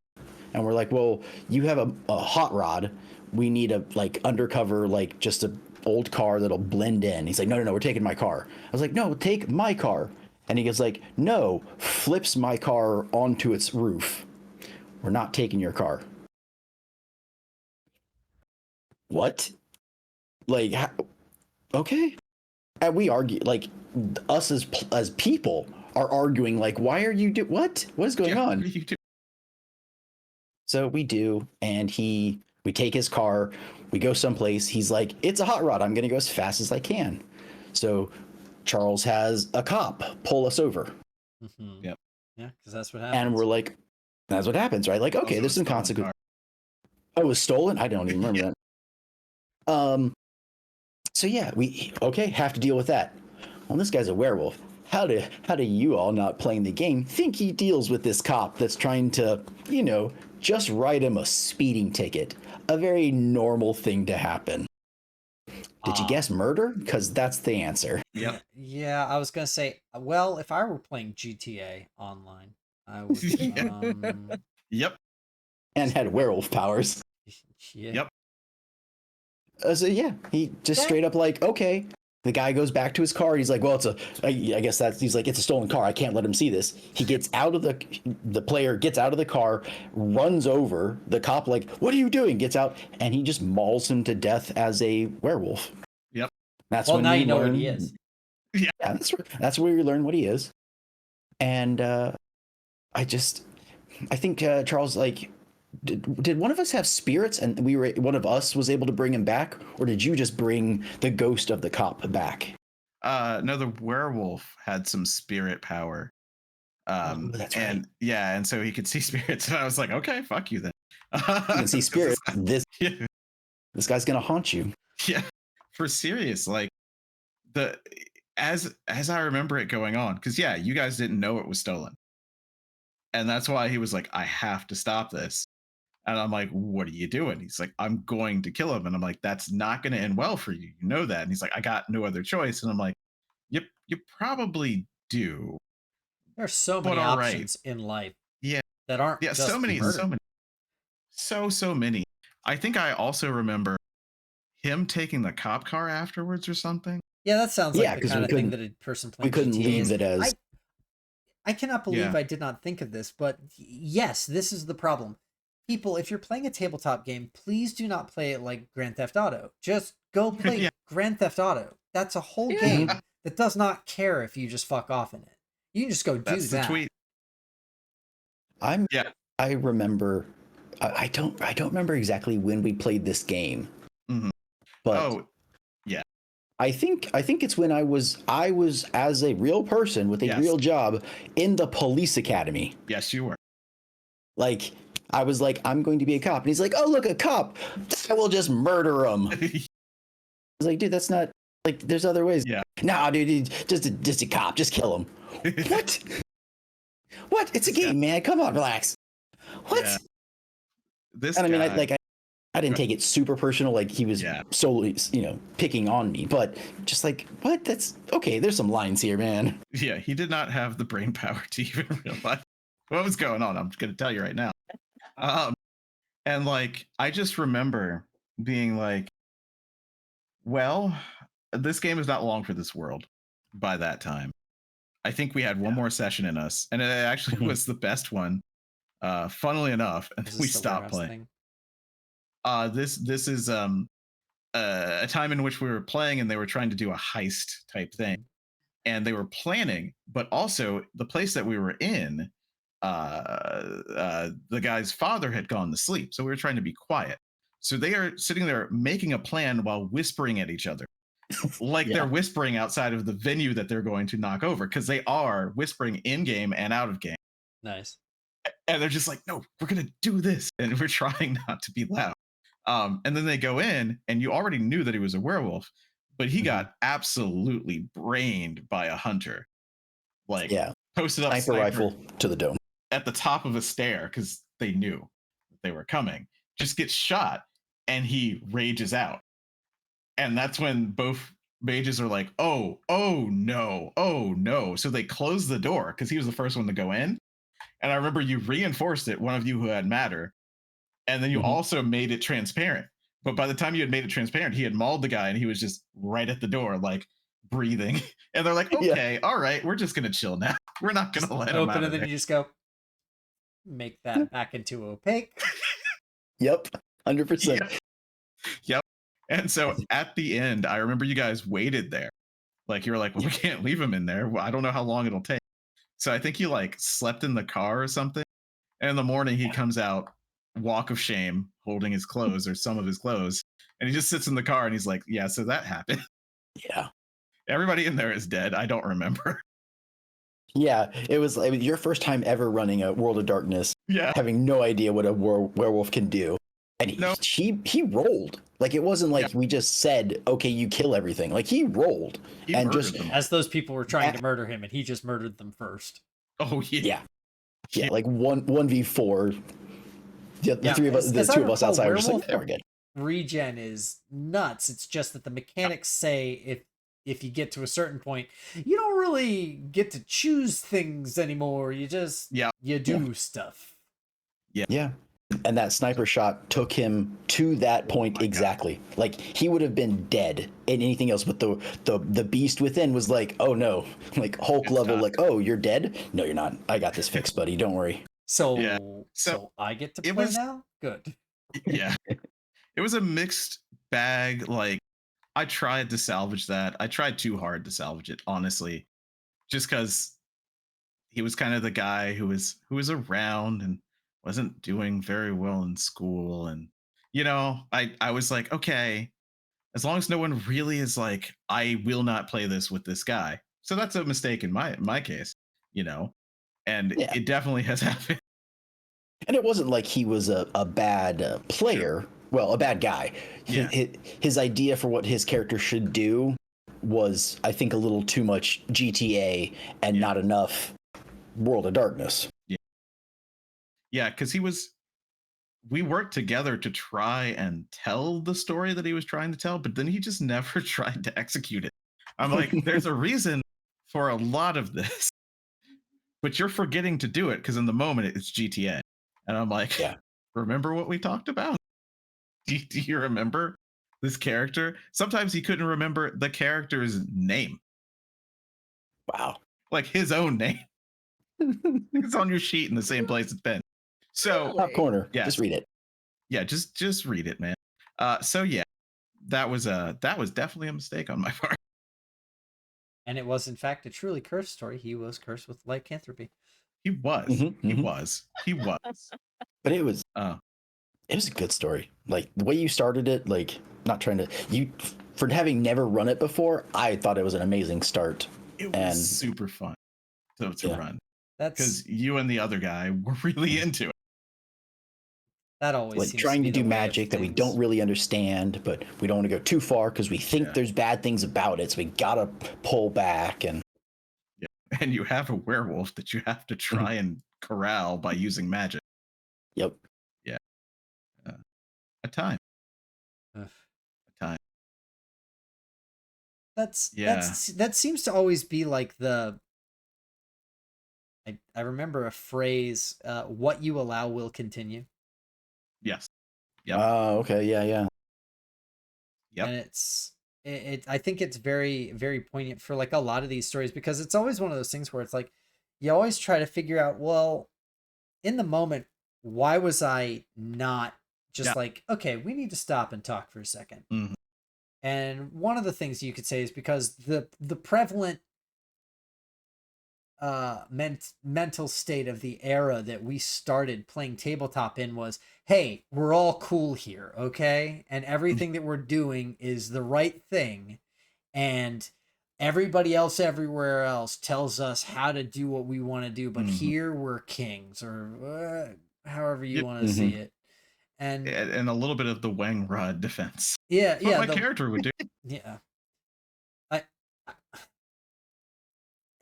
and we're like, well, you have a hot rod. We need a like undercover, like just a old car that'll blend in. He's like, no, we're taking my car. I was like, no, take my car. And he goes like, no, flips my car onto its roof. We're not taking your car. What? Like, okay. And we argue, like, us as people are arguing, like, why are you what is going on? What are you doing? So we do, and we take his car, we go someplace. He's like, it's a hot rod, I'm gonna go as fast as I can. So Charles has a cop pull us over. Mm-hmm. Yep. Yeah, because that's what happens. And we're like, that's what happens, right? Like, okay, Also there's some stolen consequence. car. Oh, it was stolen? I don't even remember that. So yeah, we have to deal with that. Well, this guy's a werewolf. How do you all, not playing the game, think he deals with this cop that's trying to, just write him a speeding ticket? A very normal thing to happen. Did you guess murder? Because that's the answer. Yep. Yeah, I was gonna say, well, if I were playing GTA online, I would. Yep. And had werewolf powers. Yeah. Yep. So yeah, he just straight up like, okay. The guy goes back to his car. He's like, well, I guess he's like, it's a stolen car. I can't let him see this. He gets out of the player gets out of the car, runs over the cop, like, what are you doing? Gets out, and he just mauls him to death as a werewolf. Yep. That's Well, when now we you know learn, what he is. Yeah. That's where we learn what he is. And I think Charles, like, did one of us have spirits and one of us was able to bring him back, or did you just bring the ghost of the cop back? No, the werewolf had some spirit power. That's right. And yeah, and so he could see spirits, and I was like, okay, fuck you then. You can see spirits. This guy's gonna haunt you. Yeah, for serious. Like as I remember it going on, because yeah, you guys didn't know it was stolen, and that's why he was like, I have to stop this. And I'm like, what are you doing? He's like, I'm going to kill him. And I'm like, that's not going to end well for you. You know that. And he's like, I got no other choice. And I'm like, yep, you probably do. There are so many options in life. Yeah. That aren't just so many. So many. I think I also remember him taking the cop car afterwards or something. Yeah, that sounds like the kind of thing that a person playing we couldn't GTA leave is. it as. I cannot believe I did not think of this, but yes, this is the problem. People, if you're playing a tabletop game, please do not play it like Grand Theft Auto. Just go play Grand Theft Auto. That's a whole game that does not care if you just fuck off in it. You can just go do that. Tweet. I remember. I don't remember exactly when we played this game. Mm-hmm. But I think it's when I was as a real person with a real job in the police academy. Yes, you were. Like, I was like, I'm going to be a cop, and he's like, oh, look, a cop. I will just murder him. I was like, dude, that's not, like, there's other ways. Yeah. Nah, dude, just a cop, just kill him. What? It's a game, man. Come on, relax. What? Yeah. I mean, I didn't take it super personal, like he was solely, picking on me, but just like, what? That's okay. There's some lines here, man. Yeah, he did not have the brain power to even realize what was going on. I'm just going to tell you right now. And like, I just remember being like, well, this game is not long for this world by that time. I think we had one more session in us, and it actually was the best one, funnily enough, and we stopped playing. This is a time in which we were playing and they were trying to do a heist type thing. and they were planning, but also the place that we were in, the guy's father had gone to sleep, so we were trying to be quiet. So they are sitting there making a plan while whispering at each other, like Yeah. they're whispering outside of the venue that they're going to knock over, because they are whispering in game and out of game. Nice. And they're just like, no, we're gonna do this, and we're trying not to be loud. And then they go in, and you already knew that he was a werewolf, but he got absolutely brained by a hunter, like Yeah. posted up Sniper rifle to the dome. at the top of a stair because they knew they were coming. Just gets shot, and he rages out, and that's when both mages are like, oh no, oh no. So they close the door because he was the first one to go in. And I remember you reinforced it, one of you who had matter, and then you also made it transparent. But by the time you had made it transparent, he had mauled the guy, and he was just right at the door, like breathing. And they're like, okay, all right, we're just gonna chill now. We're not gonna let him Open out and of then there. you just go make that back into opaque. Yep. 100%. Yep. And so at the end, I remember you guys waited there. Like you were like, well, we can't leave him in there. Well, I don't know how long it'll take. So I think he like slept in the car or something. And in the morning, he comes out, walk of shame, holding his clothes or some of his clothes. And he just sits in the car and he's like, yeah, so that happened. Yeah. Everybody in there is dead. I don't remember. Yeah. It was your first time ever running a World of Darkness, Yeah. having no idea what a werewolf can do. And No. he rolled. Like, it wasn't like we just said, okay, you kill everything. Like, he rolled. He and murdered just them. As those people were trying to murder him, and he just murdered them first. Oh, yeah. Yeah. Like 1v4. The three of us, the as I two of us recall, outside were just like, werewolf "Yeah, we're good." Regen is nuts. It's just that the mechanics say if you get to a certain point, you don't really get to choose things anymore. You just you do stuff. Yeah. And that sniper shot took him to that point exactly. Like, he would have been dead in anything else, but the beast within was like, oh no, like Hulk level, like, oh, you're dead? No, you're not. I got this fixed, buddy. Don't worry. So I get to play now? Good. Yeah. It was a mixed bag. Like, I tried to salvage that. I tried too hard to salvage it, honestly, just because he was kind of the guy who was around and wasn't doing very well in school. And I was like, okay, as long as no one really is like, I will not play this with this guy. So that's a mistake in my case, and it definitely has happened. And it wasn't like he was a bad player. Well, a bad guy. Yeah. His idea for what his character should do was, I think, a little too much GTA and not enough World of Darkness. Yeah, because we worked together to try and tell the story that he was trying to tell, but then he just never tried to execute it. I'm like, there's a reason for a lot of this, but you're forgetting to do it because in the moment it's GTA. And I'm like, remember what we talked about? Do you remember this character? Sometimes he couldn't remember the character's name. Wow. Like his own name. It's on your sheet in the same place it's been. So top corner. Yeah, just read it. Yeah, just read it, man. So yeah, that was definitely a mistake on my part. And it was in fact a truly cursed story. He was cursed with lycanthropy. He was. He was. But it was a good story. Like, the way you started it, like, not trying to for having never run it before, I thought it was an amazing start. It was super fun to run. That's because you and the other guy were really into it. That always like seems trying to to be do the way of magic that we things. don't really understand, but we don't want to go too far because we think there's bad things about it, so we gotta pull back. And and you have a werewolf that you have to try and corral by using magic. Yep. Yeah. A time. Ugh. A time. That seems to always be like the. I remember a phrase, what you allow will continue. Yes. Yep. Okay. Yeah. Yep. And I think it's very, very poignant for like a lot of these stories, because it's always one of those things where it's like, you always try to figure out, well, in the moment, why was I not just like, okay, we need to stop and talk for a second. Mm-hmm. And one of the things you could say is because the prevalent mental state of the era that we started playing tabletop in was, hey, we're all cool here, okay? And everything that we're doing is the right thing, and everybody else everywhere else tells us how to do what we want to do, but here we're kings, or however you want to see it. And a little bit of the Wang Rod defense. yeah, That's what my character would do. Yeah, I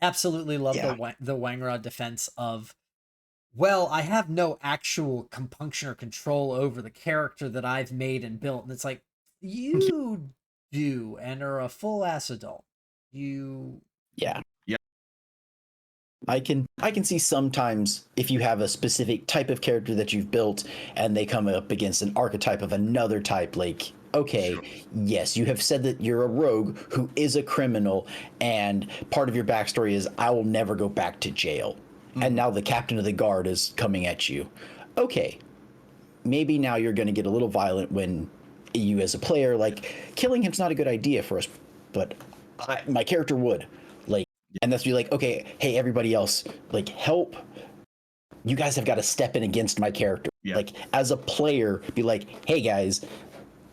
absolutely love the Wangrod defense of, well, I have no actual compunction or control over the character that I've made and built. And it's like, you do, and are a full ass adult. You. Yeah. I can see sometimes if you have a specific type of character that you've built and they come up against an archetype of another type, like, okay, yes, you have said that you're a rogue who is a criminal, and part of your backstory is I will never go back to jail. And now the captain of the guard is coming at you. Okay, maybe now you're going to get a little violent when you as a player, like, killing him's not a good idea for us, but my character would. And that's be like, okay, hey, everybody else, like, help. You guys have got to step in against my character. Yeah. Like, as a player, be like, hey, guys,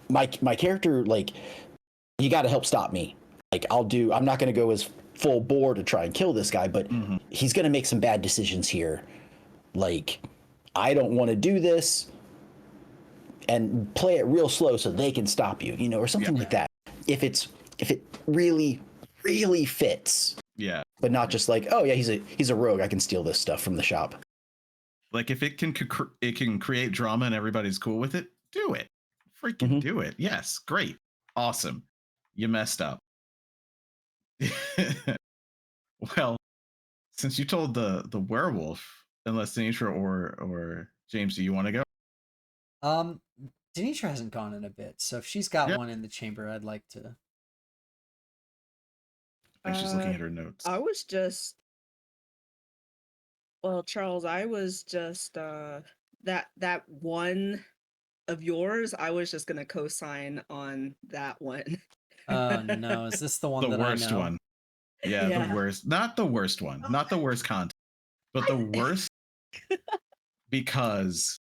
my character, like, you got to help stop me. Like, I'm not going to go as full bore to try and kill this guy, but he's going to make some bad decisions here. Like, I don't want to do this, and play it real slow so they can stop you, or something like that. If it really, really fits. Yeah. But not just like, oh yeah, he's a rogue, I can steal this stuff from the shop. Like, if it can create drama and everybody's cool with it, do it. Freaking do it. Yes, great. Awesome. You messed up. Well, since you told the werewolf, unless Denitra or James, do you want to go? Denitra hasn't gone in a bit, so if she's got one in the chamber, I'd like to. I think she's looking at her notes. I was just, well, Charles, I was just that one of yours. I was just gonna co-sign on that one. Oh no, is this the one the that worst I know? one? Yeah, the worst. Not the worst one. Not the worst content, but the worst because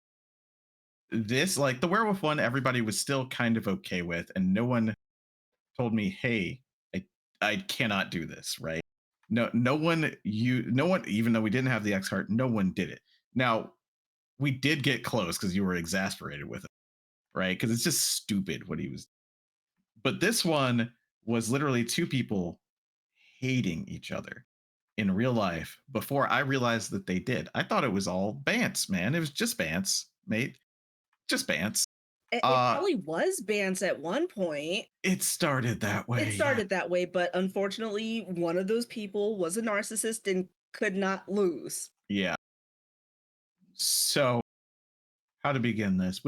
this, like, the werewolf one, everybody was still kind of okay with, and no one told me, hey, I cannot do this, right? No one, even though we didn't have the X heart, no one did it. Now, we did get close because you were exasperated with it, right? Because it's just stupid what he was. But this one was literally two people hating each other in real life before I realized that they did. I thought it was all bants, man. It was just bants, mate. Just bants. It probably was bans at one point. It started that way. It started that way, but unfortunately, one of those people was a narcissist and could not lose. Yeah. So, how to begin this?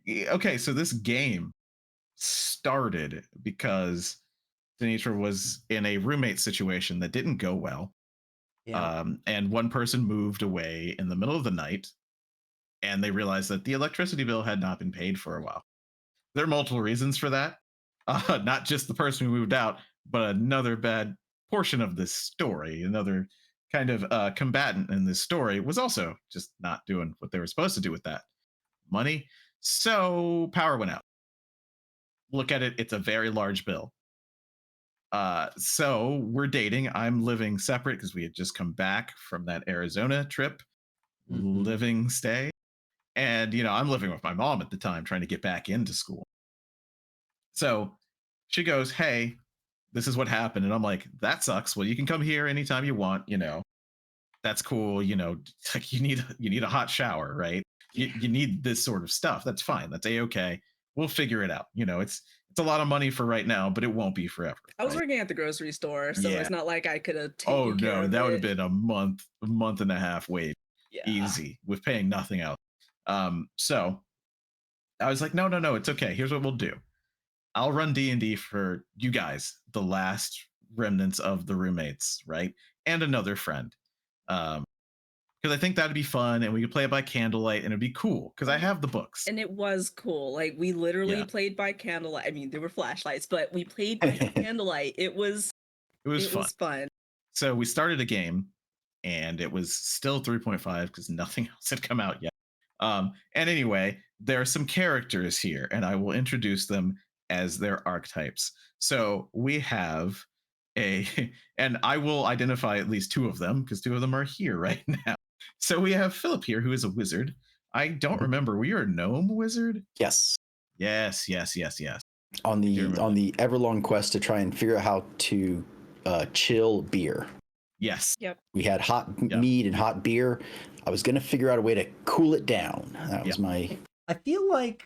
Okay, so this game started because Denitra was in a roommate situation that didn't go well. Yeah. And one person moved away in the middle of the night, and they realized that the electricity bill had not been paid for a while. There are multiple reasons for that. Not just the person who moved out, but another bad portion of this story, another kind of combatant in this story was also just not doing what they were supposed to do with that money. So power went out. Look at it, it's a very large bill. So we're dating. I'm living separate because we had just come back from that Arizona trip, living stay. And, I'm living with my mom at the time, trying to get back into school. So she goes, hey, this is what happened. And I'm like, that sucks. Well, you can come here anytime you want, that's cool. Like, you need a hot shower, right? You need this sort of stuff. That's fine. That's a-okay. We'll figure it out. It's a lot of money for right now, but it won't be forever. I was working at the grocery store, so it's not like I could have taken Oh care no, of that would it. have been a month and a half wait. Easy with paying nothing else. So I was like, no, it's okay. Here's what we'll do. I'll run D&D for you guys, the last remnants of the roommates, right? And another friend. Because I think that'd be fun, and we could play it by candlelight, and it'd be cool because I have the books. And it was cool. Like, we literally played by candlelight. I mean, there were flashlights, but we played by candlelight. It was fun. So we started a game, and it was still 3.5 because nothing else had come out yet. And anyway, there are some characters here, and I will introduce them as their archetypes. So we have a, and I will identify at least two of them because two of them are here right now. So we have Philip here, who is a wizard. I don't remember. Were you a gnome wizard? Yes. Yes. On do the remember on the everlong quest to try and figure out how to chill beer. Yes. Yep. We had hot Yep. mead and hot beer. I was gonna figure out a way to cool it down. That was Yep. my. I feel like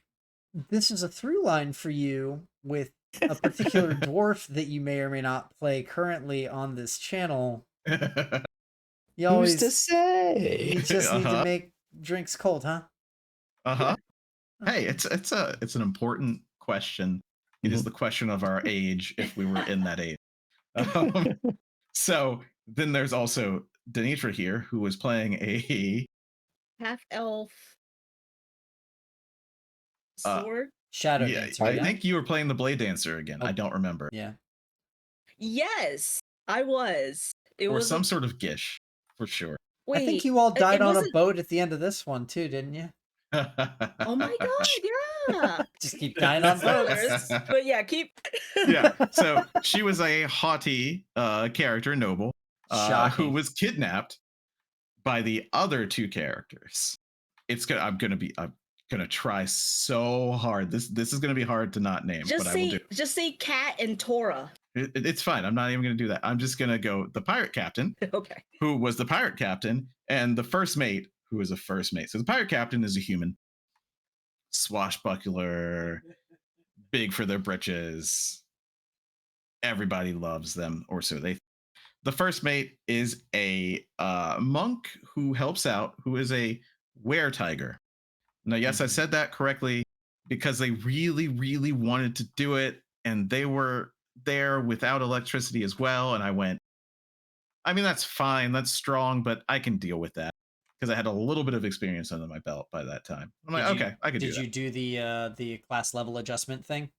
this is a through line for you with a particular dwarf that you may or may not play currently on this channel. You Who's to always say? you just need to Uh-huh. make drinks cold, huh? Uh-huh. Hey, it's an important question. It is Mhm. the question of our age if we were in that age. Um, so then there's also Denitra here, who was playing a Half elf Uh, sword. Shadow yeah, Dancer, I yeah? think you were playing the Blade Dancer again. I Oh. don't remember. Yeah. Yes, I was. It Or was some sort of gish, for sure. I think wait. you all it died on a wasn't. boat at the end of this one too, didn't you? Oh my god! Yeah. Just keep dying on boats. Spoilers. But yeah, keep. Yeah. So she was a haughty character, noble, who Shocking. was kidnapped by the other two characters. I'm gonna try so hard. This is gonna be hard to not name, Just but I will do. say, just say Cat and Tora. It's fine. I'm not even gonna do that. I'm just gonna go the pirate captain, Okay. who was the pirate captain, and the first mate, who was a first mate. So the pirate captain is a human, swashbuckler, big for their britches. Everybody loves them, or so they. The first mate is a monk who helps out, who is a were tiger. Now, yes, I said that correctly because they really, really wanted to do it, and they were there without electricity as well. And I went, I mean, that's fine, that's strong, but I can deal with that because I had a little bit of experience under my belt by that time. I'm like, okay, I can do that. Did you do the class level adjustment thing?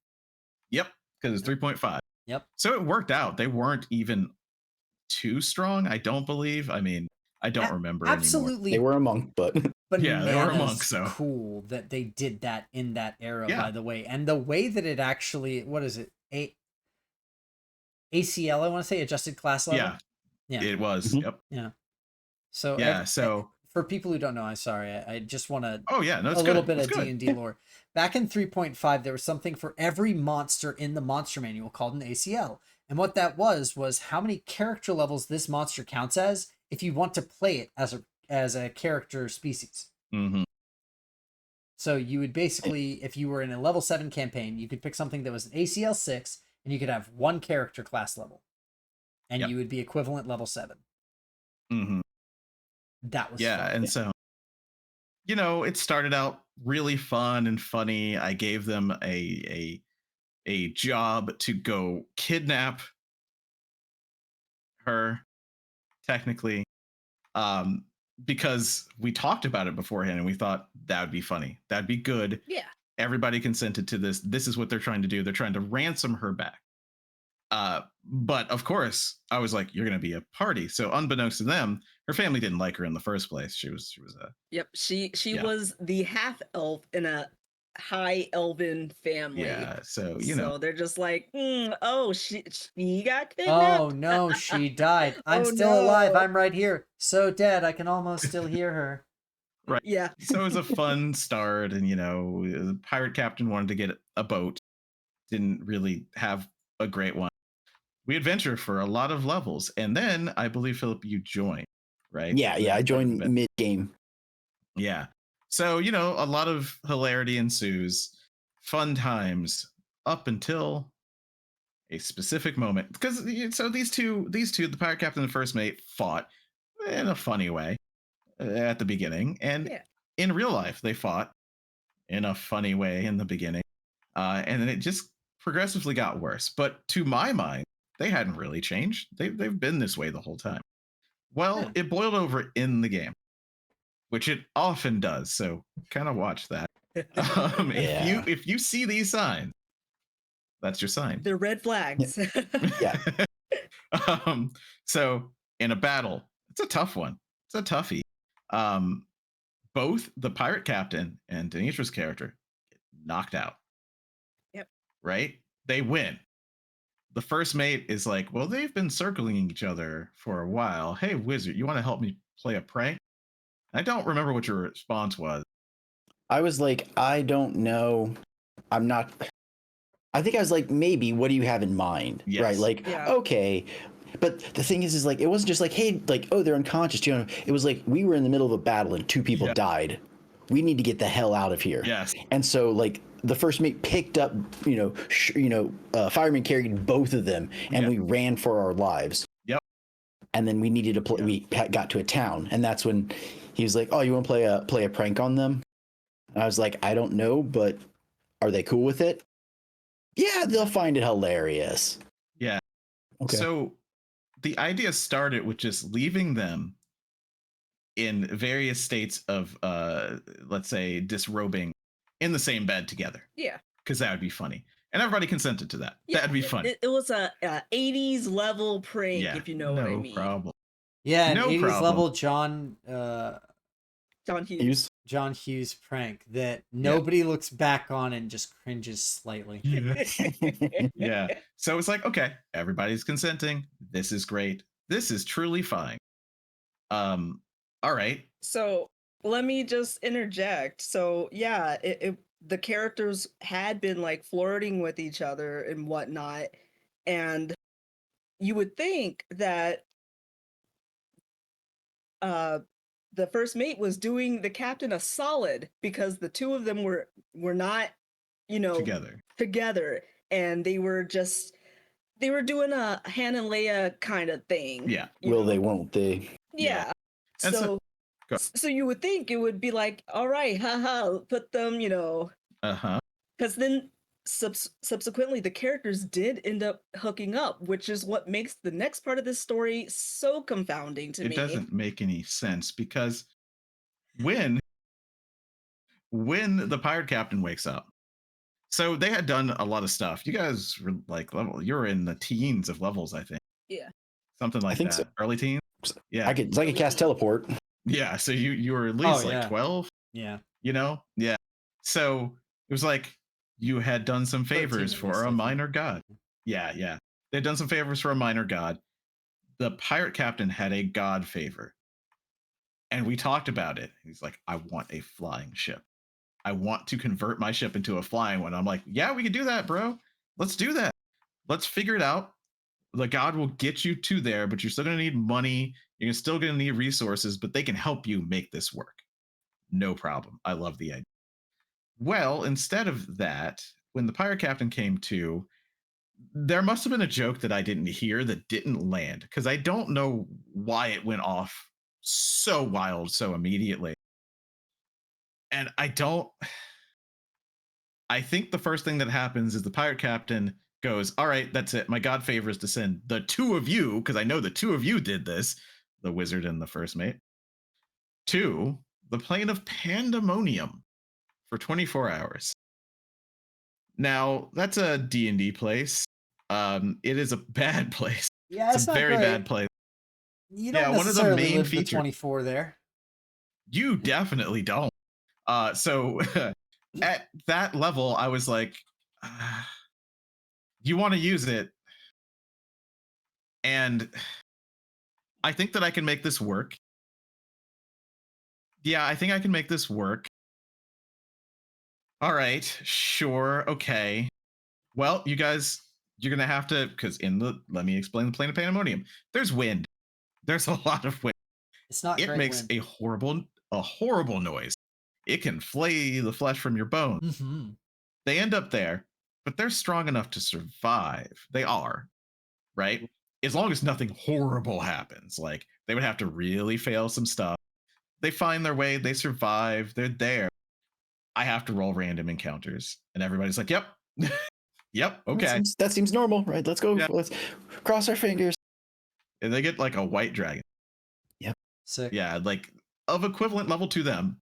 Yep, because it's 3.5. Yep. So it worked out. They weren't even too strong, I don't believe. I mean, I don't remember anymore. Absolutely. They were a monk, but Yeah, they were a monk, so cool that they did that in that era, Yeah. by the way. And the way that it actually, what is it? ACL, I want to say, adjusted class level. Yeah. Yeah. It was. Mhm. Yep. Yeah. So Yeah. So for people who don't know, I'm sorry. I just want to oh yeah, no, it's a little good. bit It's of good. D&D lore. Back in 3.5, there was something for every monster in the monster manual called an ACL. And what that was how many character levels this monster counts as if you want to play it as a character species. Mm-hmm. So you would basically, if you were in a level 7 campaign, you could pick something that was an ACL 6, and you could have one character class level. And Yep. you would be equivalent level 7. Mm-hmm. That was Yeah, fun. and so it started out really fun and funny. I gave them a job to go kidnap her, technically, because we talked about it beforehand and we thought that would be funny, that'd be good. Yeah. Everybody consented to this. This is what they're trying to do. They're trying to ransom her back. But of course, I was like, "You're going to be a party." So, unbeknownst to them, her family didn't like her in the first place. She was a Yep. She Yeah. was the half elf in a high elven family. yeah. So So they're just like, oh, she got kidnapped. Oh no, she died. I'm Oh, still alive. no. I'm right here. So dead, I can almost still hear her. Right. Yeah. So it was a fun start, and the pirate captain wanted to get a boat. Didn't really have a great one. We adventure for a lot of levels, and then I believe, Philip, you joined, right? yeah, I joined mid game. Yeah. So a lot of hilarity ensues, fun times up until a specific moment. Because so these two, the pirate captain and the first mate, fought in a funny way at the beginning, and Yeah. in real life they fought in a funny way in the beginning, and then it just progressively got worse. But to my mind, they hadn't really changed. They've been this way the whole time. Well, Yeah. it boiled over in the game, which it often does. So kind of watch that. Yeah. If you see these signs, that's your sign. They're red flags. Yeah. So in a battle. It's a tough one. It's a toughie. Um, both the pirate captain and Denitra's character get knocked out. Yep. Right? They win. The first mate is like, well, they've been circling each other for a while. Hey, wizard, you want to help me play a prank? I don't remember what your response was. I was like, I don't know. I'm not. I think I was like, maybe. What do you have in mind? Yes. Right? Like, Yeah. okay. But the thing is like, it wasn't just like, hey, like, oh, they're unconscious. You know, it was like we were in the middle of a battle and 2 people Yeah. died. We need to get the hell out of here. Yes. And so like the first mate picked up, fireman carried both of them, and Yeah. we ran for our lives. Yep. And then we needed to play. We got to a town, and that's when he was like, "Oh, you want to play a prank on them?" And I was like, "I don't know, but are they cool with it?" Yeah, they'll find it hilarious. Yeah. Okay. So the idea started with just leaving them in various states of, let's say, disrobing in the same bed together. Yeah. Because that would be funny. And everybody consented to that. Yeah, That'd be funny. It was a 80s level prank, Yeah. if you know what I No mean. problem. Yeah, an No 80s problem. level John Hughes. John Hughes prank that nobody looks back on and just cringes slightly. Yeah. So it's like, okay, everybody's consenting. This is great. This is truly fine. All right. So let me just interject. So yeah, the characters had been like flirting with each other and whatnot, and you would think that the first mate was doing the captain a solid because the 2 of them were not, together, and they were doing a Hannah and Leia kind of thing. Yeah. Will they? Won't they? Yeah. And So you would think it would be like, all right, haha, put them, Uh-huh. because then subsequently the characters did end up hooking up, which is what makes the next part of this story so confounding to me. It doesn't make any sense because when the pirate captain wakes up, so they had done a lot of stuff. You guys were like you're in the teens of levels, I think. Yeah. Something like think that. so. Early teens. Yeah. I could cast teleport. Yeah. So you were at least Oh, yeah. 12. Yeah. Yeah. So it was like you had done some 13 favors at for least, I a think. minor god. Yeah. They'd done some favors for a minor god. The pirate captain had a god favor. And we talked about it. He's like, I want a flying ship. I want to convert my ship into a flying one. I'm like, yeah, we can do that, bro. Let's do that. Let's figure it out. The god will get you to there, but you're still going to need money. You're still going to need resources, but they can help you make this work. No problem. I love the idea. Well, instead of that, when the pirate captain came to, there must have been a joke that I didn't hear that didn't land because I don't know why it went off so wild so immediately. And I think the first thing that happens is the pirate captain goes, all right, that's it. My god favors to send the 2 of you, because I know the 2 of you did this, the wizard and the first mate, to the plane of pandemonium for 24 hours. Now, that's a D&D place. It is a bad place. Yeah, It's a very bad place. You don't one of the necessarily main live the features. 24 there. You definitely don't. So at that level, I was like, you want to use it. And I think that I can make this work. Yeah, I think I can make this work. All right, sure, okay. Well, you guys, you're going to have to, because let me explain the plane of pandemonium. There's wind. There's a lot of wind. It's not It great makes wind. a horrible noise. It can flay the flesh from your bones. Mm-hmm. They end up there, but they're strong enough to survive. They are, right? As long as nothing horrible happens. Like, they would have to really fail some stuff. They find their way, they survive, they're there. I have to roll random encounters. And everybody's like, yep. Yep, okay. That seems normal, right? Let's go. Yeah. Let's cross our fingers. And they get like a white dragon. Yep. Sick. Yeah, like of equivalent level to them.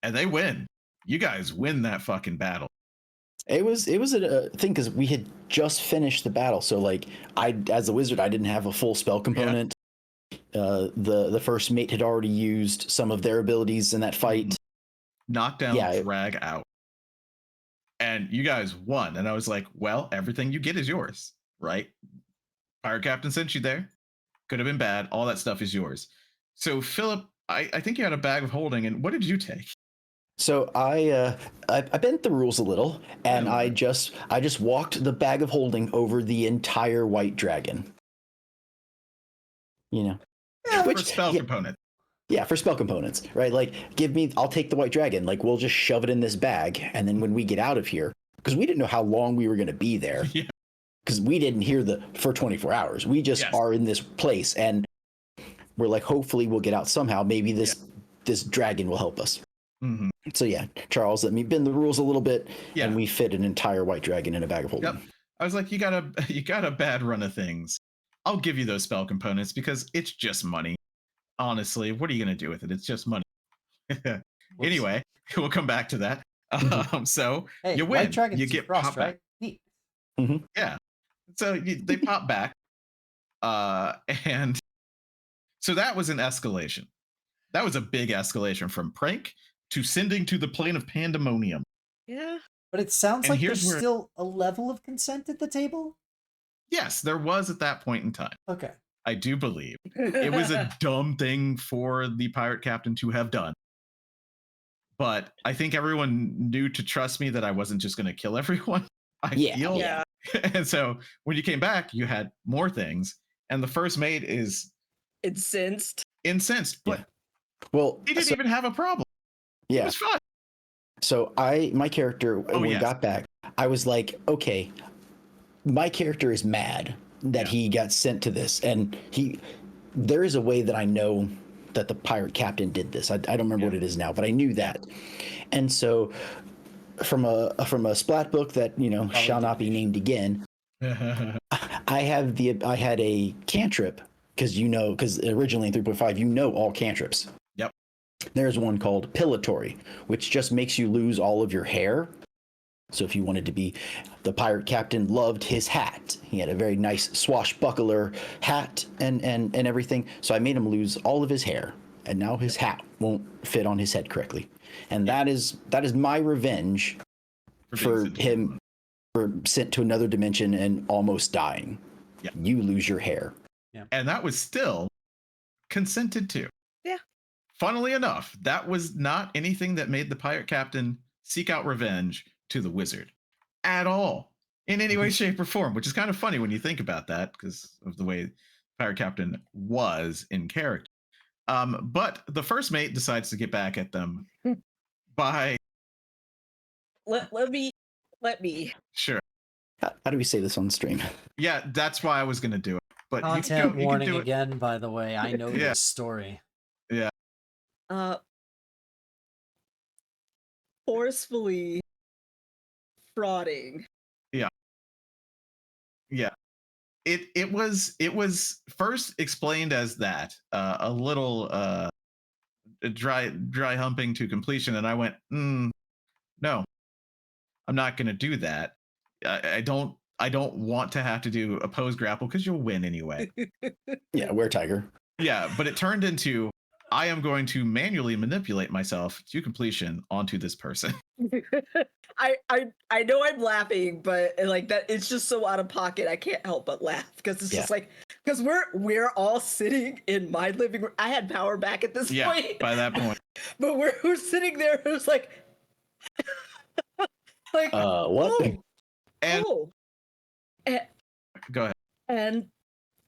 And they win. You guys win that fucking battle. It was a thing because we had just finished the battle, so like as a wizard, I didn't have a full spell component. The first mate had already used some of their abilities in that fight. Knock down, drag out, and you guys won. And I was like, well, everything you get is yours, right? Pirate Captain sent you there. Could have been bad. All that stuff is yours. So Philip, I think you had a bag of holding, and what did you take? So I bent the rules a little, and I just walked the bag of holding over the entire white dragon. You know, for spell component. Yeah, for spell components, right? Like, I'll take the white dragon. Like, we'll just shove it in this bag, and then when we get out of here, because we didn't know how long we were going to be there, because we didn't hear for 24 hours. We just are in this place, and we're like, hopefully we'll get out somehow. Maybe this dragon will help us. Mm-hmm. So yeah, Charles let me bend the rules a little bit, and we fit an entire white dragon in a bag of holding. Yep. I was like, you got a bad run of things. I'll give you those spell components because it's just money. Honestly, what are you going to do with it? It's just money. Anyway, we'll come back to that. So you win. White dragons you get frost, popped right? back. Neat. Mm-hmm. Yeah. So they pop back. And so that was an escalation. That was a big escalation from prank to sending to the plane of pandemonium. Yeah. But it sounds like there's still a level of consent at the table? Yes, there was at that point in time. Okay. I do believe. It was a dumb thing for the pirate captain to have done. But I think everyone knew to trust me that I wasn't just going to kill everyone. I feel. Yeah. And so when you came back, you had more things. And the first mate is incensed. But well, he didn't even have a problem. Yeah. It was fun. So my character, when we got back, I was like, okay, my character is mad that he got sent to this. And there is a way that I know that the pirate captain did this. I don't remember what it is now, but I knew that. And so from a splat book that, shall not be named again, I had a cantrip because originally in 3.5, all cantrips. Yep. There's one called Pillatory, which just makes you lose all of your hair. So if you wanted to be, the pirate captain loved his hat. He had a very nice swashbuckler hat and everything. So I made him lose all of his hair, and now his hat won't fit on his head correctly. And that is my revenge for him for sent to another dimension and almost dying. Yeah. You lose your hair. Yeah. And that was still consented to. Yeah. Funnily enough, that was not anything that made the pirate captain seek out revenge to the wizard at all in any way, shape, or form, which is kind of funny when you think about that because of the way pirate captain was in character. But the first mate decides to get back at them by let me sure. How do we say this on stream? Yeah, that's why I was going to do it. But Content you warning can do it. again, by the way. I know this story. Yeah. Forcefully frauding. Yeah. Yeah. It was first explained as that a little dry humping to completion, and I went, no, I'm not going to do that. I don't want to have to do a pose grapple because you'll win anyway. Yeah, wear tiger. Yeah, but it turned into I am going to manually manipulate myself to completion onto this person. I know I'm laughing, but like that, it's just so out of pocket. I can't help but laugh because it's just like because we're all sitting in my living room. I had power back at this point. By that point. But we're sitting there. It was like, like what? Go ahead. And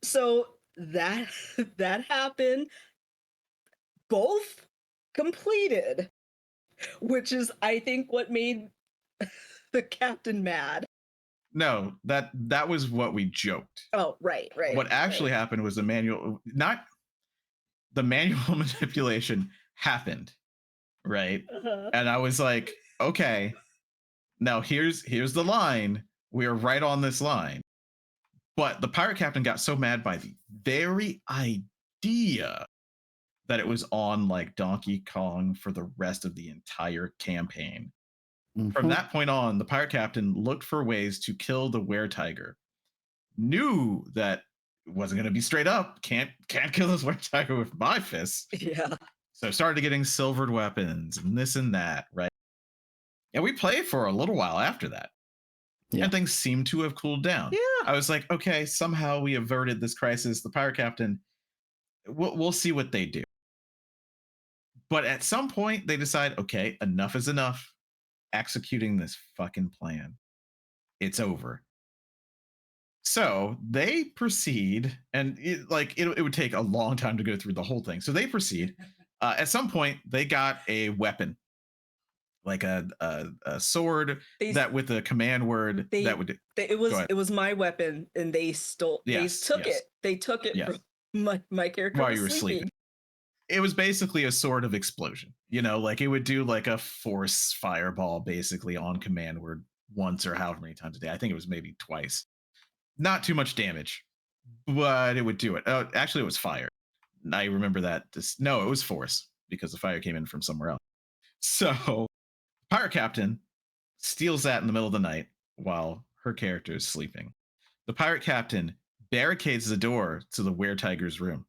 so that happened. Both completed, which is, I think, what made the captain mad. No, that was what we joked. Oh, right. What actually happened was the manual manipulation happened, right? Uh-huh. And I was like, okay, now here's the line. We are right on this line. But the pirate captain got so mad by the very idea that it was on like Donkey Kong for the rest of the entire campaign From that point on, the pirate captain looked for ways to kill the were-tiger. Knew that it wasn't going to be straight up. Can't kill this were-tiger with my fists. Yeah. So started getting silvered weapons and this and that, right? And we played for a little while after that. Yeah. And things seemed to have cooled down. Yeah. I was like, okay, somehow we averted this crisis. The pirate captain, we'll see what they do. But at some point, they decide, okay, enough is enough. Executing this fucking plan. It's over. So they proceed, and it would take a long time to go through the whole thing. So they proceed. At some point, they got a weapon, like a sword that with a command word that would. It was my weapon, and they stole. Yes, they took yes. it. They took it Yes. from my character While was you were sleeping. It was basically a sword of explosion. You know, like it would do like a force fireball basically on command word once or however many times a day. I think it was maybe twice. Not too much damage, but it would do it. Actually, it was fire. I remember that. No, it was force because the fire came in from somewhere else. So, pirate captain steals that in the middle of the night while her character is sleeping. The pirate captain barricades the door to the were-tiger's room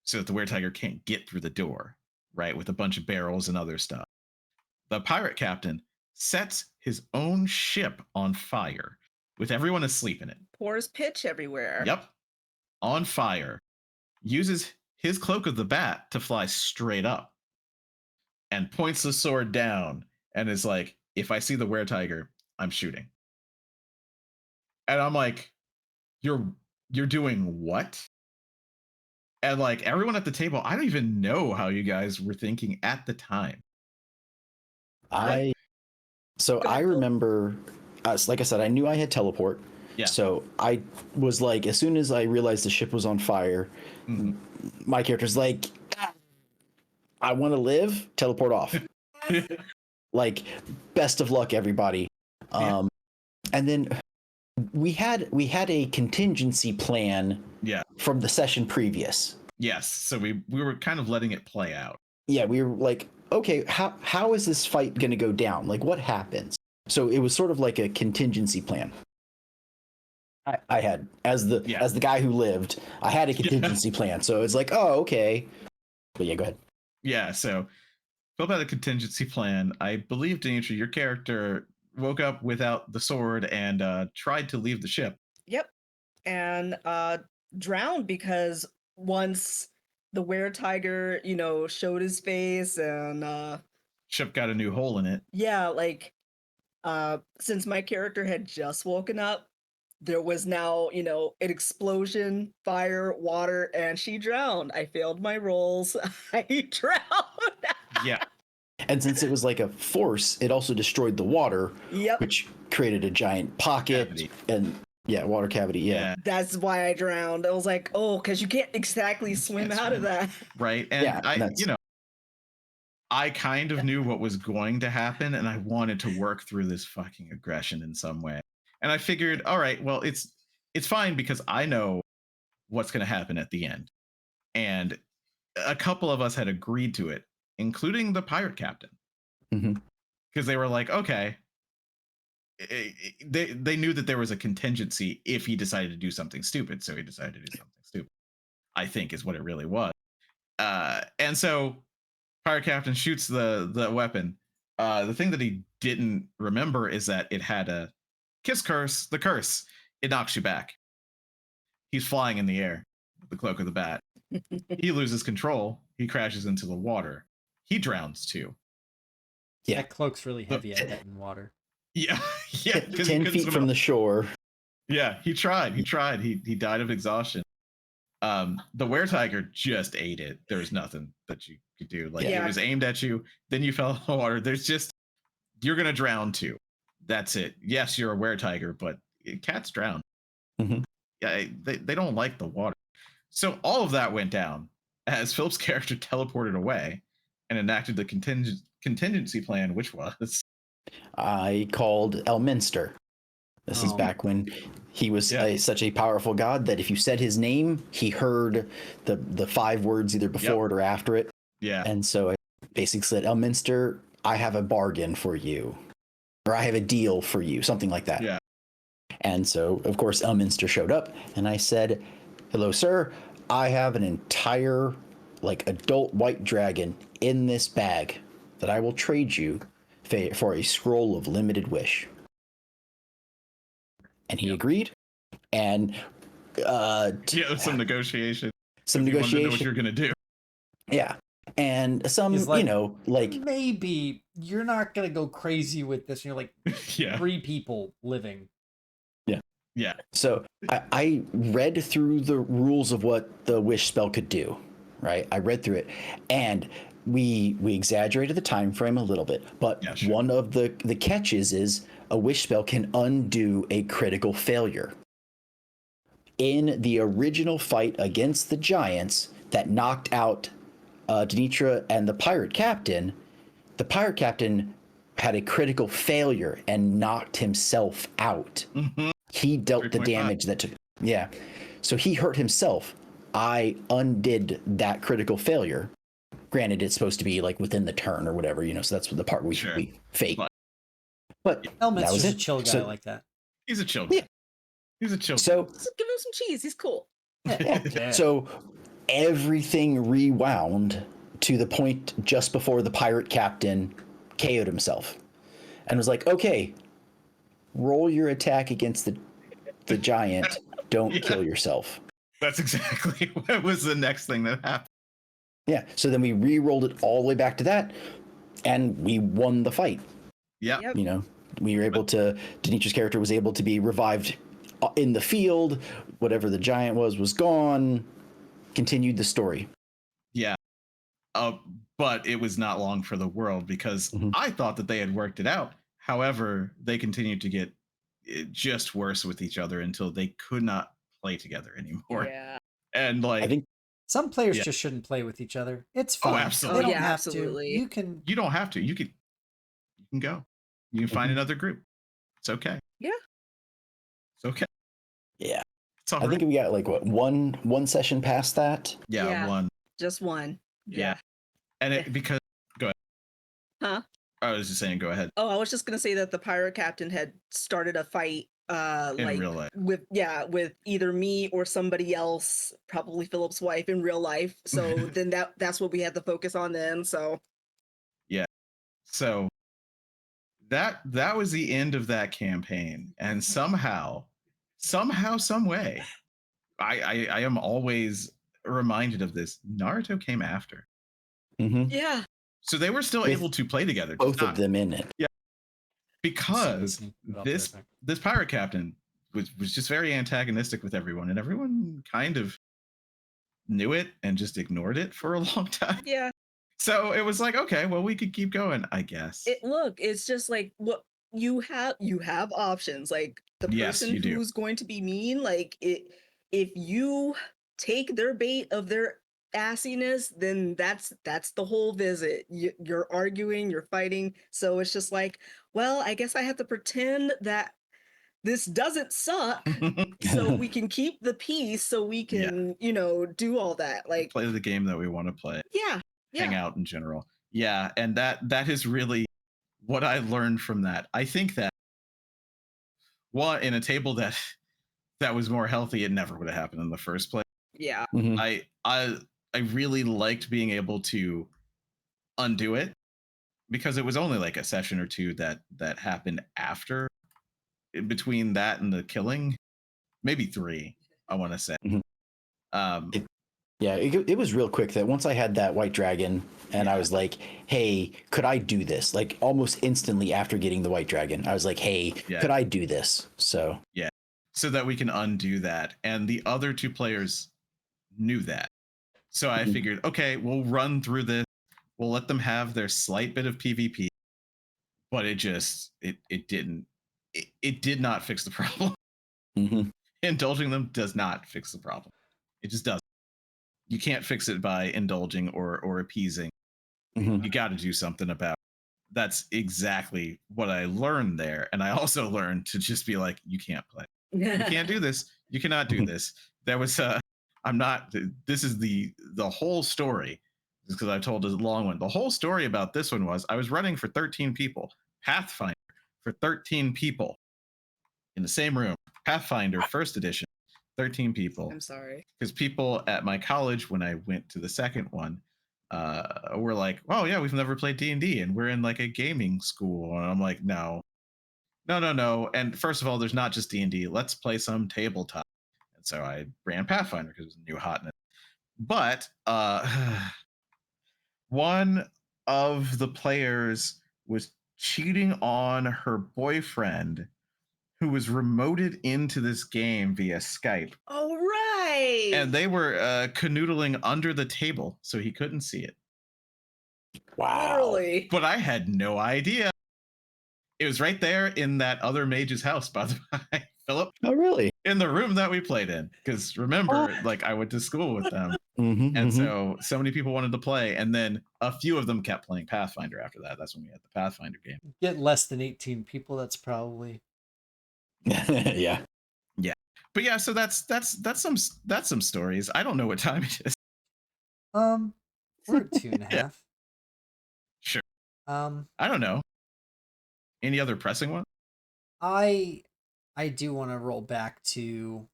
so that the were-tiger can't get through the door, right, with a bunch of barrels and other stuff. The pirate captain sets his own ship on fire with everyone asleep in it. Pours pitch everywhere. Yep. On fire. Uses his cloak of the bat to fly straight up and points the sword down and is like, if I see the were-tiger, I'm shooting. And I'm like, you're doing what? And like everyone at the table, I don't even know how you guys were thinking at the time. I remember, like I said, I knew I had teleport. Yeah. So I was like, as soon as I realized the ship was on fire, my character's like, I want to live, teleport off. Like, best of luck, everybody. And then we had a contingency plan from the session previous. Yes. So we were kind of letting it play out. Yeah, we were like, okay, how is this fight going to go down? Like, what happens? So it was sort of like a contingency plan. I had, as the guy who lived, I had a contingency plan. So it's like, oh, okay. But yeah, go ahead. Yeah, so Philip had a contingency plan. I believe, Demetri, your character woke up without the sword and tried to leave the ship. Yep. And drowned because once the were-tiger, showed his face and ship got a new hole in it. Yeah, like since my character had just woken up, there was now, an explosion, fire, water, and she drowned. I failed my rolls. I drowned. Yeah. And since it was like a force, it also destroyed the water, which created a giant pocket and water cavity. Yeah. That's why I drowned. I was like, oh, because you can't exactly swim out of that. Right. And I kind of knew what was going to happen, and I wanted to work through this fucking aggression in some way. And I figured, all right, well, it's fine because I know what's going to happen at the end. And a couple of us had agreed to it, including the pirate captain. Because they were like, okay. They knew that there was a contingency if he decided to do something stupid. So he decided to do something stupid, I think is what it really was. And so pirate captain shoots the weapon. The thing that he didn't remember is that it had a kiss curse, the curse. It knocks you back. He's flying in the air with the cloak of the bat. He loses control. He crashes into the water. He drowns too. Yeah, that cloak's really heavy at that in water. Yeah. 10 feet from the shore. Yeah, he tried. He died of exhaustion. The were-tiger just ate it. There's nothing that you could do. Like it was aimed at you, then you fell in the water. There's just, you're gonna drown too. That's it. Yes, you're a were-tiger, but cats drown. Yeah, they don't like the water. So all of that went down as Philip's character teleported away and enacted the contingency plan, which was I called Elminster. This is back when he was such a powerful god that if you said his name, he heard the 5 words either before it or after it. Yeah. And so I basically said, Elminster, I have a bargain for you, or I have a deal for you, something like that. Yeah. And so, of course, Elminster showed up, and I said, "Hello, sir. I have an entire, like, adult white dragon in this bag that I will trade you for a scroll of limited wish." And he agreed. And some negotiation. some if you wanted to know what negotiation. you're gonna do. Yeah. And some, He's like, like maybe you're not gonna go crazy with this. You're like Yeah. 3 people living. Yeah. So I read through the rules of what the wish spell could do, right? I read through it, and we exaggerated the time frame a little bit, but Yeah, sure. one of the catches is a wish spell can undo a critical failure. In the original fight against the giants that knocked out Denitra and the pirate captain had a critical failure and knocked himself out. Mhm. He dealt the 3.5. damage that took. Yeah. So he hurt himself. I undid that critical failure. Granted, it's supposed to be like within the turn or whatever, so that's the part we fake. But Elminster's that was a it. chill guy So- like that. He's a chill guy. Yeah. He's a chill guy. So Just give him some cheese. He's cool. Yeah. So everything rewound to the point just before the pirate captain KO'd himself and was like, "Okay, roll your attack against the giant. Don't kill yourself." That's exactly what was the next thing that happened. Yeah. So then we re-rolled it all the way back to that, and we won the fight. Yeah. Yep. We were able to. Denitra's character was able to be revived in the field. Whatever the giant was gone. Continued the story. Yeah. But it was not long for the world because Mhm. I thought that they had worked it out. However, they continued to get just worse with each other until they could not play together anymore. Yeah. And like, I think Some players Yeah. just shouldn't play with each other. It's Oh, fine. absolutely. They don't Yeah, have absolutely. to. You can. you don't have to. You can go. You can find Mhm. another group. It's okay. Yeah. It's okay. Yeah. It's all I right. think we got like what one session past that. Yeah. One. Just one. Yeah. And it because go ahead. Huh? I was just saying, go ahead. Oh, I was just gonna say that the pirate captain had started a fight In like real life. with either me or somebody else, probably Philip's wife in real life. So then that's what we had to focus on then. So So that was the end of that campaign. And somehow, some way, I am always reminded of this. Naruto came after. Mm-hmm. yeah. So they were still With able to play together. Both just of them in it. because I'll this be right back. this pirate captain was just very antagonistic with everyone, and everyone kind of knew it and just ignored it for a long time. Yeah. So it was like, okay, well, we could keep going, I guess. It's just like what you have options. Like the Yes, person you do. who's going to be mean, like if you take their bait of their assiness, then that's the whole visit. You're arguing, you're fighting. So it's just like, well, I guess I have to pretend that this doesn't suck so we can keep the peace so we Yeah. can, do all that. Like, Play the game that we want to play. yeah. Hang out in general. Yeah, and that is really what I learned from that. I think that in a table that was more healthy, it never would have happened in the first place. Yeah. Mhm. I really liked being able to undo it because it was only like a session or two that happened after, in between that and the killing, maybe 3, I want to say. Mhm. Yeah, it was real quick that once I had that white dragon and I was like, hey, could I do this? Like almost instantly after getting the white dragon, I was like, hey, Yeah. could I do this? So so that we can undo that. And the other 2 players knew that. So I Mhm. figured, okay, we'll run through this. We'll let them have their slight bit of PvP. But it did not fix the problem. Mhm. Indulging them does not fix the problem. It just doesn't. You can't fix it by indulging or appeasing. Mhm. You got to do something about it. That's exactly what I learned there. And I also learned to just be like, you can't play. You can't do this. You cannot do Mhm. this. There was I'm not. This is the whole story because I told a long one. The whole story about this one was I was running for 13 people, Pathfinder for 13 people in the same room, Pathfinder first edition, 13 people. I'm sorry. Because people at my college, when I went to the second one, were like, "Oh yeah, we've never played D&D, and we're in like a gaming school." And I'm like, "No, no, no, no." And first of all, there's not just D&D. Let's play some tabletop. And so I ran Pathfinder because it was a new hotness. But one of the players was cheating on her boyfriend, who was remoted into this game via Skype. All right. And they were canoodling under the table, so he couldn't see it. Wow. Literally. But I had no idea. It was right there in that other mage's house, by the way, Philip. Oh, really? In the room that we played in. Because remember, like I went to school with them. And so many people wanted to play. And then a few of them kept playing Pathfinder after that. That's when we had the Pathfinder game. Get less than 18 people, that's probably... Yeah. Yeah. But yeah, so that's some stories. I don't know what time it is. We're at 2.5. Yeah. Sure. I don't know. Any other pressing one? I do want to roll back to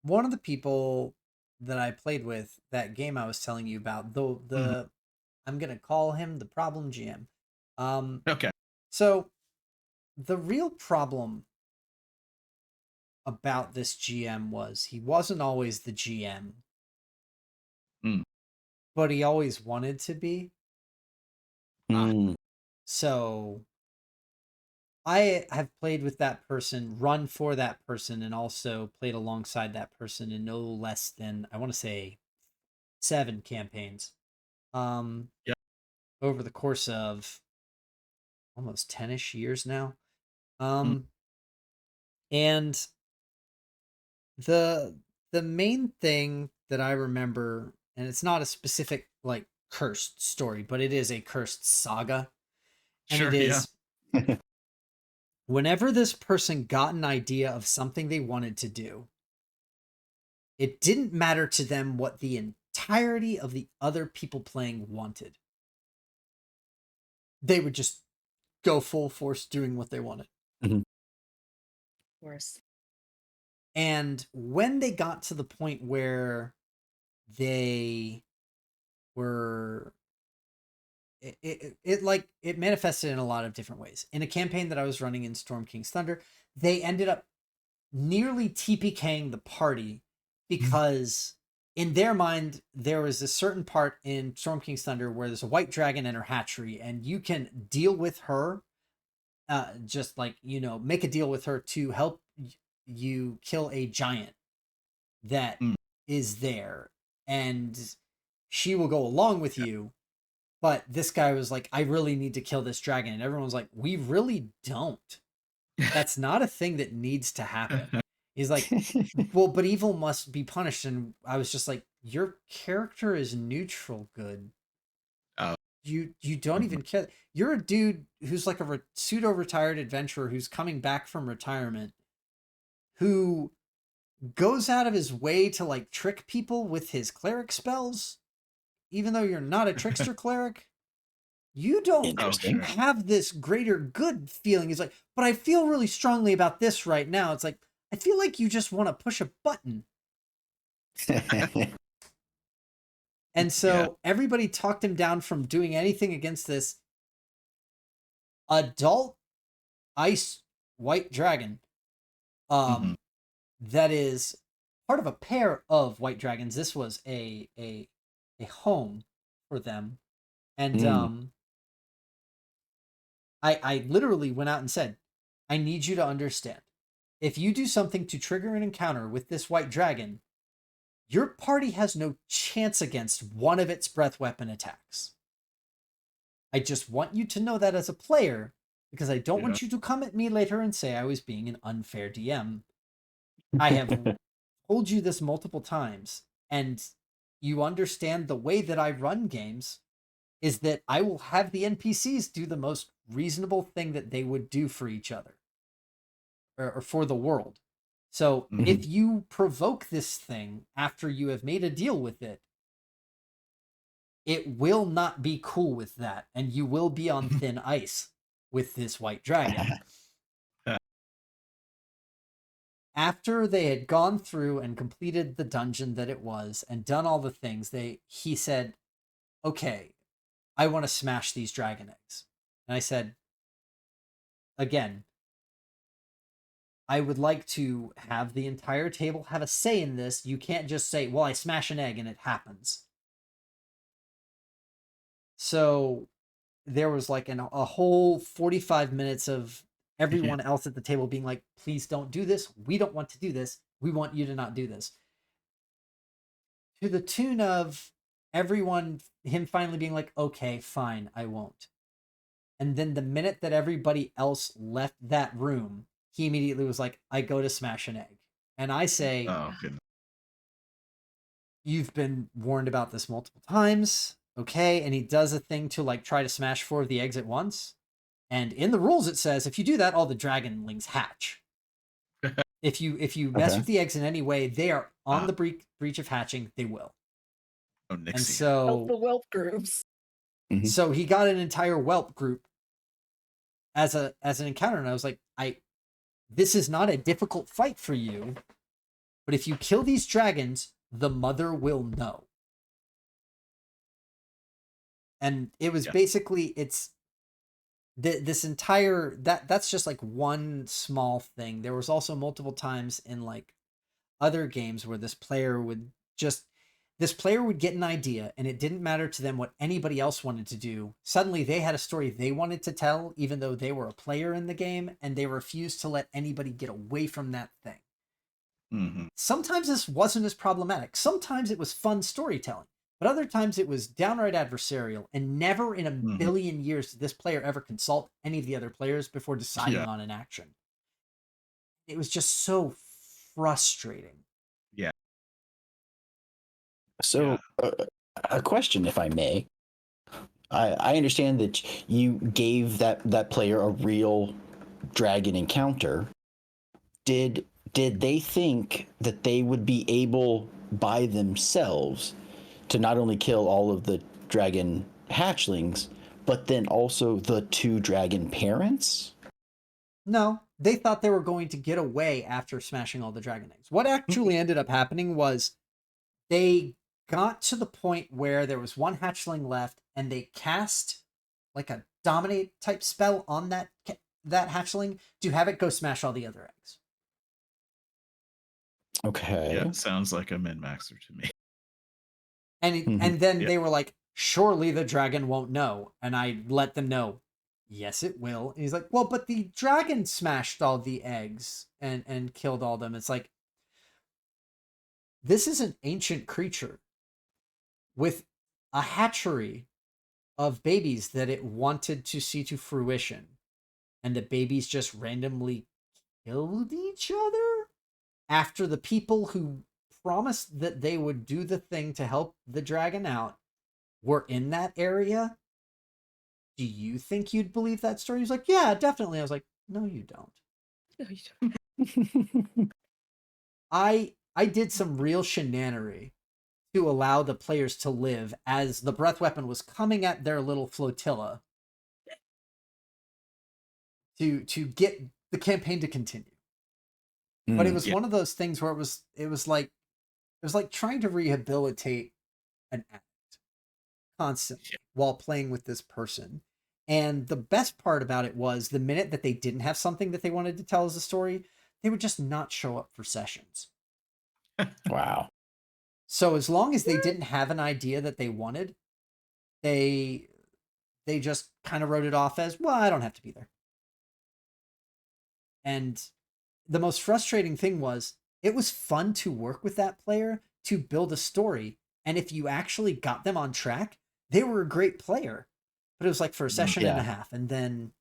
one of the people that I played with, that game I was telling you about, I'm gonna call him the problem GM. Okay. So the real problem about this GM was he wasn't always the GM, but he always wanted to be. So I have played with that person, run for that person, and also played alongside that person in no less than, I want to say, 7 campaigns. Over the course of almost 10-ish years now. And the main thing that I remember, and it's not a specific like cursed story, but it is a cursed saga. And Sure, it is yeah. whenever this person got an idea of something they wanted to do, it didn't matter to them what the entirety of the other people playing wanted. They would just go full force doing what they wanted. Of course. And when they got to the point where they were, it manifested in a lot of different ways. In a campaign that I was running in Storm King's Thunder, they ended up nearly TPKing the party because in their mind, there was a certain part in Storm King's Thunder where there's a white dragon in her hatchery, and you can deal with her, just like, make a deal with her to help you kill a giant that is there, and she will go along with you. But this guy was like, I really need to kill this dragon. And everyone's like, we really don't. That's not a thing that needs to happen. He's like, well, but evil must be punished. And I was just like, your character is neutral good. You don't even care. You're a dude who's like a pseudo-retired adventurer who's coming back from retirement, who goes out of his way to like trick people with his cleric spells, even though you're not a trickster cleric. You don't have this greater good feeling. He's like, but I feel really strongly about this right now. It's like, I feel like you just want to push a button. And so everybody talked him down from doing anything against this adult ice white dragon. That is part of a pair of white dragons. This was a home for them. And I literally went out and said, I need you to understand. If you do something to trigger an encounter with this white dragon, your party has no chance against one of its breath weapon attacks. I just want you to know that as a player, because I don't want you to come at me later and say I was being an unfair DM. I have told you this multiple times, and you understand the way that I run games is that I will have the NPCs do the most reasonable thing that they would do for each other or for the world. So if you provoke this thing after you have made a deal with it, it will not be cool with that, and you will be on thin ice with this white dragon. After they had gone through and completed the dungeon that it was and done all the things, he said, okay, I want to smash these dragon eggs. And I said, again, I would like to have the entire table have a say in this. You can't just say, well, I smash an egg and it happens. So there was like a whole 45 minutes of everyone else at the table being like, please don't do this. We don't want to do this. We want you to not do this. To the tune of him finally being like, okay, fine, I won't. And then the minute that everybody else left that room, he immediately was like, I go to smash an egg. And I say, Oh, goodness. You've been warned about this multiple times. Okay. And he does a thing to like try to smash 4 of the eggs at once. And in the rules, it says, if you do that, all the dragonlings hatch. If you mess with the eggs in any way, they are on the breach of hatching. They will. Oh, Nixie. And so Help the whelp groups. So he got an entire whelp group as an encounter, and I was like, this is not a difficult fight for you, but if you kill these dragons, the mother will know. And it was basically this entire that's just like one small thing. There was also multiple times in like other games where this player would get an idea and it didn't matter to them what anybody else wanted to do. Suddenly they had a story they wanted to tell, even though they were a player in the game, and they refused to let anybody get away from that thing. Mm-hmm. Sometimes this wasn't as problematic. Sometimes it was fun storytelling, but other times it was downright adversarial, and never in a billion years did this player ever consult any of the other players before deciding on an action. It was just so frustrating. Yeah. So, a question, if I may. I understand that you gave that player a real dragon encounter. Did they think that they would be able by themselves to not only kill all of the dragon hatchlings, but then also the 2 dragon parents? No, they thought they were going to get away after smashing all the dragon eggs. What actually ended up happening was they got to the point where there was 1 hatchling left, and they cast like a dominate type spell on that hatchling to have it go smash all the other eggs. Okay. Yeah, sounds like a min-maxer to me. And then they were like, surely the dragon won't know. And I let them know, yes, it will. And he's like, well, but the dragon smashed all the eggs and killed all them. It's like, this is an ancient creature with a hatchery of babies that it wanted to see to fruition. And the babies just randomly killed each other after the people who promised that they would do the thing to help the dragon out were in that area. Do you think you'd believe that story? He's like, yeah, definitely. I was like, no, you don't. No, you don't. I did some real shenanery to allow the players to live as the breath weapon was coming at their little flotilla to get the campaign to continue. But it was one of those things where it was like trying to rehabilitate an addict constantly while playing with this person. And the best part about it was the minute that they didn't have something that they wanted to tell as a story, they would just not show up for sessions. Wow. So as long as they didn't have an idea that they wanted, they just kind of wrote it off as, well, I don't have to be there. And the most frustrating thing was it was fun to work with that player to build a story. And if you actually got them on track, they were a great player. But it was like for a session and a half, and then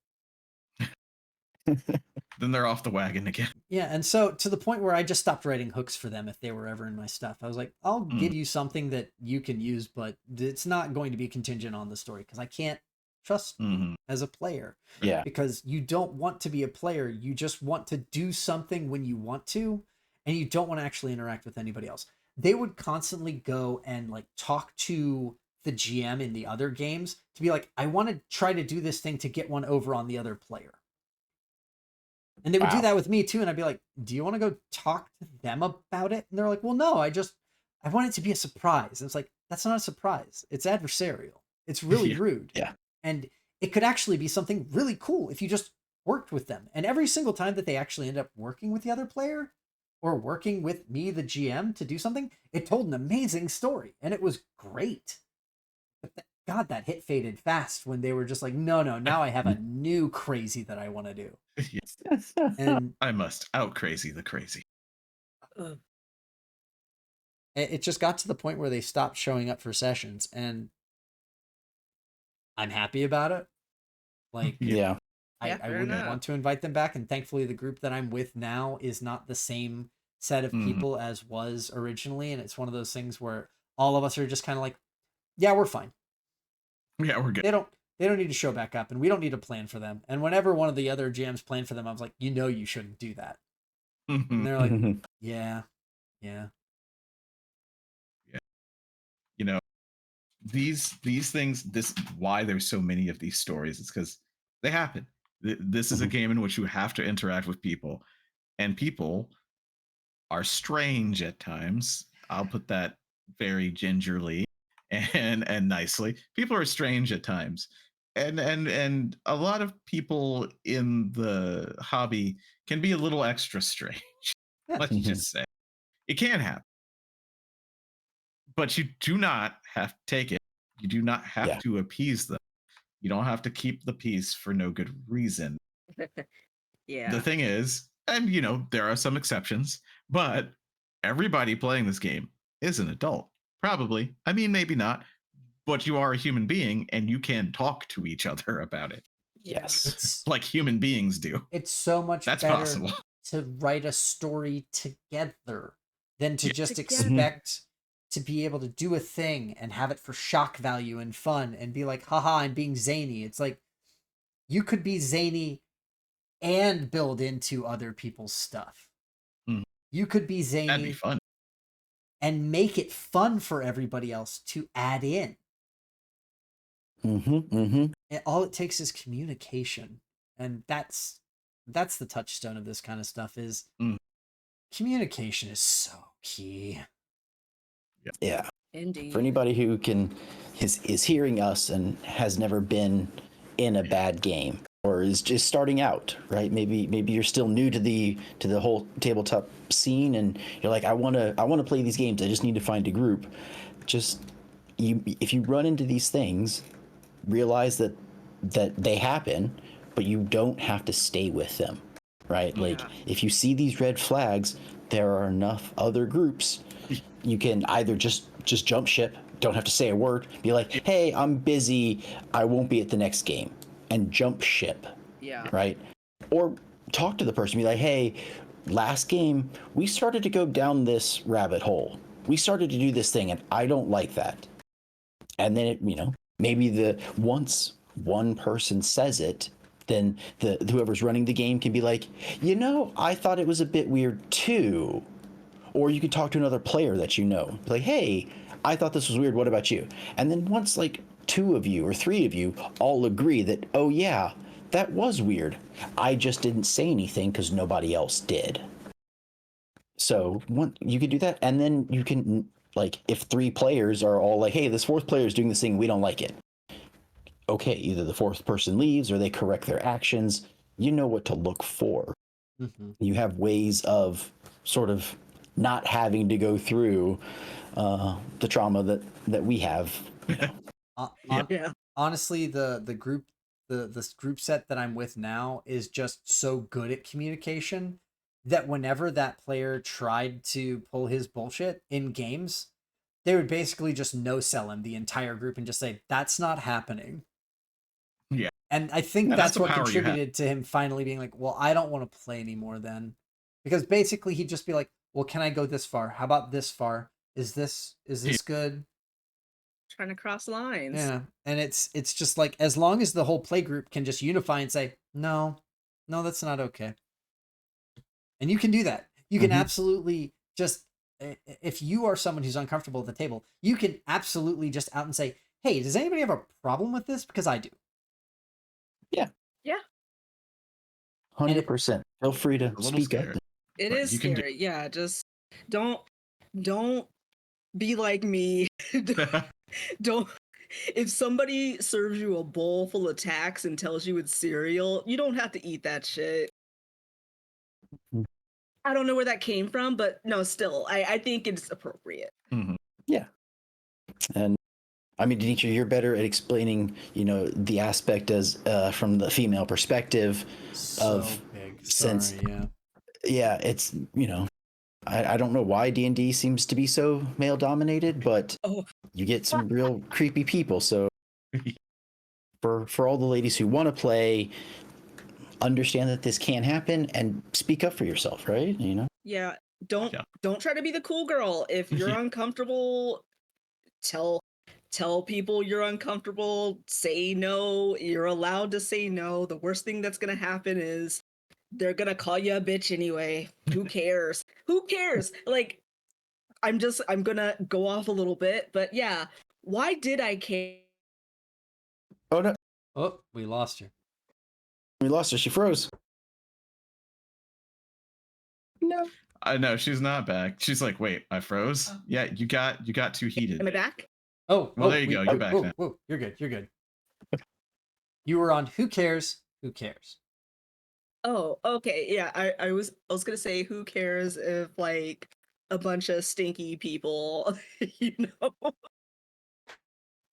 then they're off the wagon again. Yeah, and so to the point where I just stopped writing hooks for them if they were ever in my stuff. I was like, I'll give you something that you can use, but it's not going to be contingent on the story because I can't trust you as a player. Yeah. Because you don't want to be a player. You just want to do something when you want to, and you don't want to actually interact with anybody else. They would constantly go and like talk to the GM in the other games to be like, I want to try to do this thing to get one over on the other player. And they would do that with me too. And I'd be like, do you want to go talk to them about it? And they're like, well, no, I want it to be a surprise. And it's like, that's not a surprise. It's adversarial. It's really rude. Yeah. And it could actually be something really cool if you just worked with them. And every single time that they actually end up working with the other player or working with me, the GM, to do something, it told an amazing story. And it was great. But God, that hit faded fast when they were just like, no, now I have a new crazy that I want to do. And I must out crazy the crazy. it just got to the point where they stopped showing up for sessions, and I'm happy about it. Like, Yeah. I wouldn't want to invite them back. And thankfully the group that I'm with now is not the same set of people as was originally. And it's one of those things where all of us are just kind of like, yeah, we're fine. Yeah, we're good. They don't need to show back up, and we don't need to plan for them. And whenever one of the other GMs planned for them, I was like, you shouldn't do that. And they're like, yeah. You know, these things, this why there's so many of these stories. It's because they happen. This is a game in which you have to interact with people, and people are strange at times. I'll put that very gingerly and nicely. People are strange at times. And a lot of people in the hobby can be a little extra strange. Let's just say it can happen, but you do not have to take it. You do not have to appease them. You don't have to keep the peace for no good reason. Yeah. The thing is, and there are some exceptions, but everybody playing this game is an adult. Probably. I mean, maybe not, but you are a human being and you can talk to each other about it. Yes. It's like human beings do. It's so much That's better possible. to write a story together than to just Together. expect to be able to do a thing and have it for shock value and fun and be like, haha, I'm being zany. It's like, you could be zany and build into other people's stuff. You could be zany. That'd be fun. And make it fun for everybody else to add in. And all it takes is communication. And that's the touchstone of this kind of stuff is communication is so key. Yeah. Indeed. For anybody who is hearing us and has never been in a bad game or is just starting out, right? Maybe you're still new to the whole tabletop scene and you're like, I want to play these games. I just need to find a group. If you run into these things, realize that they happen, but you don't have to stay with them, right? Yeah. Like if you see these red flags, there are enough other groups. You can either just jump ship, don't have to say a word, be like, hey, I'm busy, I won't be at the next game, and jump ship. Yeah. Right? Or talk to the person, be like, hey, last game, we started to go down this rabbit hole. We started to do this thing, and I don't like that. And then, maybe once one person says it, then whoever's running the game can be like, I thought it was a bit weird too. Or you can talk to another player that like, hey, I thought this was weird. What about you? And then once like 2 of you or 3 of you all agree that, oh yeah, that was weird. I just didn't say anything because nobody else did. So you could do that. And then you can, like, if 3 players are all like, hey, this 4th player is doing this thing, we don't like it. Okay, either the 4th person leaves or they correct their actions. You know what to look for. You have ways of sort of not having to go through the trauma that we have. Honestly, the group this group set that I'm with now is just so good at communication that whenever that player tried to pull his bullshit in games, they would basically just no-sell him the entire group and just say, that's not happening. Yeah. And I think that's that's what contributed to him finally being like, well, I don't want to play anymore then. Because basically he'd just be like, well, can I go this far? How about this far? Is this good? Trying to cross lines. Yeah. And it's just like, as long as the whole play group can just unify and say, no, that's not okay. And you can do that. You can absolutely just, if you are someone who's uncomfortable at the table, you can absolutely just out and say, hey, does anybody have a problem with this? Because I do. 100%. Feel free to A little speak up. scared. It But is you can do- scary. Yeah, just don't be like me. Don't if somebody serves you a bowl full of tacks and tells you it's cereal, you don't have to eat that shit. Mhm. I don't know where that came from, but no, still, I think it's appropriate. Mhm. Yeah. And I mean, Demetria, you're better at explaining, the aspect as from the female perspective. So big. Sorry, since- yeah. Yeah, it's, I don't know why D&D seems to be so male dominated, but Oh. you get some real creepy people. So for all the ladies who want to play, understand that this can happen and speak up for yourself, right? Yeah, don't Yeah. don't try to be the cool girl. If you're Yeah. uncomfortable, tell people you're uncomfortable. Say no. You're allowed to say no. The worst thing that's gonna happen is they're gonna call you a bitch anyway. Who cares? Who cares? Like, I'm gonna go off a little bit, but yeah, why did I care? Oh no, Oh, we lost her. we lost her. She froze. No. I know she's not back. She's like, wait, I froze. Yeah, you got too heated. Am I back? Oh, Well, there you go. You're back now. Whoa, you're good. You're good. You were on Who Cares? Who Cares? Oh, okay. Yeah, I was gonna say, who cares if like a bunch of stinky people, you know?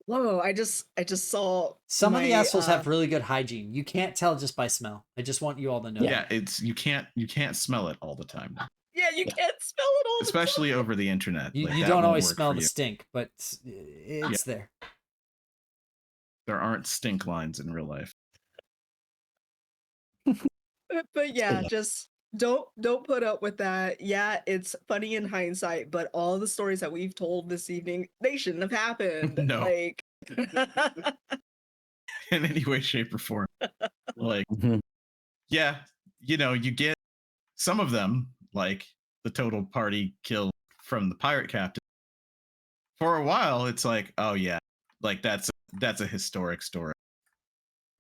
Whoa, I just saw Some of the my, assholes have really good hygiene. You can't tell just by smell. I just want you all to know. Yeah, it's you can't smell it all the time, Yeah, you Yeah. can't smell it all especially the time. over the internet. You, Like, you that don't won't always work smell for the you. stink, but it's there. There aren't stink lines in real life. But yeah, Yeah. just don't put up with that. Yeah, it's funny in hindsight, but all the stories that we've told this evening, they shouldn't have happened. No. Like In any way, shape, or form. Like, Mhm. yeah, you get some of them, like the total party kill from the pirate captain. For a while, it's like, oh yeah, like that's a historic story,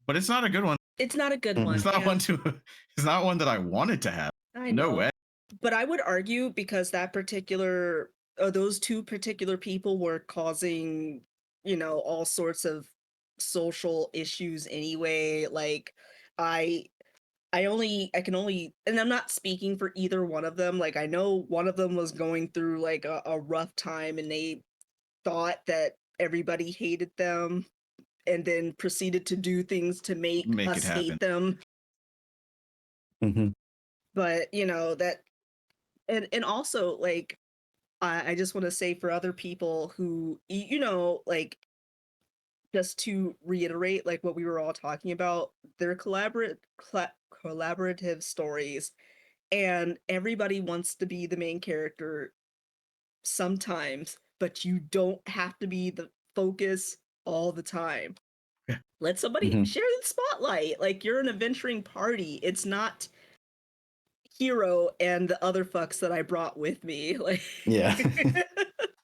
but it's not a good one. it's not a good Mhm. one. It's not and one to. It's not one that I wanted to have. I No know. way. But I would argue, because that particular those two particular people were causing, all sorts of social issues anyway. Like, I I can only, and I'm not speaking for either one of them. Like, I know one of them was going through like a rough time, and they thought that everybody hated them, and then proceeded to do things to make Make it us happen. hate them. Mhm. But that, and also, like, I just want to say, for other people who, like, just to reiterate, like what we were all talking about, they're collaborative stories, and everybody wants to be the main character sometimes, but you don't have to be the focus all the time. Yeah. Let somebody Mhm. share the spotlight. Like, you're an adventuring party. It's not Hero and the other fucks that I brought with me. Like, Yeah.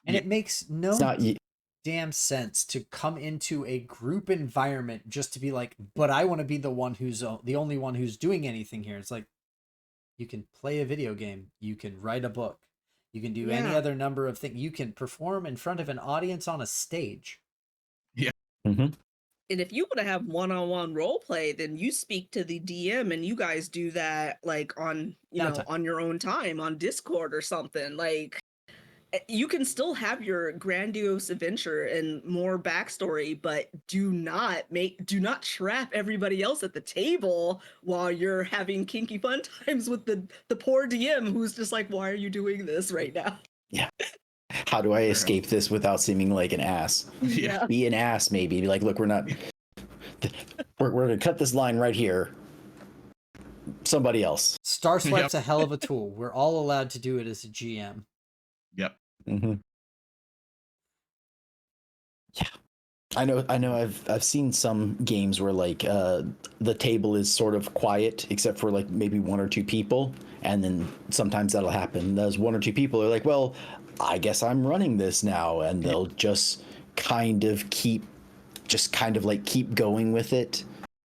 And it makes It's no not damn sense to come into a group environment just to be like, but I want to be the one who's the only one who's doing anything here. It's like, you can play a video game, you can write a book, you can do any Yeah. other number of things. You can perform in front of an audience on a stage. Mhm. and if you want to have one-on-one role play, then you speak to the DM and you guys do that, like, on, Downtime. on your own time on Discord or something. Like, you can still have your grandiose adventure and more backstory, but do not trap everybody else at the table while you're having kinky fun times with the poor DM who's just like, why are you doing this right now? How do I escape this without seeming like an ass? Yeah. Be an ass, maybe. Be like, look, we're not. We're gonna cut this line right here. Somebody else. Star Yep. Swipe's a hell of a tool. We're all allowed to do it as a GM. Yep. Mm-hmm. Yeah, I know. I've seen some games where like the table is sort of quiet except for like maybe one or two people, and then sometimes that'll happen. Those one or two people are like, well, I guess I'm running this now, and they'll just kind of keep just kind of like keep going with it.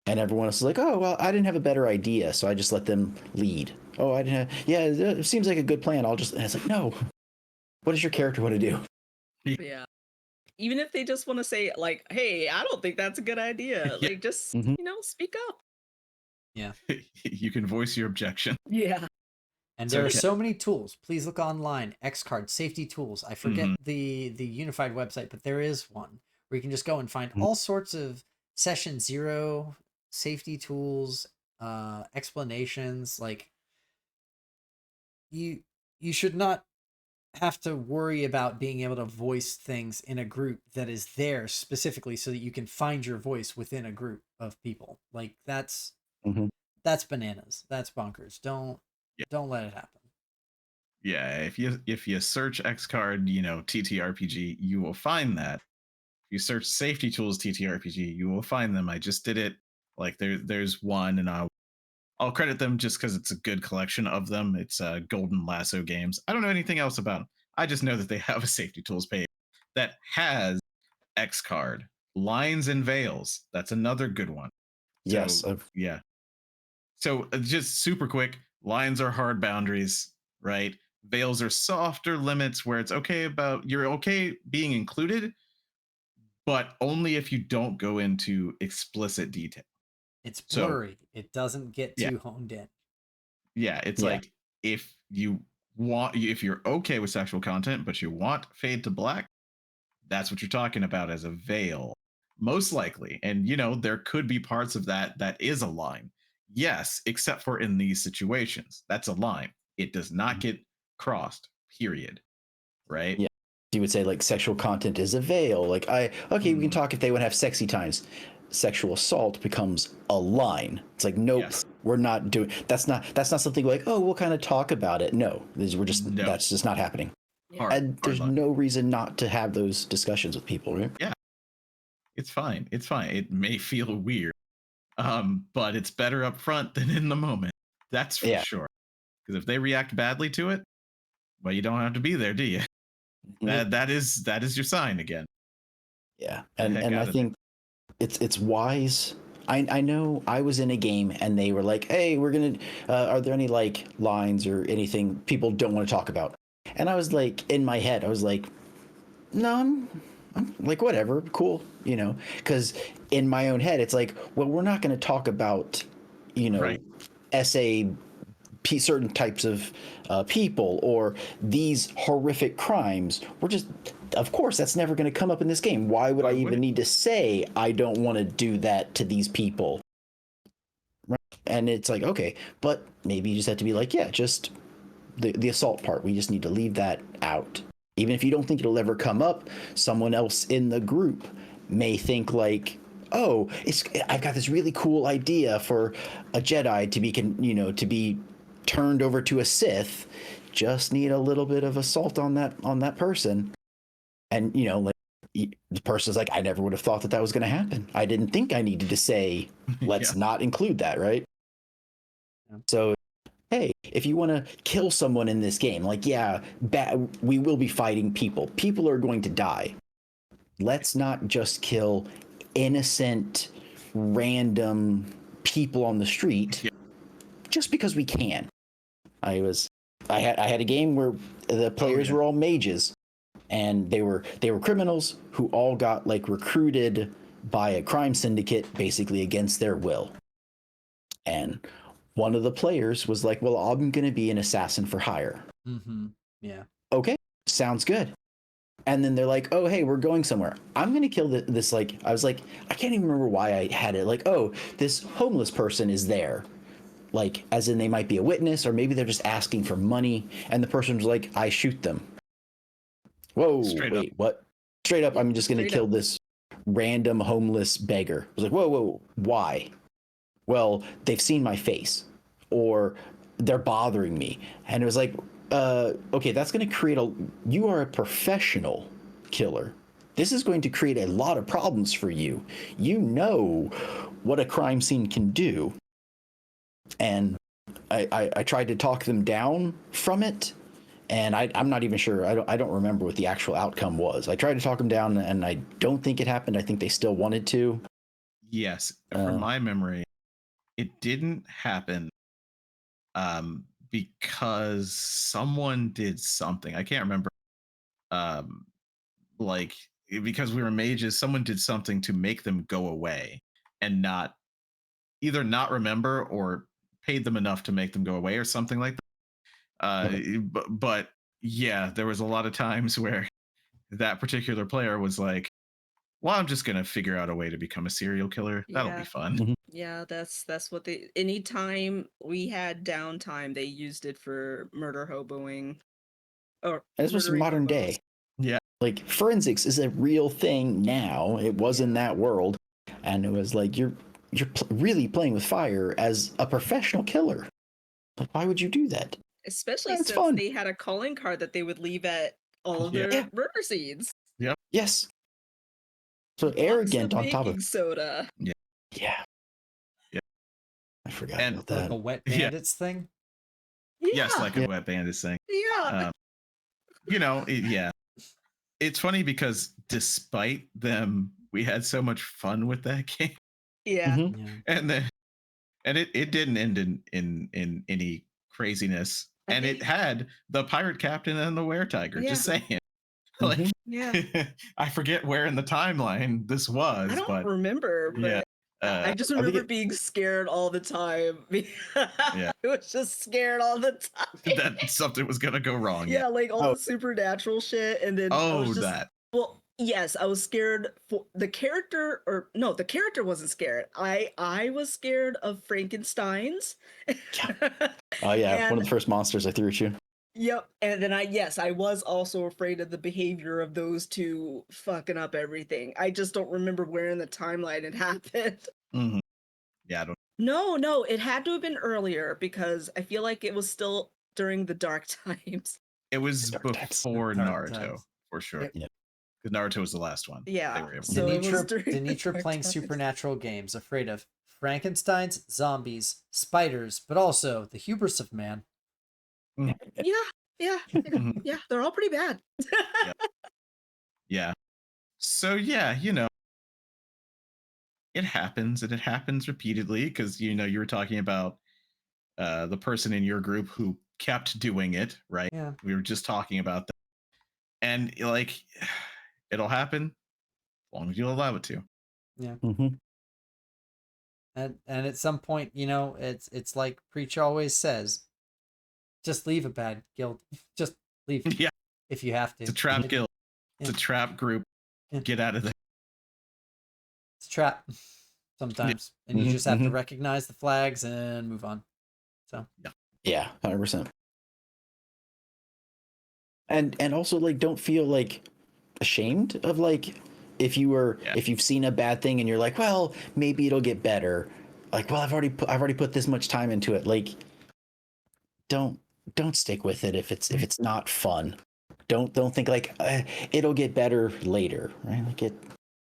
And everyone else is like, oh, well, I didn't have a better idea, so I just let them lead. Oh, I didn't have, yeah, it seems like a good plan. And it's like, no, what does your character want to do? Yeah. Even if they just want to say, like, hey, I don't think that's a good idea. Yeah. Like, just, speak up. Yeah. You can voice your objection. Yeah. And It's there are okay. so many tools. Please look online. Xcard, safety tools. I forget Mhm. the unified website, but there is one where you can just go and find Mhm. all sorts of session zero safety tools, explanations. Like you should not have to worry about being able to voice things in a group that is there specifically so that you can find your voice within a group of people. Like that's Mhm. Mm-hmm. That's bonkers. Don't Yeah. don't let it happen. Yeah, if you search Xcard, TTRPG, you will find that. If you search safety tools TTRPG, you will find them. I just did it. Like there's one, and I'll credit them just because it's a good collection of them. It's Golden Lasso Games. I don't know anything else about them. I just know that they have a safety tools page that has Xcard lines and veils. That's another good one. Yes. So yeah. So just super quick, lines are hard boundaries, right? Veils are softer limits where you're okay being included, but only if you don't go into explicit detail. It's So blurry. It doesn't get yeah, too honed in. yeah, it's Yeah. like if you're okay with sexual content, but you want fade to black, that's what you're talking about as a veil, most likely. And there could be parts of that is a line. Yes, except for in these situations, that's a line. It does not get crossed. Period. Right? Yeah. You would say like sexual content is a veil. Like we can talk if they would have sexy times. Sexual assault becomes a line. It's like, nope, Yes. we're not doing. That's not something like, oh, we'll kind of talk about it. No, No. that's just not happening. Hard, And there's line. no reason not to have those discussions with people, right? Yeah. It's fine. It's fine. It may feel weird, but it's better up front than in the moment. That's for sure. Because if they react badly to it, well, you don't have to be there, do you? That is your sign again. Yeah, Get the heck and out I of there. think it's wise. I know I was in a game and they were like, hey, we're gonna are there any like lines or anything people don't want to talk about? And I was like, in my head I was like, no, I'm like, whatever, cool, because in my own head it's like, well, we're not going to talk about Right. certain types of people or these horrific crimes. Of course, that's never going to come up in this game. Why would I even need to say I don't want to do that to these people? Right? And it's like, okay, but maybe you just have to be like, yeah, just the assault part. We just need to leave that out. Even if you don't think it'll ever come up, someone else in the group may think like, oh, I've got this really cool idea for a Jedi to be turned over to a Sith. Just need a little bit of assault on that person, and the person's like, I never would have thought that was going to happen. I didn't think I needed to say let's not include that, right? Yeah. So hey, if you want to kill someone in this game, like, yeah, we will be fighting people. People are going to die. Let's not just kill innocent, random people on the street just because we can. I had a game where the players were all mages, and they were criminals who all got like recruited by a crime syndicate basically against their will. And one of the players was like, well, I'm going to be an assassin for hire. Mm-hmm. Yeah. Okay, sounds good. And then they're like, oh, hey, we're going somewhere. I'm going to kill this. Like, I was like, I can't even remember why I had it. Like, oh, this homeless person is there. Like, as in they might be a witness, or maybe they're just asking for money. And the person was like, I shoot them. Whoa, wait, what? Straight up, I'm just going to kill this random homeless beggar. I was like, whoa, why? Well, they've seen my face, or they're bothering me. And it was like, okay, that's going to create you are a professional killer. This is going to create a lot of problems for you. You know what a crime scene can do. And I tried to talk them down from it, and I'm not even sure. I don't remember what the actual outcome was. I tried to talk them down, and I don't think it happened. I think they still wanted to. Yes, from my memory, it didn't happen because someone did something. I can't remember. Like because we were mages, someone did something to make them go away and not either not remember or paid them enough to make them go away or something like that. But yeah, there was a lot of times where that particular player was like, well, I'm just gonna figure out a way to become a serial killer. That'll be Yeah. fun. Yeah, that's what they. Anytime we had downtime, they used it for murder hoboing or And this was murdering modern hobos. day. Yeah. Like forensics is a real thing now. It was in that world, and it was like you're really playing with fire as a professional killer. Like, why would you do that? Especially That's since fun. they had a calling card that they would leave at all of Yeah. their murder scenes. Yes. So Box arrogant of on top of baking soda. yeah. Yeah. I forgot And about Like that. a wet Yeah. bandits thing. Yeah. Yes, like a wet bandits thing. Yeah. Yeah. It's funny because despite them, we had so much fun with that game. Yeah. Mhm. Yeah. And it didn't end in any craziness. I And it think- had the pirate captain and the were-tiger. Yeah. Just saying. Mhm. Like Yeah. I forget where in the timeline this was, I don't but remember, but yeah. I just I think remember it- being scared all the time. I was just scared all the time. that something was gonna go wrong. Yeah, like all Oh. the supernatural shit, and then I was just that. well, yes, I was scared for the character, or no, the character wasn't scared. I was scared of Frankenstein's. Oh yeah, one And- of the first monsters I threw at you. Yep, and then I was also afraid of the behavior of those two fucking up everything. I just don't remember where in the timeline it happened. Mhm. Yeah, I don't. No, it had to have been earlier because I feel like it was still during the dark times. It was Dark times. before Dark Naruto times. for sure. Yep. Because Naruto was the last one. Yeah, They were able to so it was Denitra, during the Denitra dark playing times. supernatural games, afraid of Frankensteins, zombies, spiders, but also the hubris of man. Yeah, Mhm. yeah, they're all pretty bad. Yeah. So yeah, it happens and it happens repeatedly because you were talking about the person in your group who kept doing it, right? Yeah. We were just talking about that. And like it'll happen as long as you allow it to. Mhm. And at some point, it's like Preach always says, just leave a bad guild. Just leave Yeah. if you have to. It's a trap guild. It's a Yeah. trap group. Yeah. Get out of there. It's a trap sometimes. And you Mhm, just have to mhm. recognize the flags and move on. So Yeah, 100%. And also like don't feel like ashamed of like if you've seen a bad thing and you're like, well, maybe it'll get better. Like, well, I've already put this much time into it. Like, don't stick with it if it's not fun. Don't think like it'll get better later, right? Like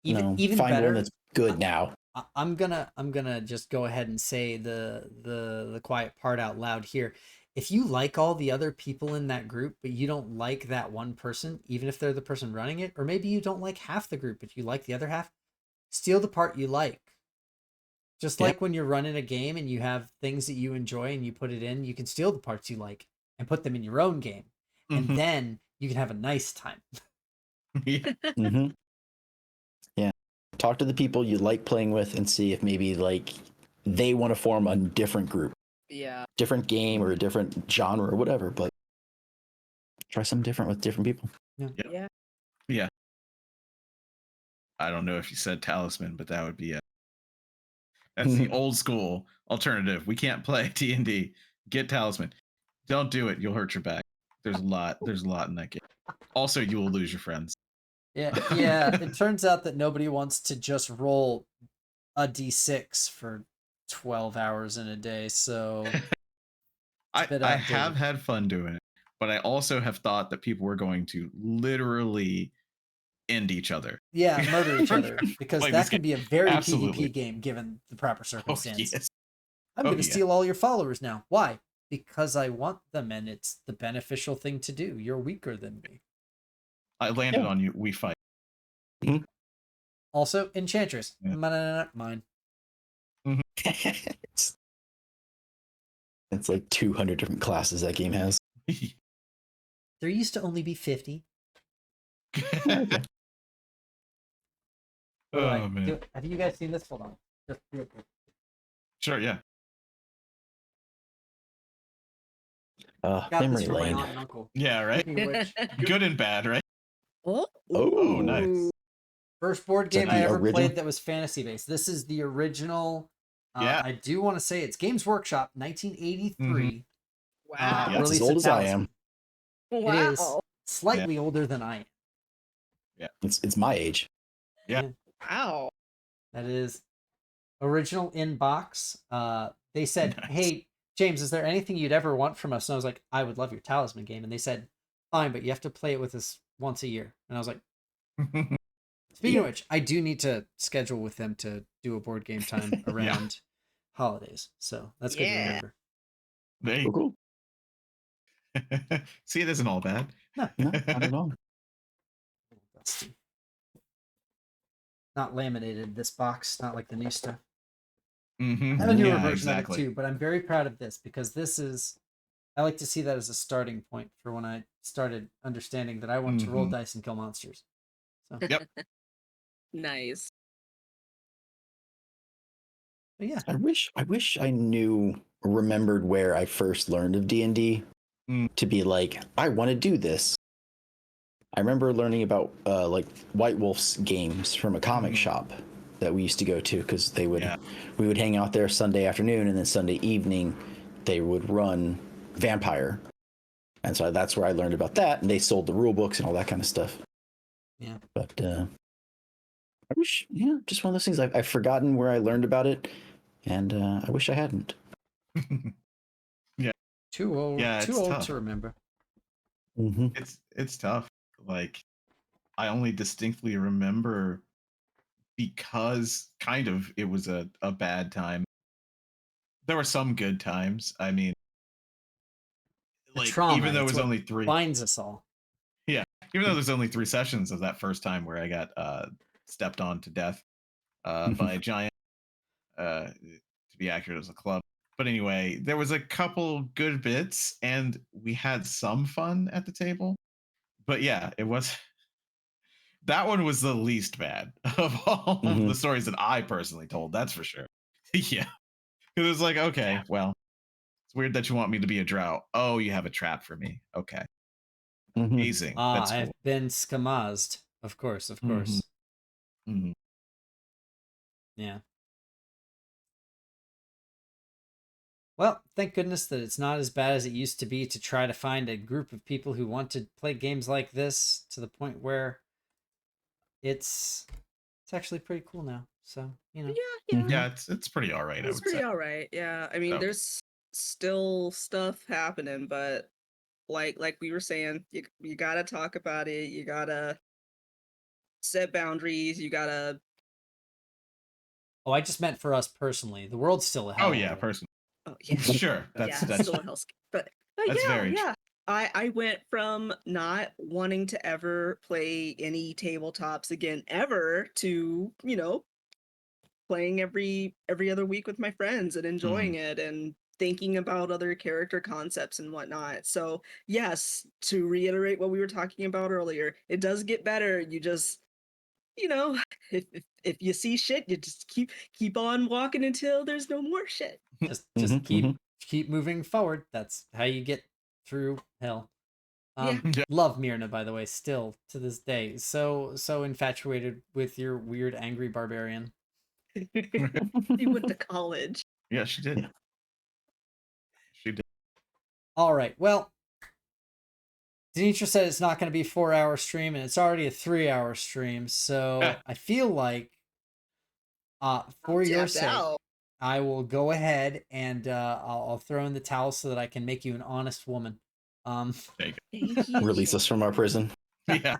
even find better, one that's good now. I'm gonna just go ahead and say the quiet part out loud here. If you like all the other people in that group, but you don't like that one person, even if they're the person running it, or maybe you don't like half the group, but you like the other half, steal the part you like. Just like when you're running a game and you have things that you enjoy and you put it in, you can steal the parts you like and put them in your own game. And Mhm. then you can have a nice time. Yeah. Mm-hmm. Yeah. Talk to the people you like playing with and see if maybe like they want to form a different group, Yeah. different game or a different genre or whatever, but try something different with different people. Yeah. Yeah. I don't know if you said talisman, but that would be that's the old school alternative. We can't play D&D. Get talisman. Don't do it. You'll hurt your back. There's a lot in that game. Also, you will lose your friends. Yeah. It turns out that nobody wants to just roll a d6 for 12 hours in a day, so I bit have outdated. had fun doing it, but I also have thought that people were going to literally end each other. yeah, murder each other, because Like that this can game. be a very Absolutely. PvP game given the proper Oh, circumstance. yes. I'm Oh, going to yeah. steal all your followers now. Why? because I want them, and it's the beneficial thing to do. You're weaker than me. I landed on you. We fight. Also, Enchantress. Yeah. Mine. it's like 200 different classes that game has. There used to only be 50. Okay. Oh man. Have you guys seen this? Hold on. Just real quick. Sure, yeah. Got Memory this from my lane. aunt and uncle. Yeah, right. Speaking of which, Good and bad, right? Oh, Oh, nice. first board Is that game I the ever original? played that was fantasy based. This is the original. Yeah. I do want to say it's Games Workshop, 1983. wow. Yeah. That's as release old of as I am. Talisman. It is Wow. slightly older than I am. It's my age. Yeah. Wow. That is original in box. They said, Nice. "Hey, James, is there anything you'd ever want from us?" And I was like, "I would love your Talisman game." And they said, "Fine, but you have to play it with us once a year." And I was like, speaking of which, I do need to schedule with them to do a board game time around holidays. So that's good to Yeah. remember. There you Cool. See, it isn't all bad. No, No, not at all. dusty. Not laminated, this box, not like the new stuff. Mhm. I have a newer Yeah, version exactly. of it too, but I'm very proud of this because this is, I like to see that as a starting point for when I started understanding that I want to roll Mhm. dice and kill monsters. So, Yep. Nice. but yeah, I wish I knew or remembered where I first learned of D&D to be like, I want to do this. I remember learning about like White Wolf's games from a comic shop that we used to go to because we would hang out there Sunday afternoon, and then Sunday evening they would run Vampire, and so that's where I learned about that. And they sold the rule books and all that kind of stuff. Yeah. But I wish, just one of those things. I've forgotten where I learned about it, and I wish I hadn't. too old, Yeah, too it's old tough. to remember. Mm-hmm. It's tough. Like, I only distinctly remember because kind of it was a bad time. There were some good times. I mean, The like, trauma, even though it it's was what only 3, binds us all. even though there's only 3 sessions of that first time where I got stepped on to death by a giant, to be accurate, as a club. But anyway, there was a couple good bits, and we had some fun at the table. But yeah, it was that one was the least bad of all of the stories that I personally told. That's for sure. Yeah, it was like, okay, well, it's weird that you want me to be a drow. Oh, you have a trap for me. Okay, amazing. That's cool. I've been skamazed. Of course, of course. Mhm. Yeah. Well, thank goodness that it's not as bad as it used to be to try to find a group of people who want to play games like this, to the point where it's actually pretty cool now. So, Yeah, it's pretty all right. I It's would pretty say. all right. Yeah. I mean, So. there's still stuff happening, but like we were saying, you gotta talk about it. You gotta set boundaries. You gotta. Oh, I just meant for us personally. The world's still a hell. Oh yeah, personally, Oh yeah. sure. That's yeah, still a hellscape. But that's yeah, very true. yeah. I went from not wanting to ever play any tabletops again ever to, playing every other week with my friends and enjoying it and thinking about other character concepts and whatnot. So yes, to reiterate what we were talking about earlier, it does get better. You just, if you see shit, you just keep on walking until there's no more shit. Just keep moving forward. That's how you get through hell. Yeah. Love Myrna, by the way, still to this day. So infatuated with your weird angry barbarian. He went to college. Yeah, she did. Yeah. She did. All right. Well, Denitra said it's not going to be a 4-hour stream, and it's already a 3-hour stream. So I feel like, for your sake, I will go ahead and I'll throw in the towel so that I can make you an honest woman. Release us from our prison. Yeah,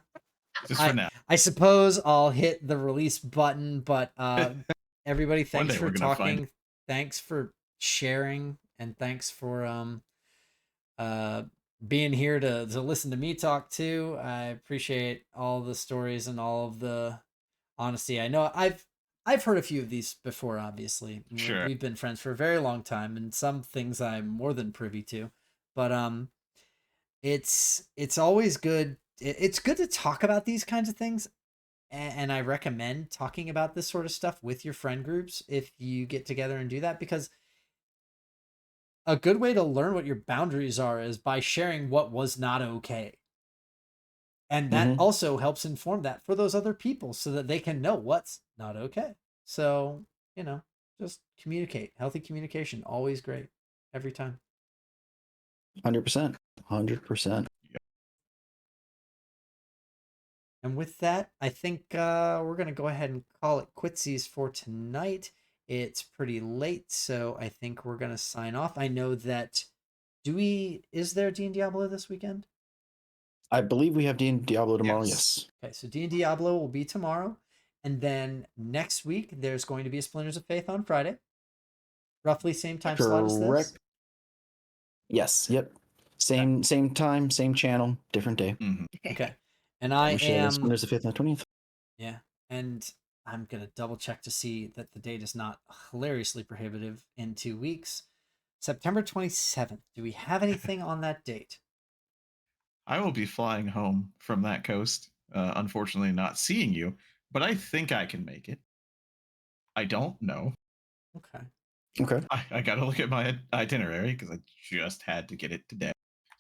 just for now. I suppose I'll hit the release button, but everybody, thanks day for we're gonna find talking. Thanks for sharing, and thanks for being here to listen to me talk too. I appreciate all the stories and all of the honesty. I know I've heard a few of these before. Obviously, Sure. we've been friends for a very long time, and some things I'm more than privy to. But it's always good. It's good to talk about these kinds of things, and I recommend talking about this sort of stuff with your friend groups if you get together and do that, because a good way to learn what your boundaries are is by sharing what was not okay. And that Mhm. also helps inform that for those other people so that they can know what's not okay. So, just communicate. Healthy communication, always great. Every time. 100%. 100%. And with that, I think we're going to go ahead and call it quitsies for tonight. It's pretty late, so I think we're going to sign off. I know that is there D and Diablo this weekend? I believe we have D and Diablo tomorrow. Yes. Yes. Okay, so D and Diablo will be tomorrow, and then next week there's going to be a Splinters of Faith on Friday, roughly same time slot as this. Correct. Yes. Yep. Same time, same channel, different day. Mhm. Okay, and I We should have am Splinters the 5th and the 20th. yeah, and I'm gonna double check to see that the date is not hilariously prohibitive in 2 weeks. September 27th. Do we have anything on that date? I will be flying home from that coast. Unfortunately, not seeing you, but I think I can make it. I don't know. Okay. Okay. I got to look at my itinerary because I just had to get it today.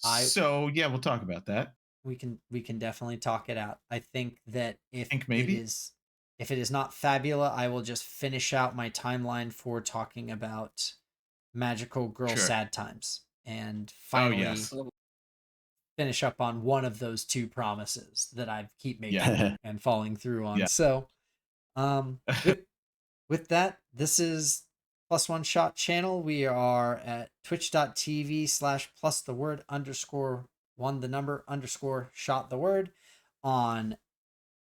I So yeah, we'll talk about that. we can definitely talk it out. I think that if Think it maybe. is not Fabula, I will just finish out my timeline for talking about Magical Girl Sure. Sad Times and Oh finally yes. finish up on one of those two promises that I keep making Yeah. and falling through on. Yeah. So, with that, this is Plus One Shot channel. We are at twitch.tv/plus the word underscore one the number underscore shot the word on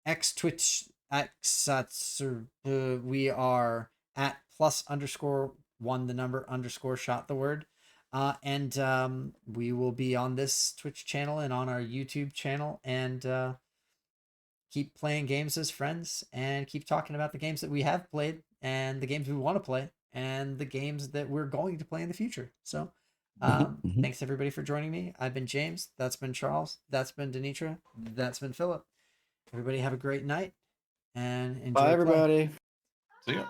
X Twitch X. We are at plus underscore one the number underscore shot the word. And we will be on this Twitch channel and on our YouTube channel, and keep playing games as friends and keep talking about the games that we have played and the games we want to play and the games that we're going to play in the future. So, thanks everybody for joining me. I've been James. That's been Charles. That's been Denitra. That's been Philip. Everybody have a great night and enjoy Bye, play. everybody. See ya.